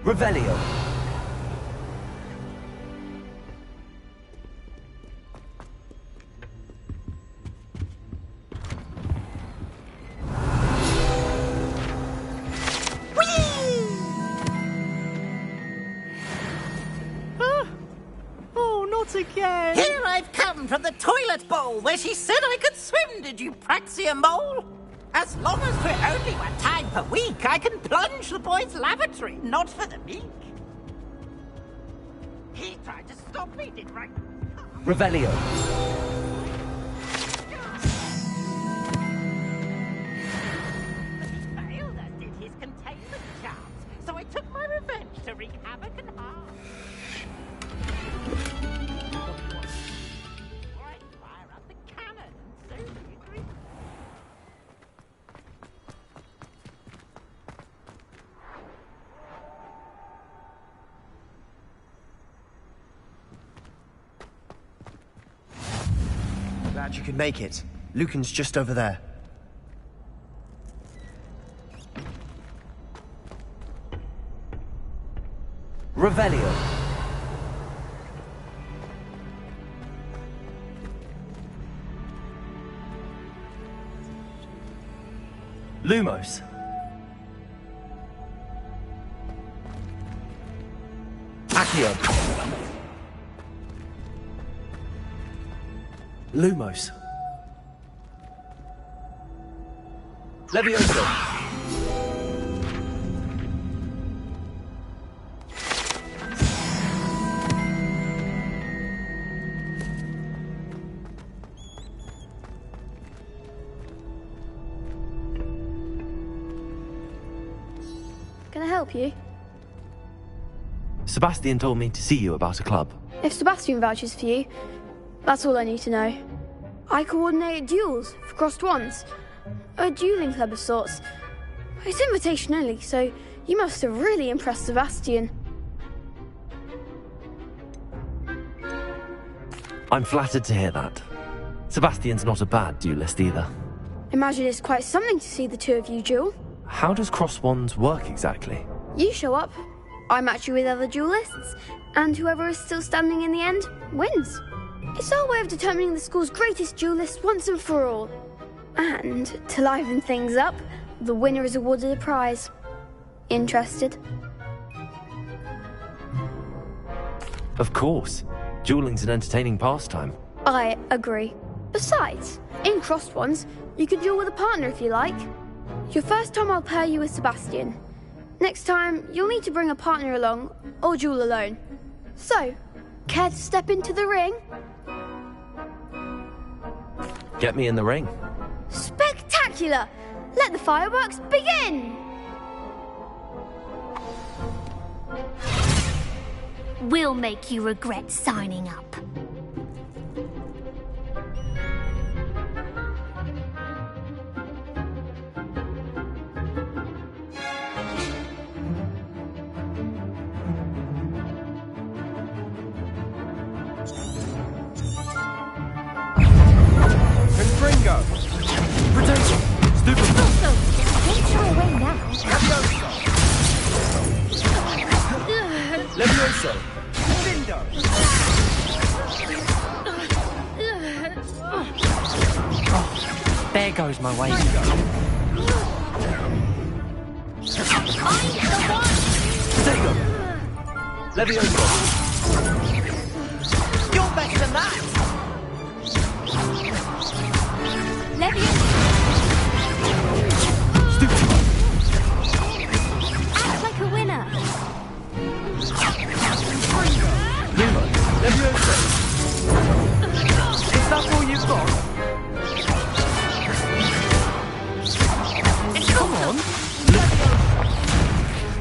Revelio. Oh, not again! Here I've come from the toilet bowl where she said I could swim, did you praxia mole? As long as we're only one time per week, I can plunge the boy's lavatory, not for the meek. He tried to stop me, did right? Revelio. But he failed, as did his containment charms, so I took my revenge to wreak havoc and harm. Right, fire up the cannon and soon you agree. Glad you could make it. Lucan's just over there. Revelio. Lumos. Accio. Lumos. Levioso. help you? Sebastian told me to see you about a club. If Sebastian vouches for you, that's all I need to know. I coordinate duels for crossed wands. A dueling club of sorts. It's invitation only, so you must have really impressed Sebastian. I'm flattered to hear that. Sebastian's not a bad duelist either. Imagine it's quite something to see the two of you duel. How does cross wands work exactly? You show up, I match you with other duelists, and whoever is still standing in the end wins. It's our way of determining the school's greatest duelist once and for all. And to liven things up, the winner is awarded a prize. Interested? Of course. Dueling's an entertaining pastime. I agree. Besides, in crossed ones, you can duel with a partner if you like. Your first time I'll pair you with Sebastian. Next time, you'll need to bring a partner along, or duel alone. So, care to step into the ring? Get me in the ring. Spectacular! Let the fireworks begin! We'll make you regret signing up. Confringo! Potato! Stupid! Don't shy away now. Levioso! Lindo! There goes my way. Potato! Levioso! You're better than that! Act like a winner. Luma! Levioso! Is that all you've got? Come on!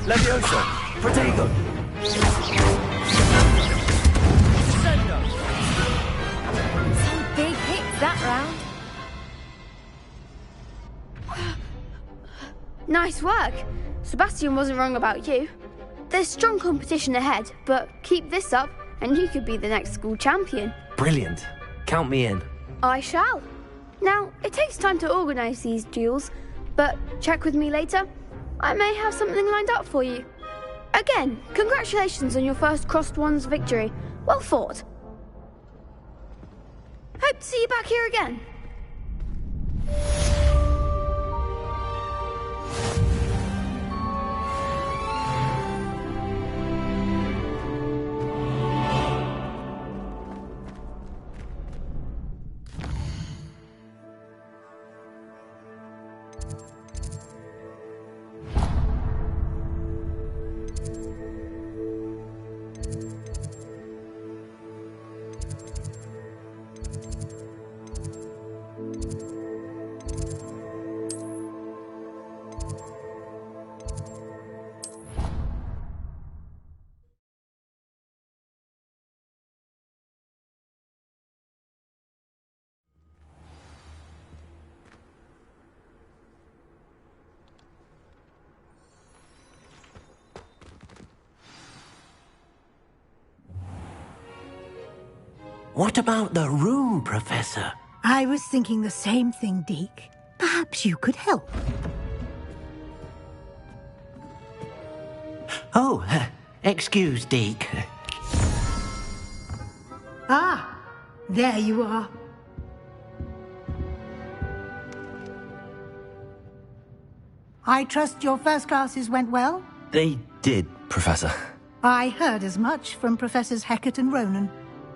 Levioso! Protego! Some big hits that round. Nice work. Sebastian wasn't wrong about you. There's strong competition ahead, but keep this up and you could be the next school champion. Brilliant. Count me in. I shall. Now, it takes time to organise these duels, but check with me later. I may have something lined up for you. Again, congratulations on your first crossed wands victory. Well fought. Hope to see you back here again. What about the room, Professor? I was thinking the same thing, Deke. Perhaps you could help. Oh, excuse, Deke. Ah, there you are. I trust your first classes went well? They did, Professor. I heard as much from Professors Hecat and Ronan.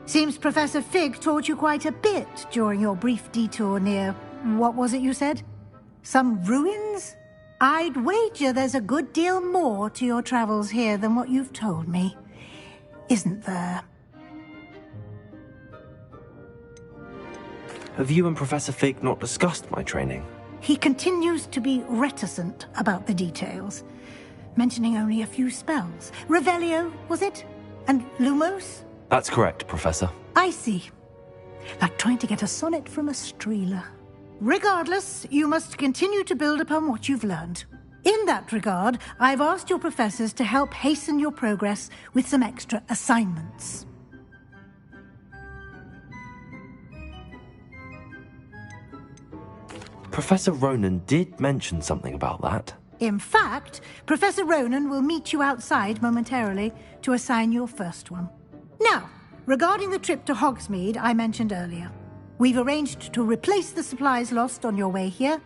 Seems Professor Fig taught you quite a bit during your brief detour near... what was it you said? Some ruins? I'd wager there's a good deal more to your travels here than what you've told me. Isn't there? Have you and Professor Fig not discussed my training? He continues to be reticent about the details. mentioning only a few spells. Revelio, was it? And Lumos? That's correct, Professor. I see. Like trying to get a sonnet from a streeler. Regardless, you must continue to build upon what you've learned. In that regard, I've asked your professors to help hasten your progress with some extra assignments. Professor Ronan did mention something about that. In fact, Professor Ronan will meet you outside momentarily to assign your first one. Now, regarding the trip to Hogsmeade I mentioned earlier, we've arranged to replace the supplies lost on your way here,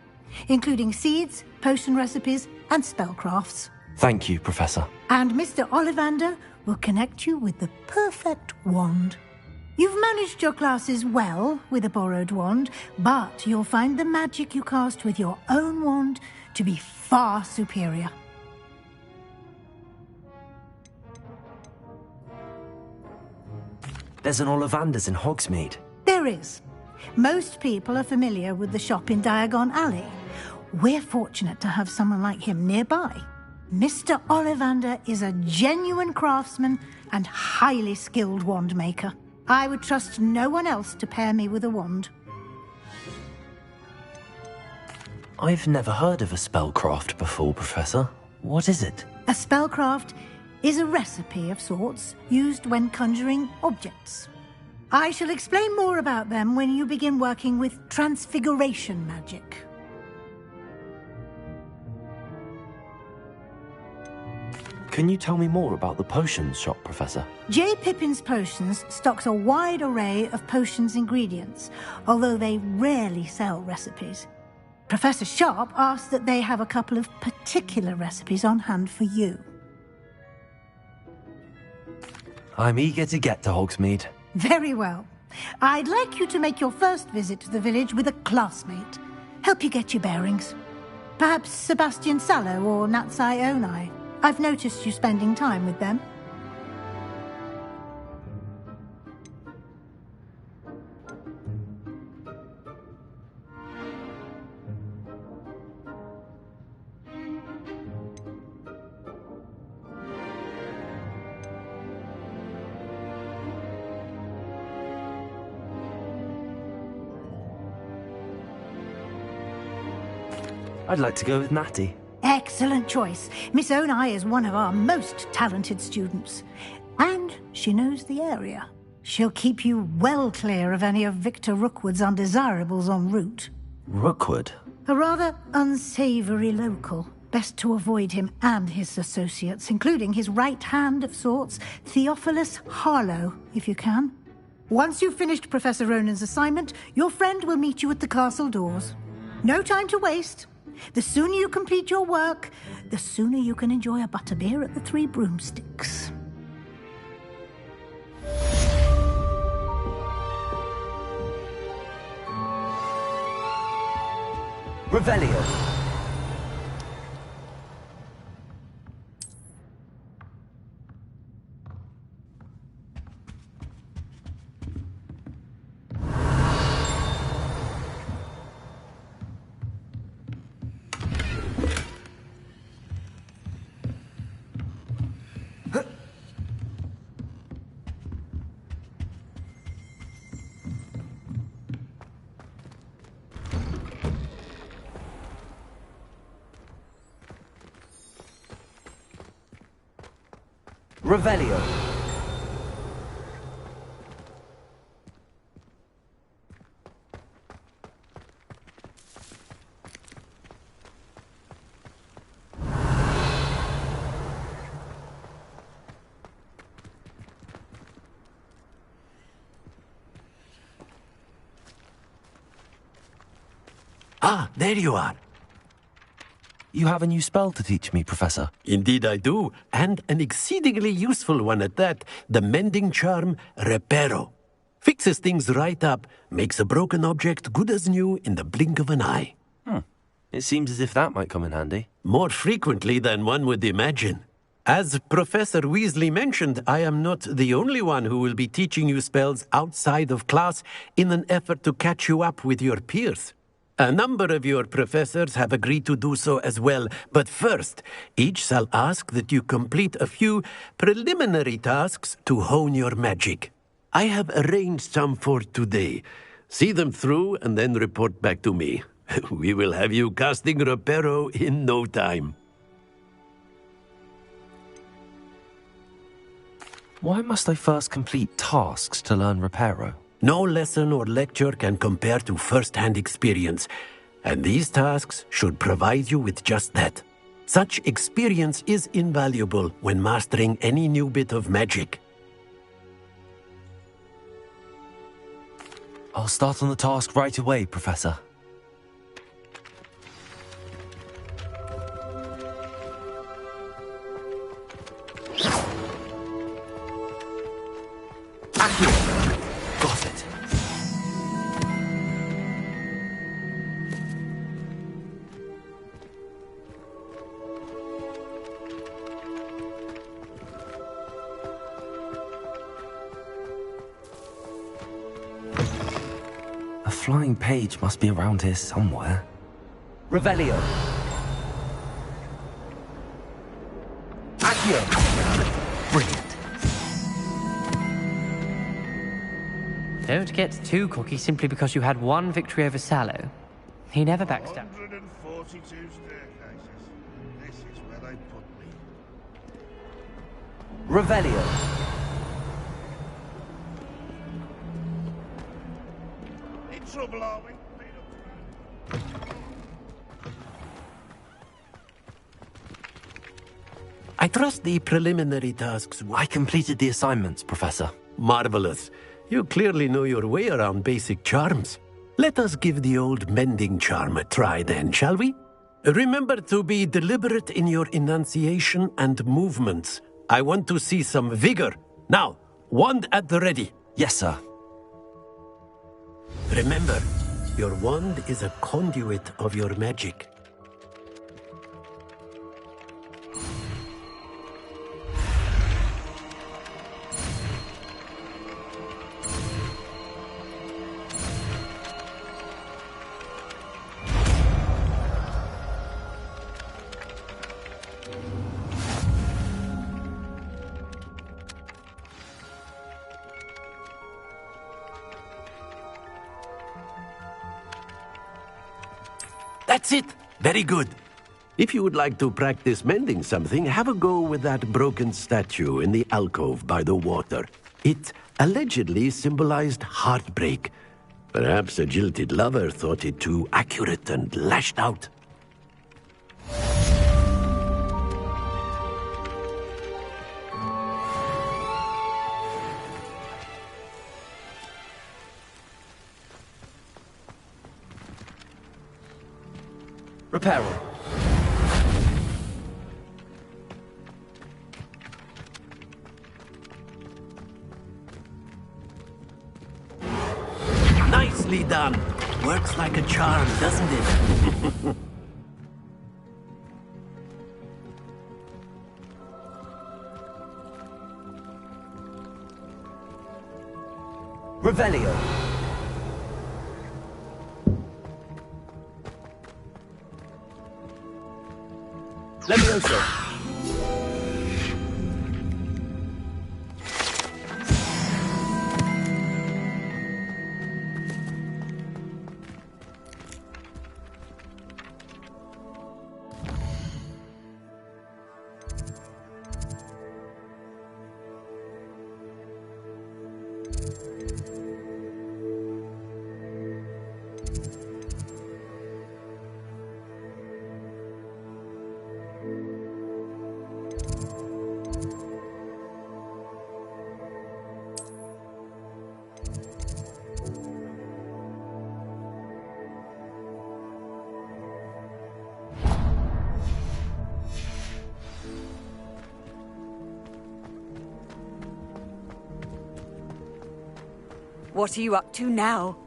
including seeds, potion recipes, and spellcrafts. Thank you, Professor. And Mr. Ollivander will connect you with the perfect wand. You've managed your classes well with a borrowed wand, but you'll find the magic you cast with your own wand to be far superior. There's an Ollivander's in Hogsmeade. There is. Most people are familiar with the shop in Diagon Alley. We're fortunate to have someone like him nearby. Mr. Ollivander is a genuine craftsman and highly skilled wand maker. I would trust no one else to pair me with a wand. I've never heard of a spellcraft before, Professor. What is it? A spellcraft is a recipe of sorts used when conjuring objects. I shall explain more about them when you begin working with transfiguration magic. Can you tell me more about the potions shop, Professor? J. Pippin's Potions stocks a wide array of potions ingredients, although they rarely sell recipes. Professor Sharp asks that they have a couple of particular recipes on hand for you. I'm eager to get to Hogsmeade. Very well. I'd like you to make your first visit to the village with a classmate. Help you get your bearings. Perhaps Sebastian Sallow or Natsai Onai. I've noticed you spending time with them. I'd like to go with Natty. Excellent choice. Miss Onai is one of our most talented students. And she knows the area. She'll keep you well clear of any of Victor Rookwood's undesirables en route. Rookwood? A rather unsavoury local. Best to avoid him and his associates, including his right hand of sorts, Theophilus Harlow, if you can. Once you've finished Professor Ronan's assignment, your friend will meet you at the castle doors. No time to waste. The sooner you complete your work, the sooner you can enjoy a butterbeer at the Three Broomsticks. Revelio. Revelio. Ah, there you are. You have a new spell to teach me, Professor. Indeed I do, and an exceedingly useful one at that, the mending charm Reparo. Fixes things right up, makes a broken object good as new in the blink of an eye. It seems as if that might come in handy. More frequently than one would imagine. As Professor Weasley mentioned, I am not the only one who will be teaching you spells outside of class in an effort to catch you up with your peers. A number of your professors have agreed to do so as well, but first, each shall ask that you complete a few preliminary tasks to hone your magic. I have arranged some for today. See them through and then report back to me. We will have you casting Reparo in no time. Why must I first complete tasks to learn Reparo? No lesson or lecture can compare to first-hand experience, and these tasks should provide you with just that. Such experience is invaluable when mastering any new bit of magic. I'll start on the task right away, Professor. Got it. A flying page must be around here somewhere. Revelio. Accio. Brilliant. Don't get too cocky simply because you had one victory over Sallow. He never backstabbed. 142 staircases. This is where they put me. Revelio. In trouble, are we? I trust the preliminary tasks. I completed the assignments, Professor. Marvelous. You clearly know your way around basic charms. Let us give the old mending charm a try then, shall we? Remember to be deliberate in your enunciation and movements. I want to see some vigor. Now, wand at the ready. Yes, sir. Remember, your wand is a conduit of your magic. That's it! Very good. If you would like to practice mending something, have a go with that broken statue in the alcove by the water. It allegedly symbolized heartbreak. Perhaps a jilted lover thought it too accurate and lashed out. Reparo. Nicely done. Works like a charm, doesn't it? Revelio. Levioso. What are you up to now?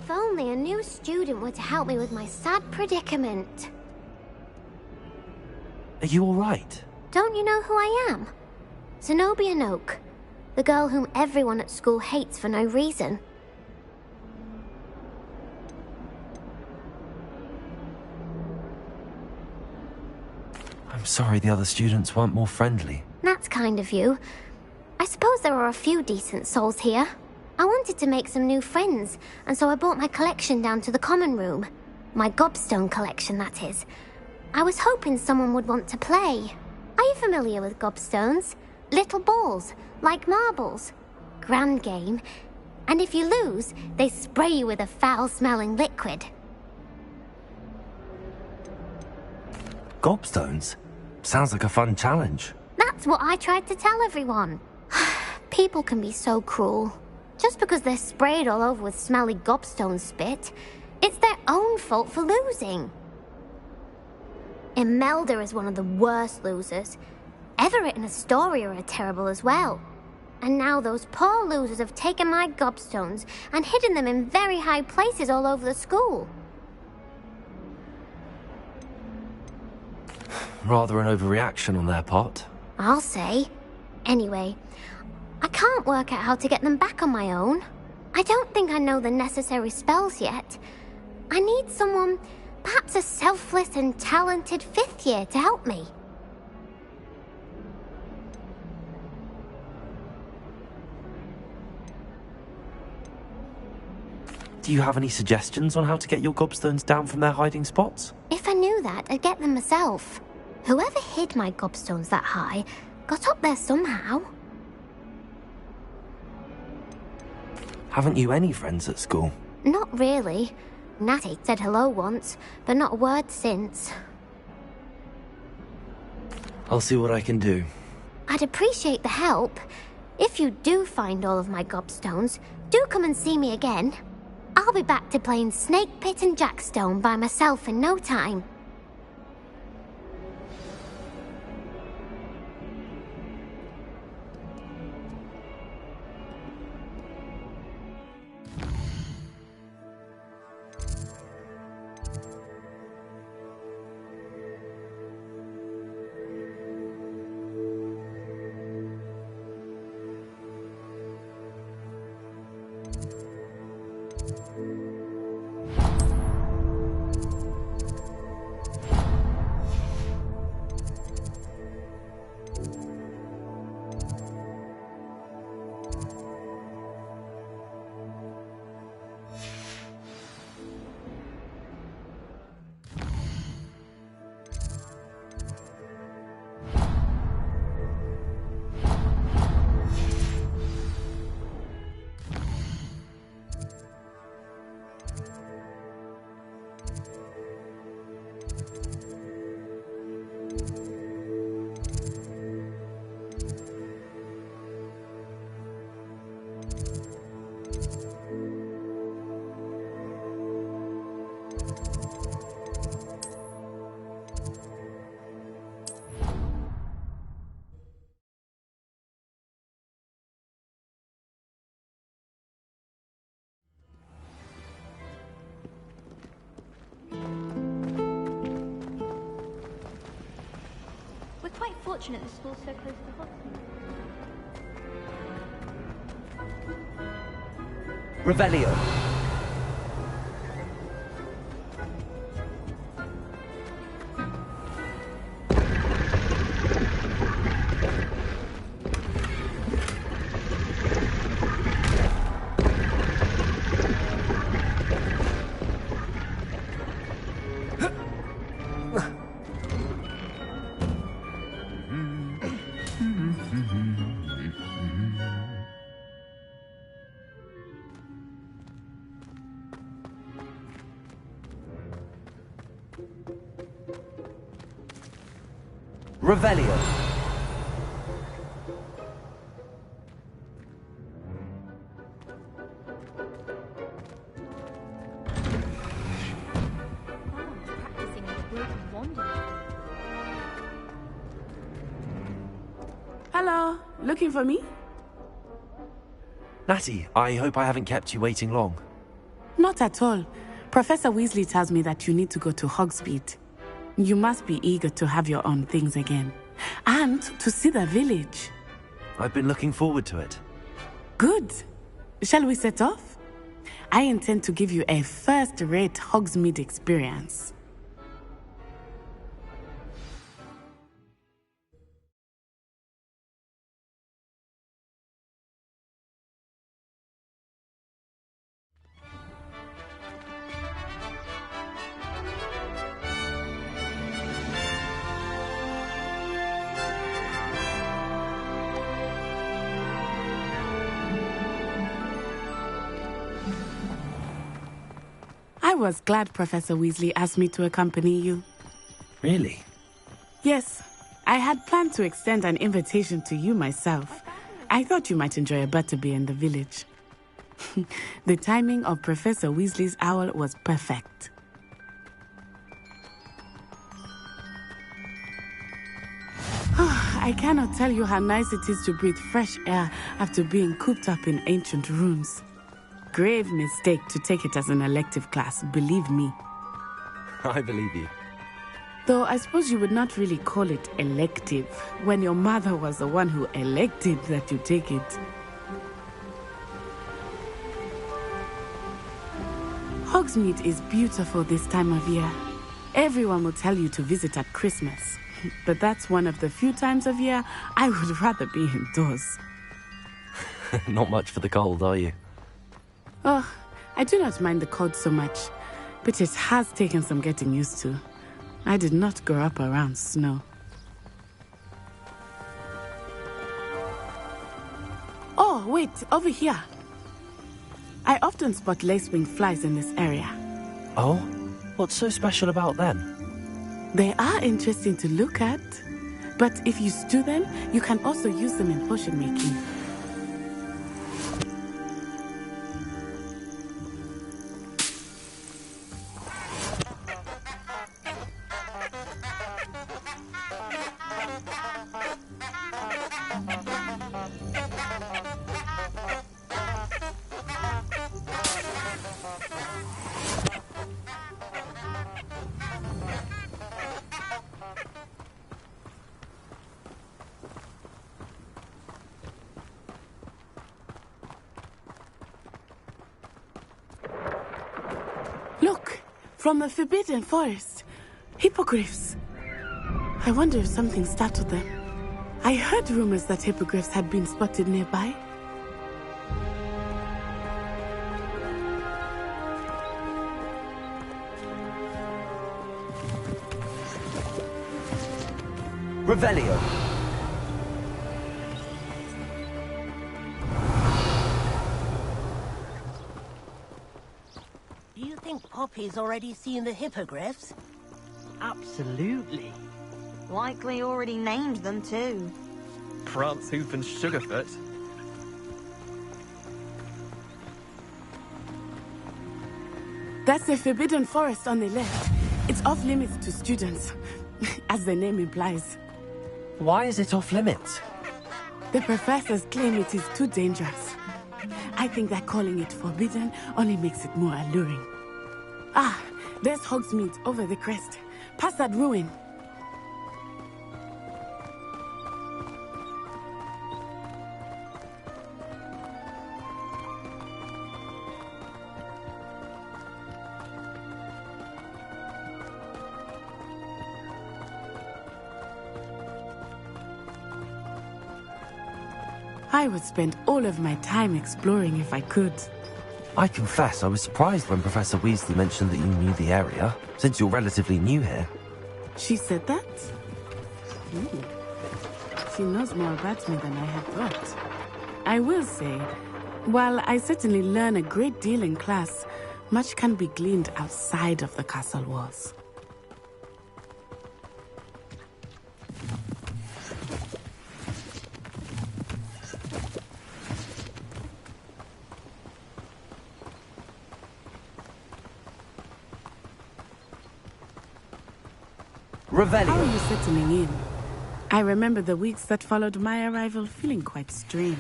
If only a new student were to help me with my sad predicament. Are you alright? Don't you know who I am? Zenobia Noak, the girl whom everyone at school hates for no reason. I'm sorry the other students weren't more friendly. That's kind of you. I suppose there are a few decent souls here. I wanted to make some new friends, and so I brought my collection down to the common room. My gobstone collection, that is. I was hoping someone would want to play. Are you familiar with gobstones? Little balls, like marbles. Grand game. And if you lose, they spray you with a foul-smelling liquid. Gobstones? Sounds like a fun challenge. That's what I tried to tell everyone. People can be so cruel. Just because they're sprayed all over with smelly gobstone spit, it's their own fault for losing. Imelda is one of the worst losers. Everett and Astoria are terrible as well. And now those poor losers have taken my gobstones and hidden them in very high places all over the school. Rather an overreaction on their part. I'll say. Anyway, I can't work out how to get them back on my own. I don't think I know the necessary spells yet. I need someone, perhaps a selfless and talented 5th year to help me. Do you have any suggestions on how to get your gobstones down from their hiding spots? If I knew that, I'd get them myself. Whoever hid my gobstones that high got up there somehow. Haven't you any friends at school? Not really. Natty said hello once, but not a word since. I'll see what I can do. I'd appreciate the help. If you do find all of my gobstones, do come and see me again. I'll be back to playing Snake Pit and Jackstone by myself in no time. We're quite fortunate the school's so close to Hogwarts. Revelio. Revelio. Practicing his broken wand. Hello, looking for me? Natty, I hope I haven't kept you waiting long. Not Not at all. Professor Weasley tells me that you need to go to Hogsmeade. You must be eager to have your own things again. And to see the village. I've been looking forward to it. Good. Shall we set off? I intend to give you a first-rate Hogsmeade experience. I was glad Professor Weasley asked me to accompany you. Really? Yes, I had planned to extend an invitation to you myself. I thought you might enjoy a butterbeer in the village. The timing of Professor Weasley's owl was perfect. I cannot tell you how nice it is to breathe fresh air after being cooped up in ancient rooms. Grave mistake to take it as an elective class, believe me. I believe you. Though I suppose you would not really call it elective when your mother was the one who elected that you take it. Hogsmeade is beautiful this time of year. Everyone will tell you to visit at Christmas. But that's one of the few times of year I would rather be indoors. Not much for the cold, are you? Oh, I do not mind the cold so much, but it has taken some getting used to. I did not grow up around snow. Oh, wait, over here. I often spot lacewing flies in this area. Oh? What's so special about them? They are interesting to look at, but if you stew them, you can also use them in potion making. Look, from the Forbidden Forest. Hippogriffs. I wonder if something startled them. I heard rumors that hippogriffs had been spotted nearby. Revelio. Do you think Poppy's already seen the hippogriffs? Absolutely. Likely already named them too. Prance, Hoof and Sugarfoot. That's the Forbidden Forest on the left. It's off limits to students, as the name implies. Why is it off limits? The professors claim it is too dangerous. I think that calling it forbidden only makes it more alluring. Ah, there's Hogsmeade over the crest. Past that ruin. I would spend all of my time exploring if I could. I confess I was surprised when Professor Weasley mentioned that you knew the area, since you're relatively new here. She said that? She knows more about me than I had thought. I will say, while I certainly learn a great deal in class, much can be gleaned outside of the castle walls. Revelio. How are you settling in? I remember the weeks that followed my arrival feeling quite strange.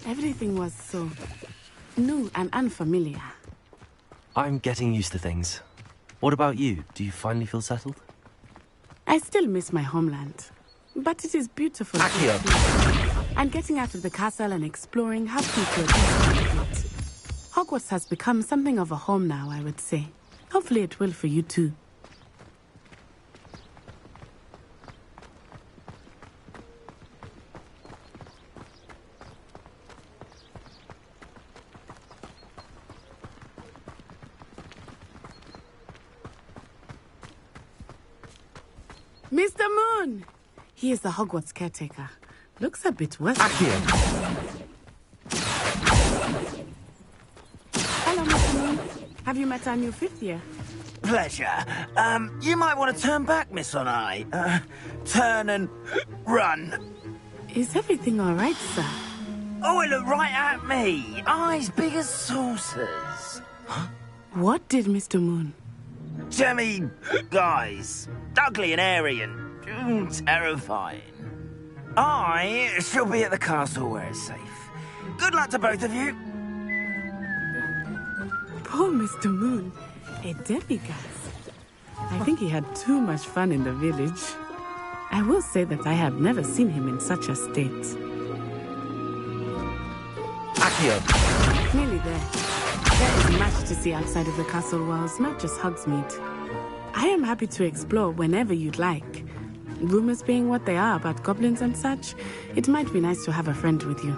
Everything was so new and unfamiliar. I'm getting used to things. What about you? Do you finally feel settled? I still miss my homeland, but it is beautiful. And getting out of the castle and exploring helped me to adjust a bit. Hogwarts has become something of a home now, I would say. Hopefully it will for you too. Mr. Moon! He is the Hogwarts caretaker. Looks a bit worse. Hello, Mr. Moon. Have you met our new fifth year? Pleasure. You might want to turn back, Miss On-Eye. Turn and run. Is everything all right, sir? Oh, it looked right at me. Eyes big as saucers. What did Mr. Moon? Jemmy guys. Ugly and airy and terrifying. I shall be at the castle where it's safe. Good luck to both of you. Poor Mr. Moon. A demigod. I think he had too much fun in the village. I will say that I have never seen him in such a state. Accio! Nearly there. There is much to see outside of the castle walls, not just Hogsmeade. I am happy to explore whenever you'd like. Rumors being what they are about goblins and such, it might be nice to have a friend with you.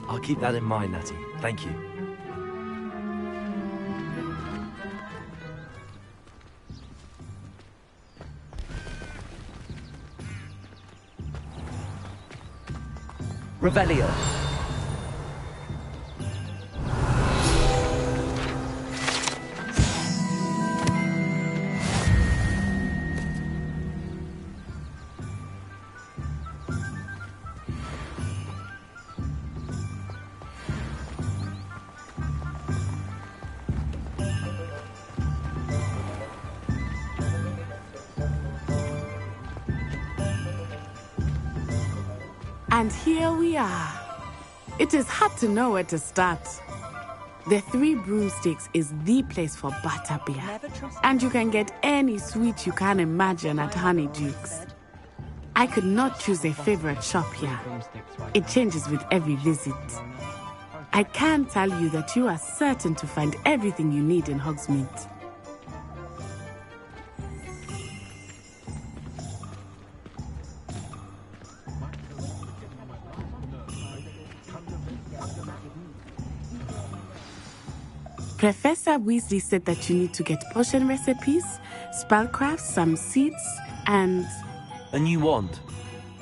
I'll keep that in mind, Natty. Thank you. Revelio. And here we are. It is hard to know where to start. The Three Broomsticks is the place for butterbeer. And you can get any sweet you can imagine at Honeyduke's. I could not choose a favorite shop here. It changes with every visit. I can tell you that you are certain to find everything you need in Hogsmeade. Professor Weasley said that you need to get potion recipes, spellcrafts, some seeds, and... A new wand?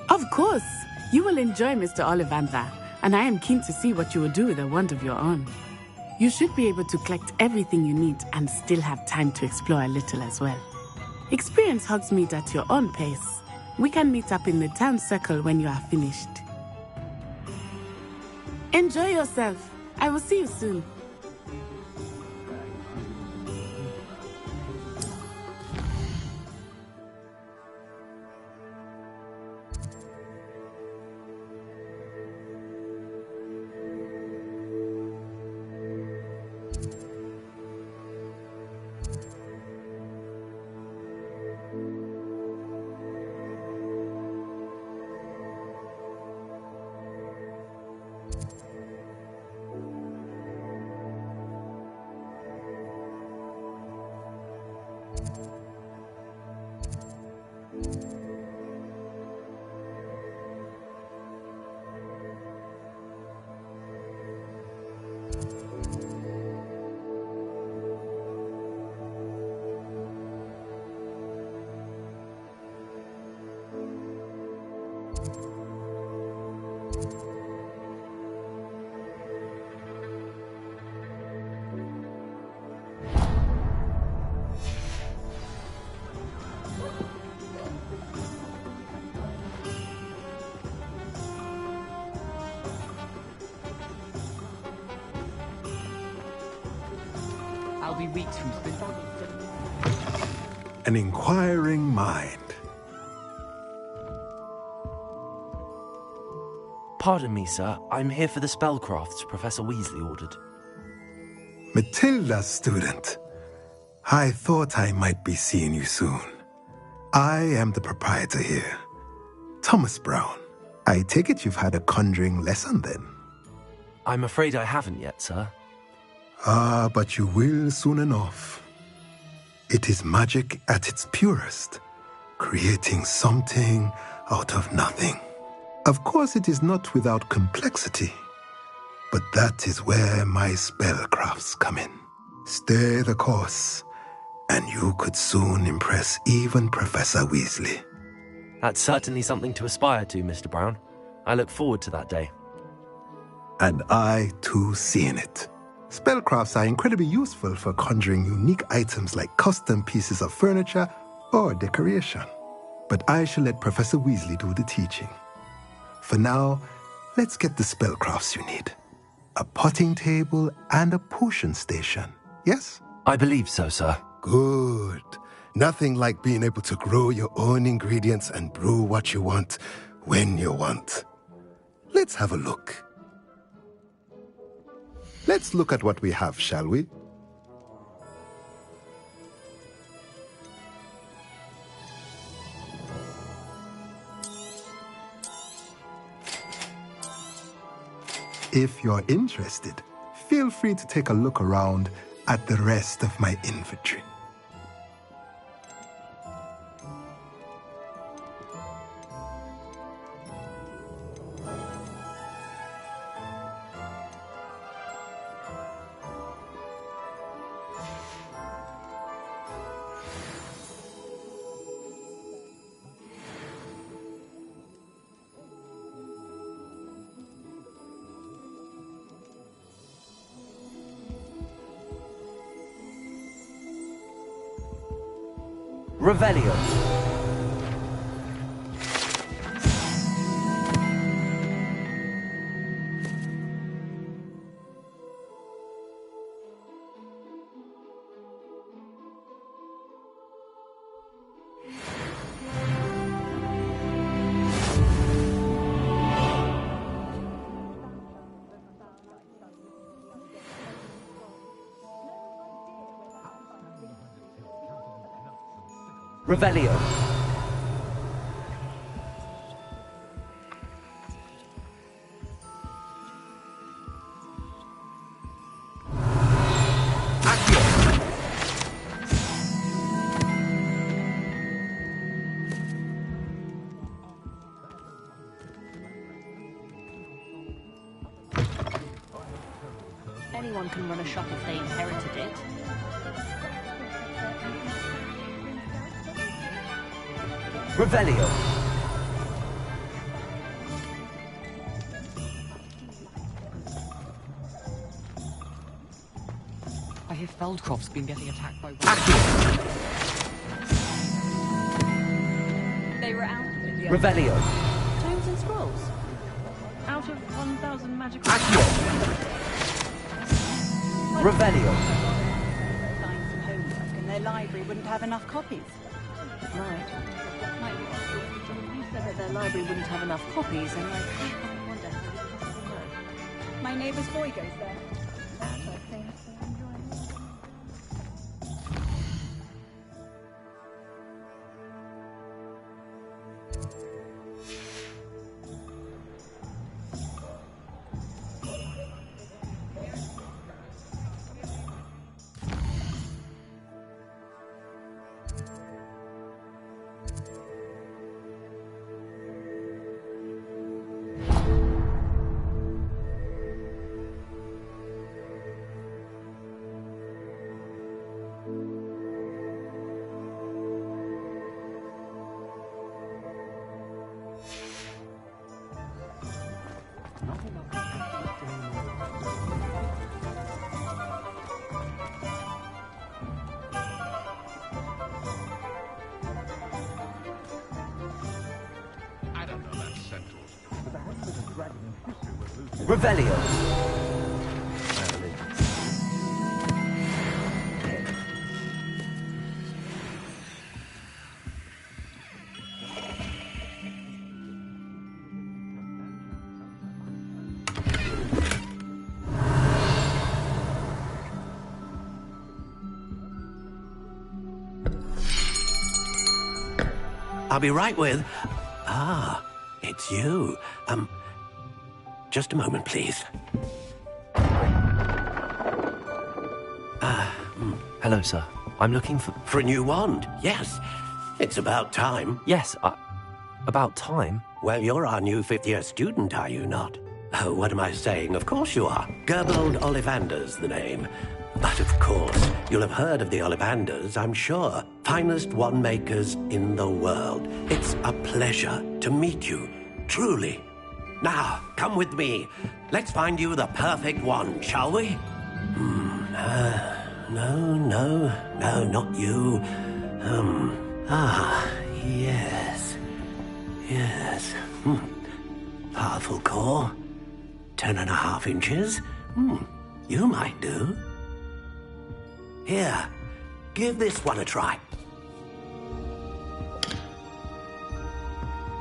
Of course! You will enjoy Mr. Ollivander, and I am keen to see what you will do with a wand of your own. You should be able to collect everything you need and still have time to explore a little as well. Experience Hogsmeade at your own pace. We can meet up in the town circle when you are finished. Enjoy yourself. I will see you soon. I'll be weeks from spin. An inquiring mind. Pardon me, sir. I'm here for the spellcrafts Professor Weasley ordered. Matilda's student. I thought I might be seeing you soon. I am the proprietor here, Thomas Brown. I take it you've had a conjuring lesson then? I'm afraid I haven't yet, sir. Ah, but you will soon enough. It is magic at its purest, creating something out of nothing. Of course, it is not without complexity, but that is where my spellcrafts come in. Stay the course, and you could soon impress even Professor Weasley. That's certainly something to aspire to, Mr. Brown. I look forward to that day. And I, too, seeing it. Spellcrafts are incredibly useful for conjuring unique items like custom pieces of furniture or decoration. But I shall let Professor Weasley do the teaching. For now, let's get the spellcrafts you need. A potting table and a potion station, yes? I believe so, sir. Good. Nothing like being able to grow your own ingredients and brew what you want when you want. Let's have a look. Let's look at what we have, shall we? If you're interested, feel free to take a look around at the rest of my inventory. Revelio. Revelio. Anyone can run a shop if they inherited it. Revelio. I hear Feldcroft's been getting attacked by... They were out of it the Revelio. Tomes and scrolls. Out of 1,000 magical... Revelio. Lying some homework and their library wouldn't have enough copies. Right. You said that their library wouldn't have enough copies, and I wonder how you possibly know. My neighbour's boy goes there. That's a thing, so enjoying it. Revelio. I'll be right with... Ah, it's you. Just a moment, please. Hello, sir. I'm looking for... For a new wand, yes. It's about time. Yes, about time? Well, you're our new fifth-year student, are you not? Oh, what am I saying? Of course you are. Gerbold Ollivander's the name. But of course, you'll have heard of the Ollivanders, I'm sure. Finest wand makers in the world. It's a pleasure to meet you, truly. Now, come with me. Let's find you the perfect wand, shall we? No, not you. Yes. Powerful core. 10.5 inches. You might do. Here, give this one a try.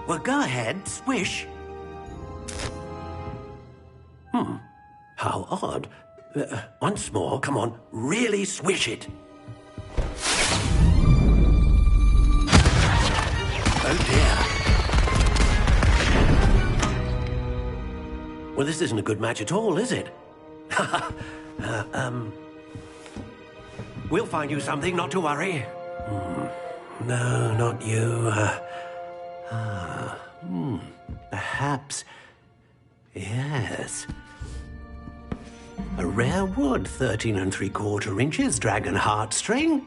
Well, go ahead, swish. How odd. Once more, come on, really swish it. Oh dear. Well, this isn't a good match at all, is it? We'll find you something, not to worry. No, not you. Perhaps... Yes. A rare wood, 13 3/4 inches, dragon heartstring.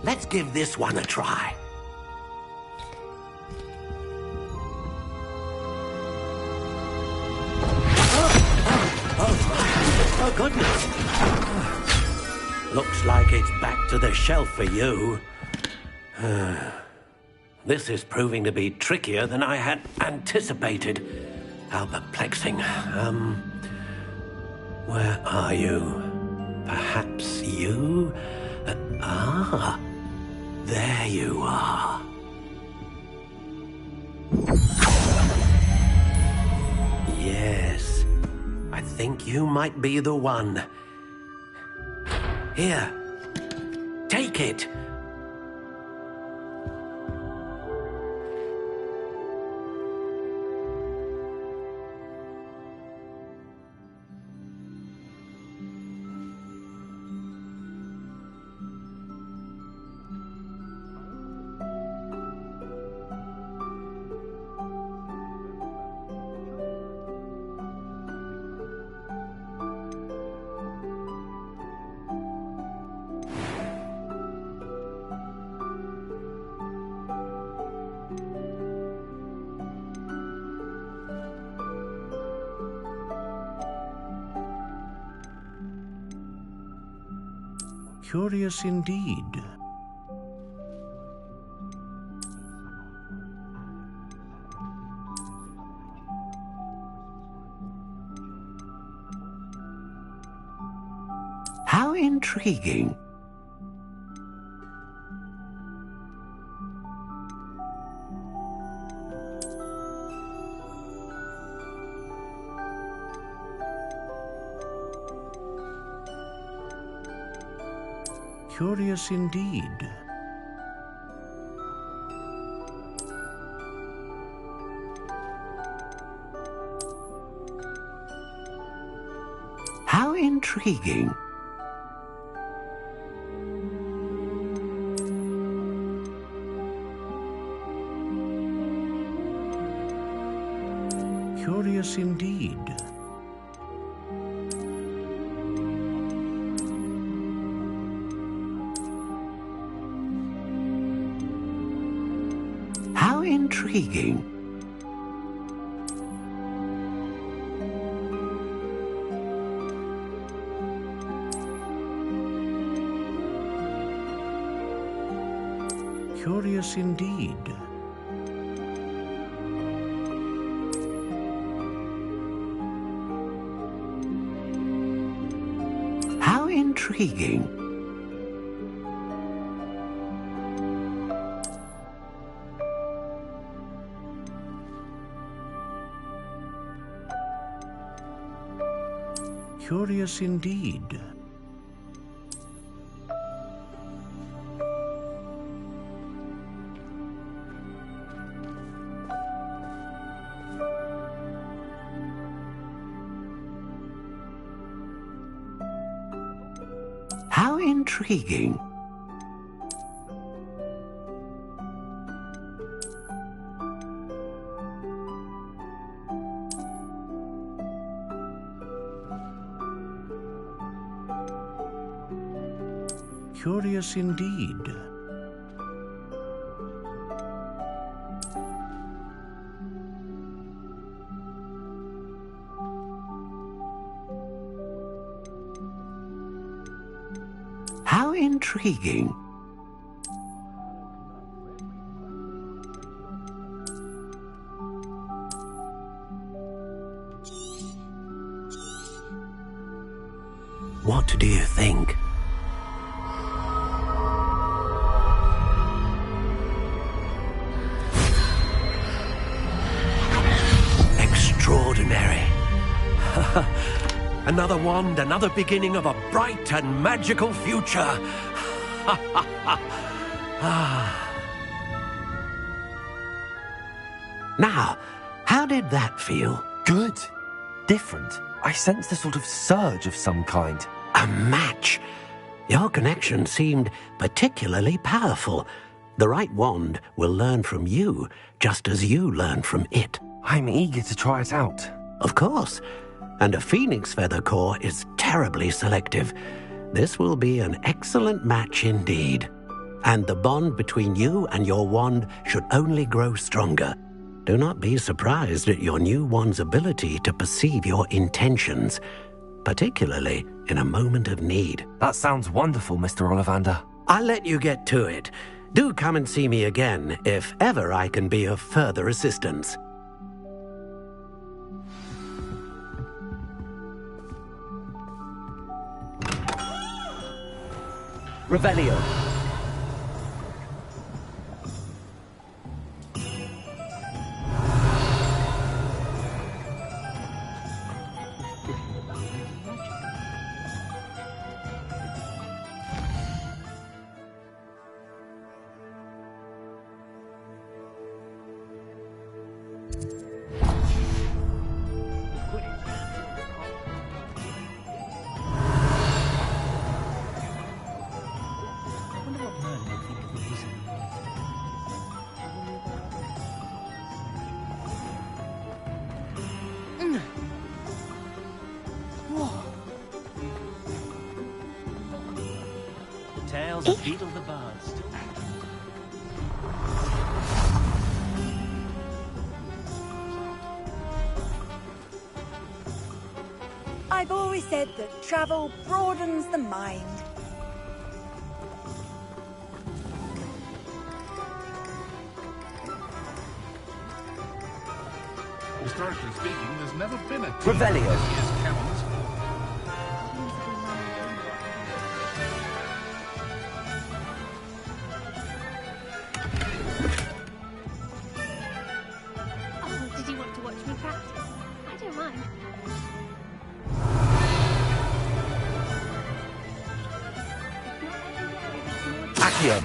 Let's give this one a try. Oh, goodness. Looks like it's back to the shelf for you. This is proving to be trickier than I had anticipated. How perplexing. Where are you? Perhaps you? There you are. Yes, I think you might be the one. Here, take it. Curious indeed. How intriguing. Curious indeed. How intriguing. Curious indeed. How intriguing. Curious indeed. How intriguing. Curious indeed. intriguing. Curious indeed. How intriguing. What do you think? Extraordinary. Another wand, another beginning of a bright and magical future. Now, how did that feel? Good. Different. I sensed a sort of surge of some kind. A match. Your connection seemed particularly powerful. The right wand will learn from you, just as you learn from it. I'm eager to try it out. Of course. And a phoenix feather core is terribly selective. This will be an excellent match indeed. And the bond between you and your wand should only grow stronger. Do not be surprised at your new wand's ability to perceive your intentions, particularly in a moment of need. That sounds wonderful, Mr. Ollivander. I'll let you get to it. Do come and see me again if ever I can be of further assistance. Revelio. Tales of Beetle the Bard still. I've always said that travel broadens the mind. Historically speaking, there's never been a Revelio. Oh, did you want to watch me practice? I don't mind. Accio.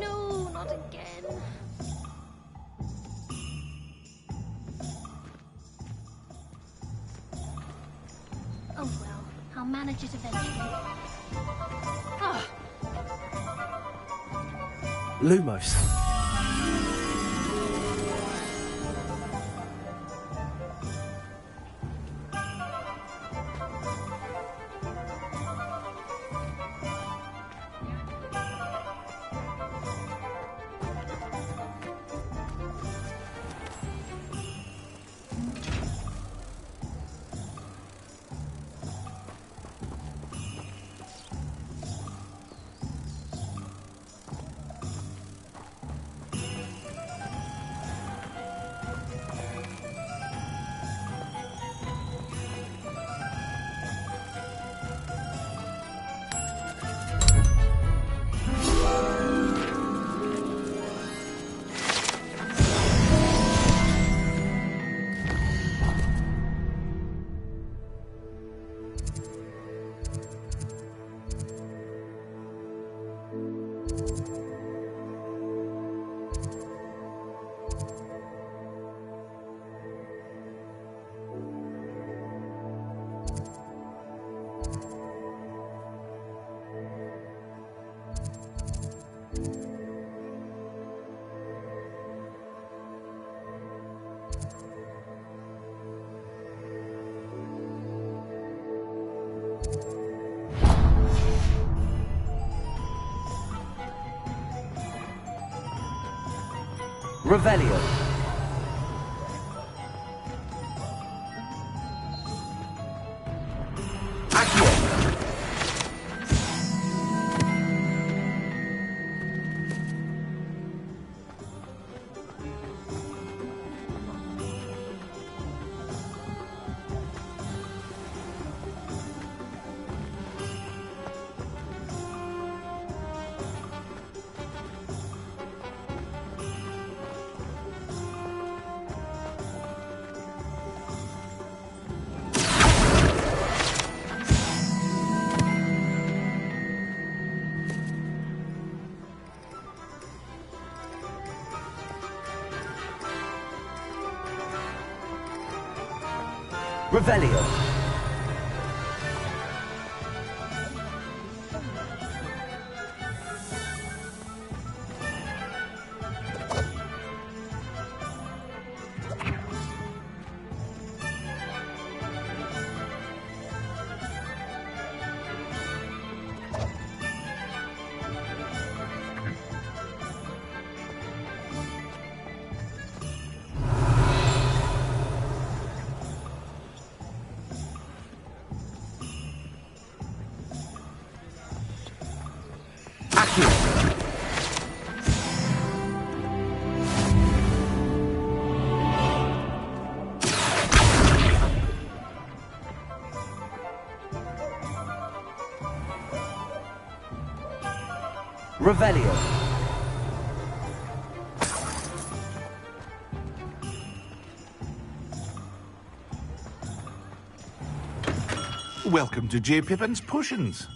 No, not again. Oh well, I'll manage it eventually. Ah. Lumos. Revelio. Revelio. Revelio. Welcome to J. Pippin's Potions.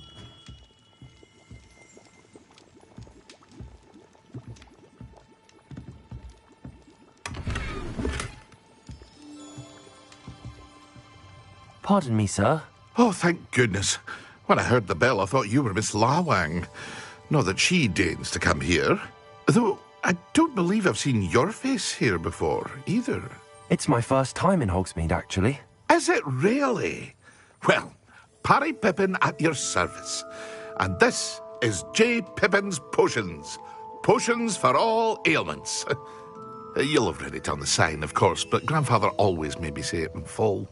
Pardon me, sir. Oh, thank goodness. When I heard the bell, I thought you were Miss Lawang. Not that she deigns to come here. Though, I don't believe I've seen your face here before, either. It's my first time in Hogsmeade, actually. Is it really? Well, Parry Pippin at your service. And this is J. Pippin's Potions. Potions for all ailments. You'll have read it on the sign, of course, but Grandfather always made me say it in full.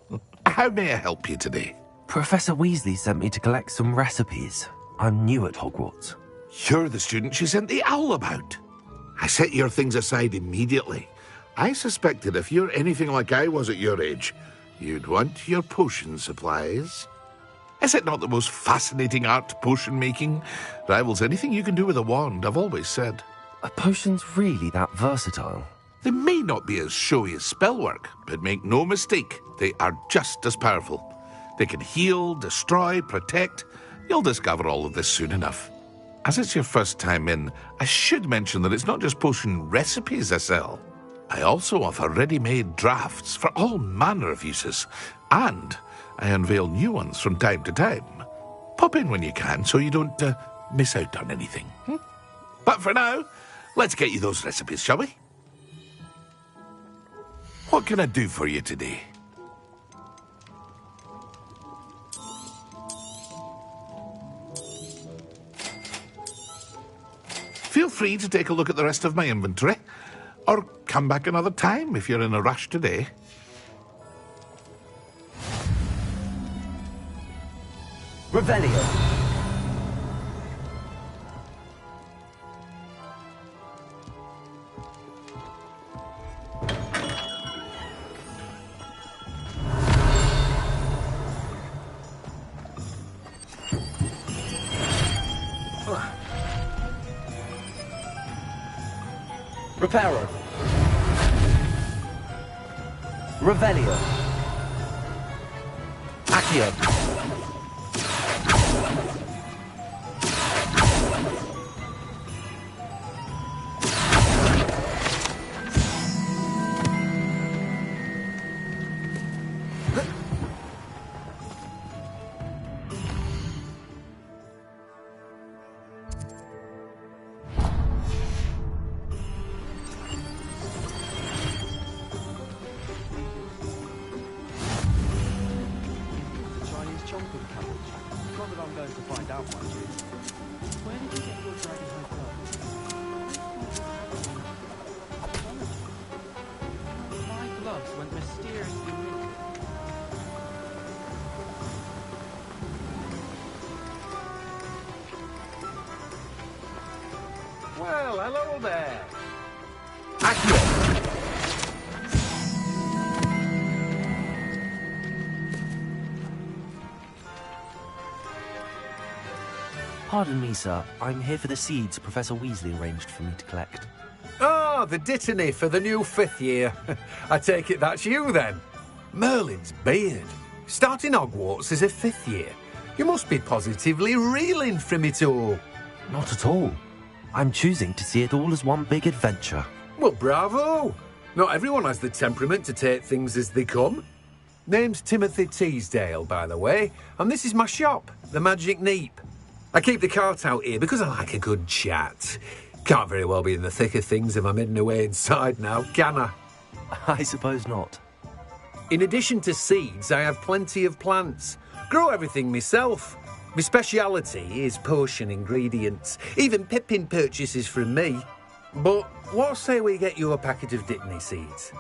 How may I help you today? Professor Weasley sent me to collect some recipes. I'm new at Hogwarts. You're the student she sent the owl about. I set your things aside immediately. I suspected if you're anything like I was at your age, you'd want your potion supplies. Is it not the most fascinating art, potion making? Rivals anything you can do with a wand, I've always said. Are potions really that versatile? They may not be as showy as spellwork, but make no mistake, they are just as powerful. They can heal, destroy, protect. You'll discover all of this soon enough. As it's your first time in, I should mention that it's not just potion recipes I sell. I also offer ready-made drafts for all manner of uses, and I unveil new ones from time to time. Pop in when you can so you don't miss out on anything. But for now, let's get you those recipes, shall we? What can I do for you today? Feel free to take a look at the rest of my inventory, or come back another time if you're in a rush today. Revelio. Reparo. Revelio. Accio. Hogwarts went mysteriously missing. Well, hello there. Pardon me, sir. I'm here for the seeds Professor Weasley arranged for me to collect. Oh, the dittany for the new 5th year. I take it that's you, then. Merlin's beard. Starting Hogwarts as a 5th year. You must be positively reeling from it all. Not at all. I'm choosing to see it all as one big adventure. Well, bravo. Not everyone has the temperament to take things as they come. Name's Timothy Teasdale, by the way, and this is my shop, the Magic Neep. I keep the cart out here because I like a good chat. Can't very well be in the thick of things if I'm hidden away inside now, can I? I suppose not. In addition to seeds, I have plenty of plants. Grow everything myself. My speciality is potion ingredients. Even Pippin purchases from me. But what say we get you a packet of Dittany seeds?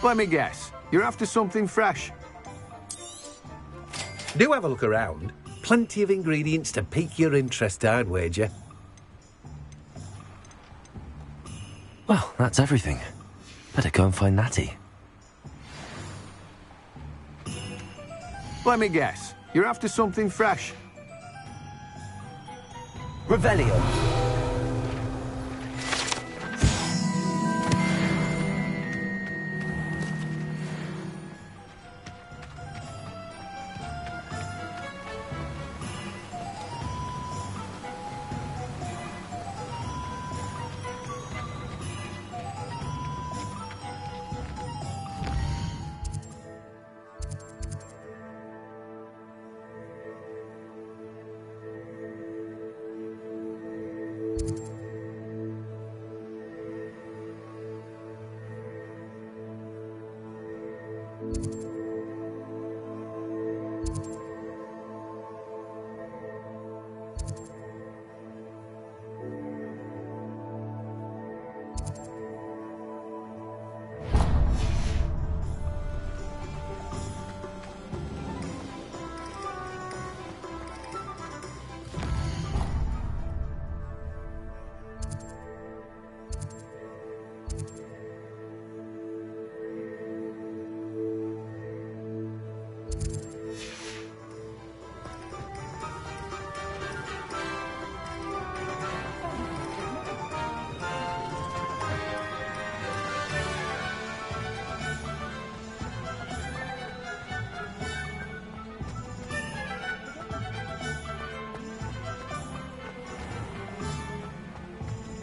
Let me guess. You're after something fresh. Do have a look around. Plenty of ingredients to pique your interest, I'd wager. Well, that's everything. Better go and find Natty. Let me guess. You're after something fresh. Revelio.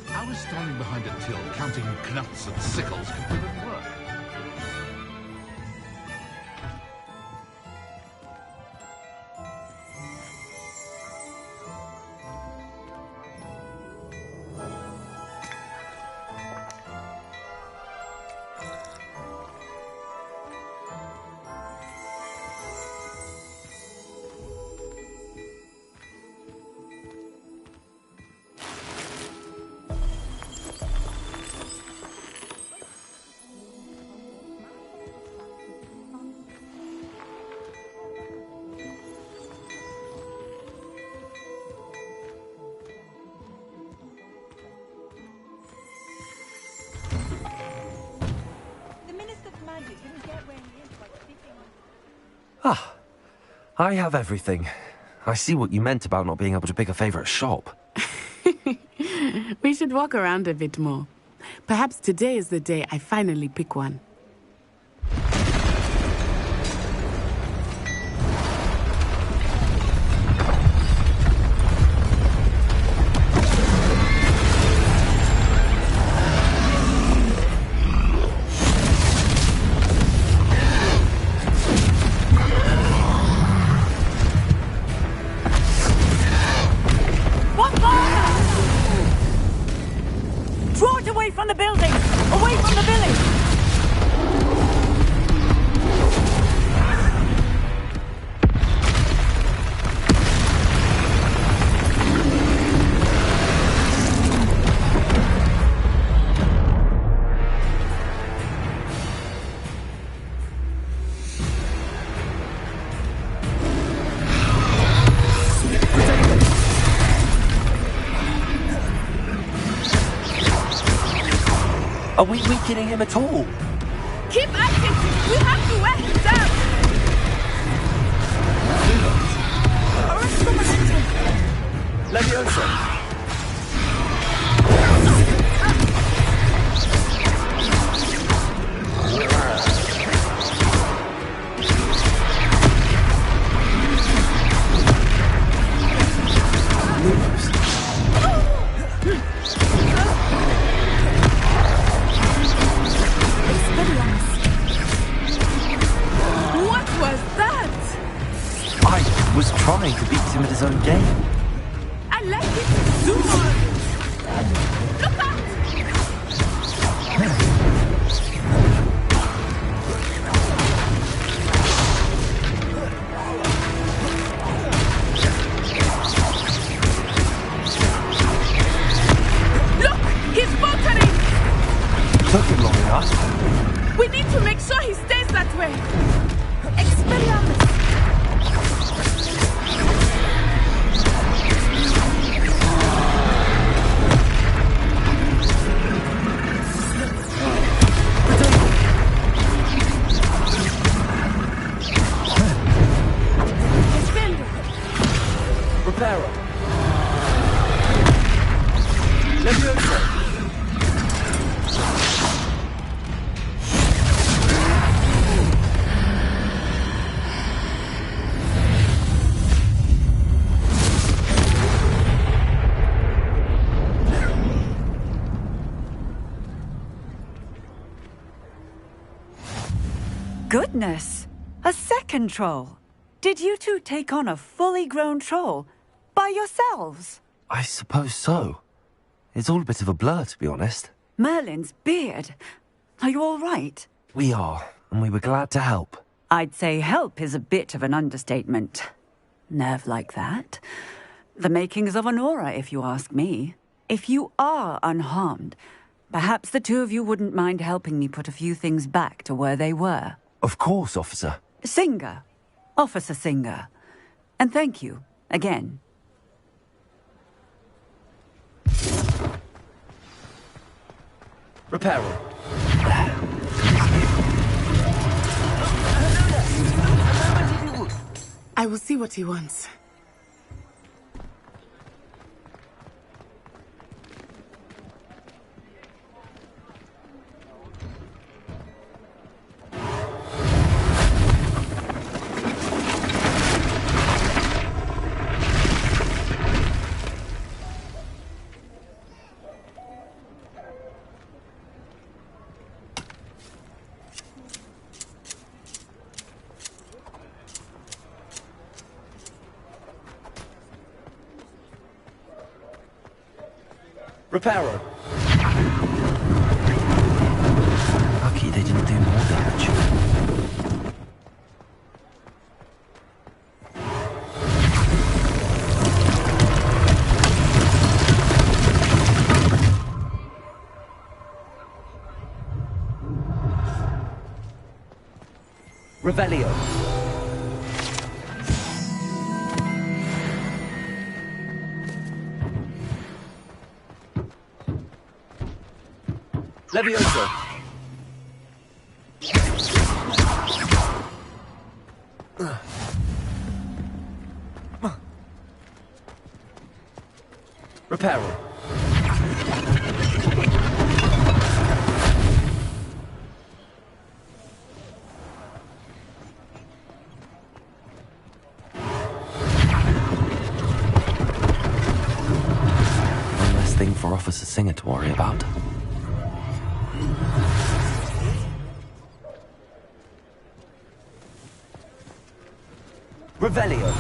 I was standing behind a till counting knuts and sickles wouldn't work. Ah, I have everything. I see what you meant about not being able to pick a favourite shop. We should walk around a bit more. Perhaps today is the day I finally pick one. Draw it away from the building! Away from the village! Are we weakening him at all? Keep acting! We have to wear him down! Leviosa! What was that? I was trying to beat him at his own game. I like it too much! Look out! Look! He's faltering! Took him long enough. We need to make sure he stays that way! Expelliarmus! Reparo. Leviosa. Goodness! A second troll! Did you two take on a fully grown troll by yourselves? I suppose so. It's all a bit of a blur, to be honest. Merlin's beard. Are you all right? We are, and we were glad to help. I'd say help is a bit of an understatement. Nerve like that. The makings of an aura, if you ask me. If you are unharmed, perhaps the two of you wouldn't mind helping me put a few things back to where they were. Of course, officer. Singer. Officer Singer. And thank you, again. Reparo. I will see what he wants. Reparo. Lucky they didn't do more damage. Revelio. Leviosa. Reparo. One less thing for Officer Singer to worry about. Revelio.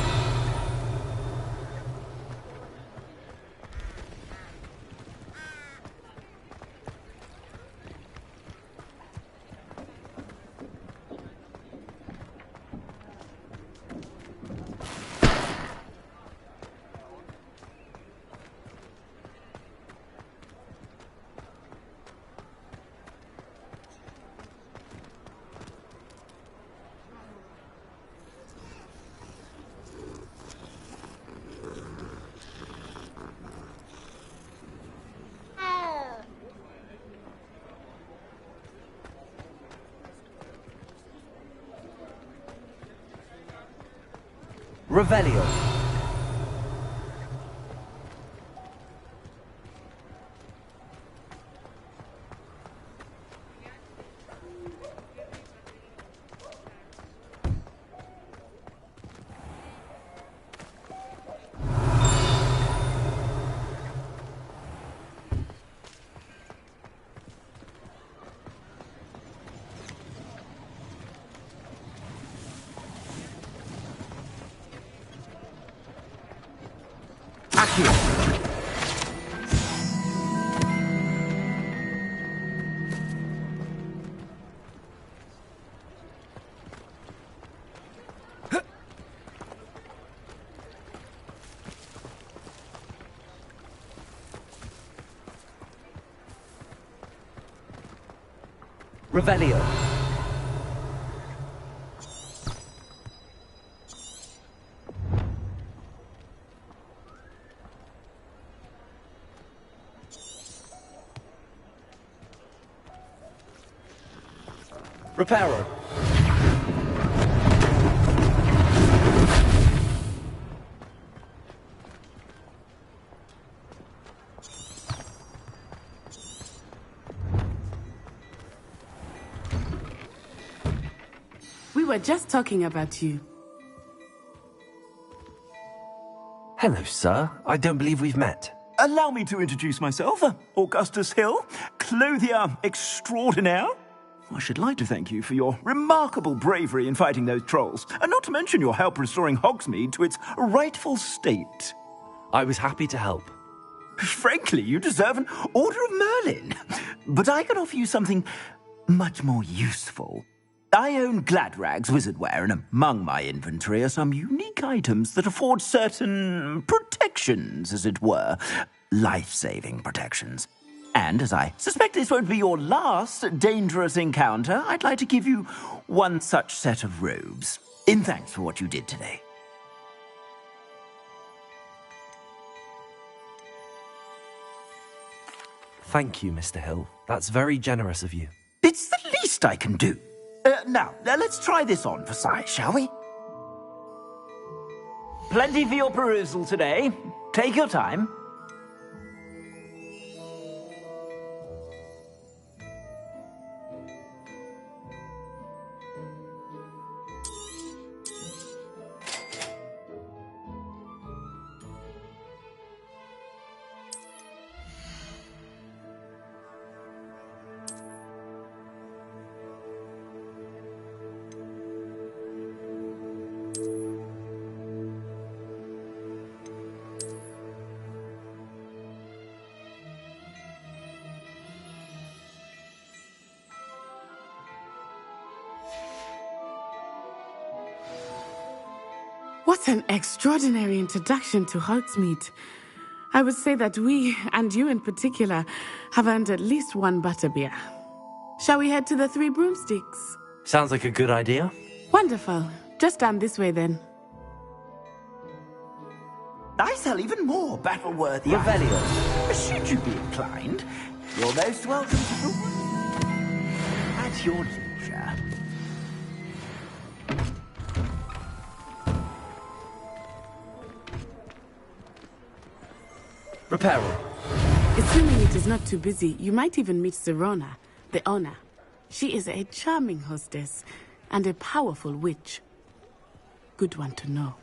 Revelio. Revelio. Reparo. We were just talking about you. Hello, sir. I don't believe we've met. Allow me to introduce myself, Augustus Hill, clothier extraordinaire. I should like to thank you for your remarkable bravery in fighting those trolls, and not to mention your help restoring Hogsmeade to its rightful state. I was happy to help. Frankly, you deserve an Order of Merlin. But I can offer you something much more useful. I own Gladrag's wizardware, and among my inventory are some unique items that afford certain protections, as it were. Life-saving protections. And as I suspect this won't be your last dangerous encounter, I'd like to give you one such set of robes, in thanks for what you did today. Thank you, Mr. Hill. That's very generous of you. It's the least I can do. Now, let's try this on for size, shall we? Plenty for your perusal today. Take your time. What an extraordinary introduction to Hogsmeade. I would say that we, and you in particular, have earned at least one butterbeer. Shall we head to the Three Broomsticks? Sounds like a good idea. Wonderful. Just down this way then. I sell even more battle-worthy items. Should you be inclined, you're most welcome to at your leisure. Reparo. Assuming it is not too busy, you might even meet Serona, the owner. She is a charming hostess and a powerful witch. Good one to know.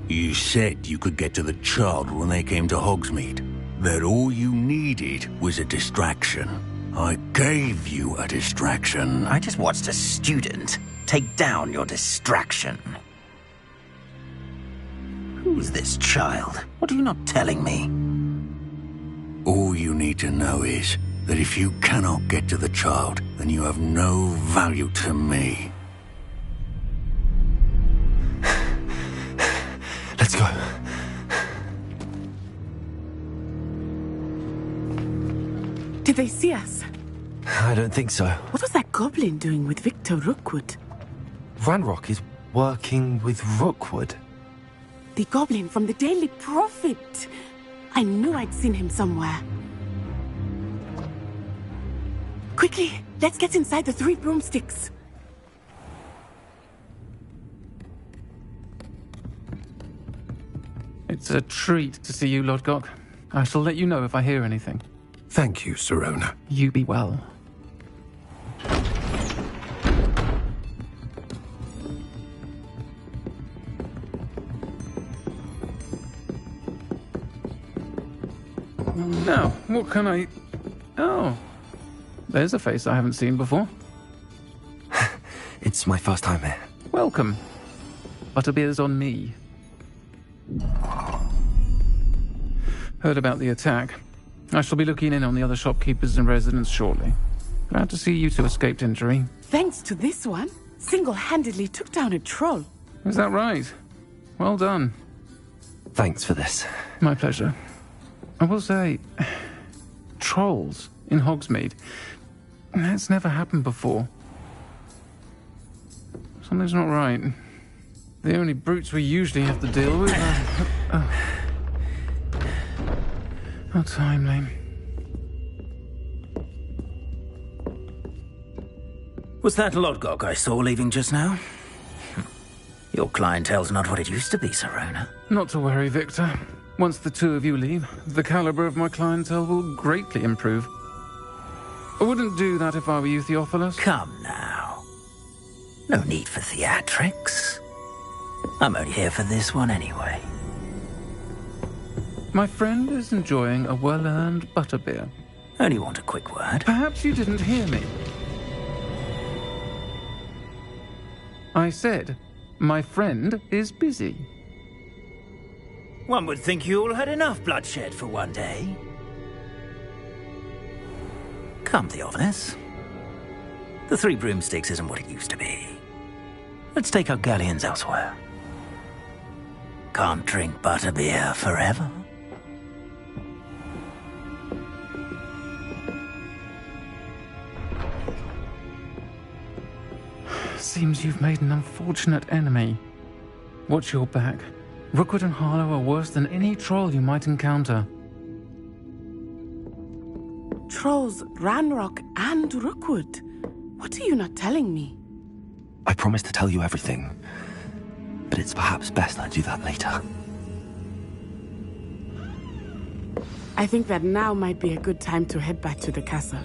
You said you could get to the child when they came to Hogsmeade. That all you needed was a distraction. I gave you a distraction. I just watched a student take down your distraction. Who's this child? What are you not telling me? All you need to know is that if you cannot get to the child, then you have no value to me. Let's go. Did they see us? I don't think so. What was that goblin doing with Victor Rookwood? Ranrock is working with Rookwood. The goblin from the Daily Prophet. I knew I'd seen him somewhere. Quickly, let's get inside the 3 broomsticks. It's a treat to see you, Lodgok. I shall let you know if I hear anything. Thank you, Sirona. You be well. Now, what can I... Oh, there's a face I haven't seen before. It's my first time here. Welcome. Butterbeer's on me. Heard about the attack. I shall be looking in on the other shopkeepers and residents shortly. Glad to see you two escaped injury. Thanks to this one, single-handedly took down a troll. Is that right? Well done. Thanks for this. My pleasure. I will say, trolls in Hogsmeade. That's never happened before. Something's not right. The only brutes we usually have to deal with are... How timely. Was that Lodgok I saw leaving just now? Your clientele's not what it used to be, Sirona. Not to worry, Victor. Once the two of you leave, the caliber of my clientele will greatly improve. I wouldn't do that if I were you, Theophilus. Come now. No need for theatrics. I'm only here for this one anyway. My friend is enjoying a well-earned butterbeer. Only want a quick word. Perhaps you didn't hear me. I said, my friend is busy. One would think you all had enough bloodshed for one day. Come, Theophilus. The 3 broomsticks isn't what it used to be. Let's take our galleons elsewhere. Can't drink butterbeer forever. Seems you've made an unfortunate enemy. Watch your back. Rookwood and Harlow are worse than any troll you might encounter. Trolls, Ranrock, and Rookwood. What are you not telling me? I promised to tell you everything, but it's perhaps best I do that later. I think that now might be a good time to head back to the castle.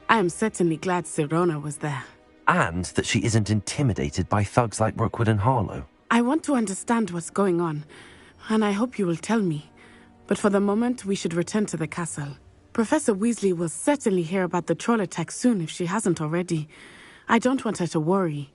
I am certainly glad Sirona was there. And that she isn't intimidated by thugs like Rookwood and Harlow. I want to understand what's going on, and I hope you will tell me. But for the moment, we should return to the castle. Professor Weasley will certainly hear about the troll attack soon if she hasn't already. I don't want her to worry.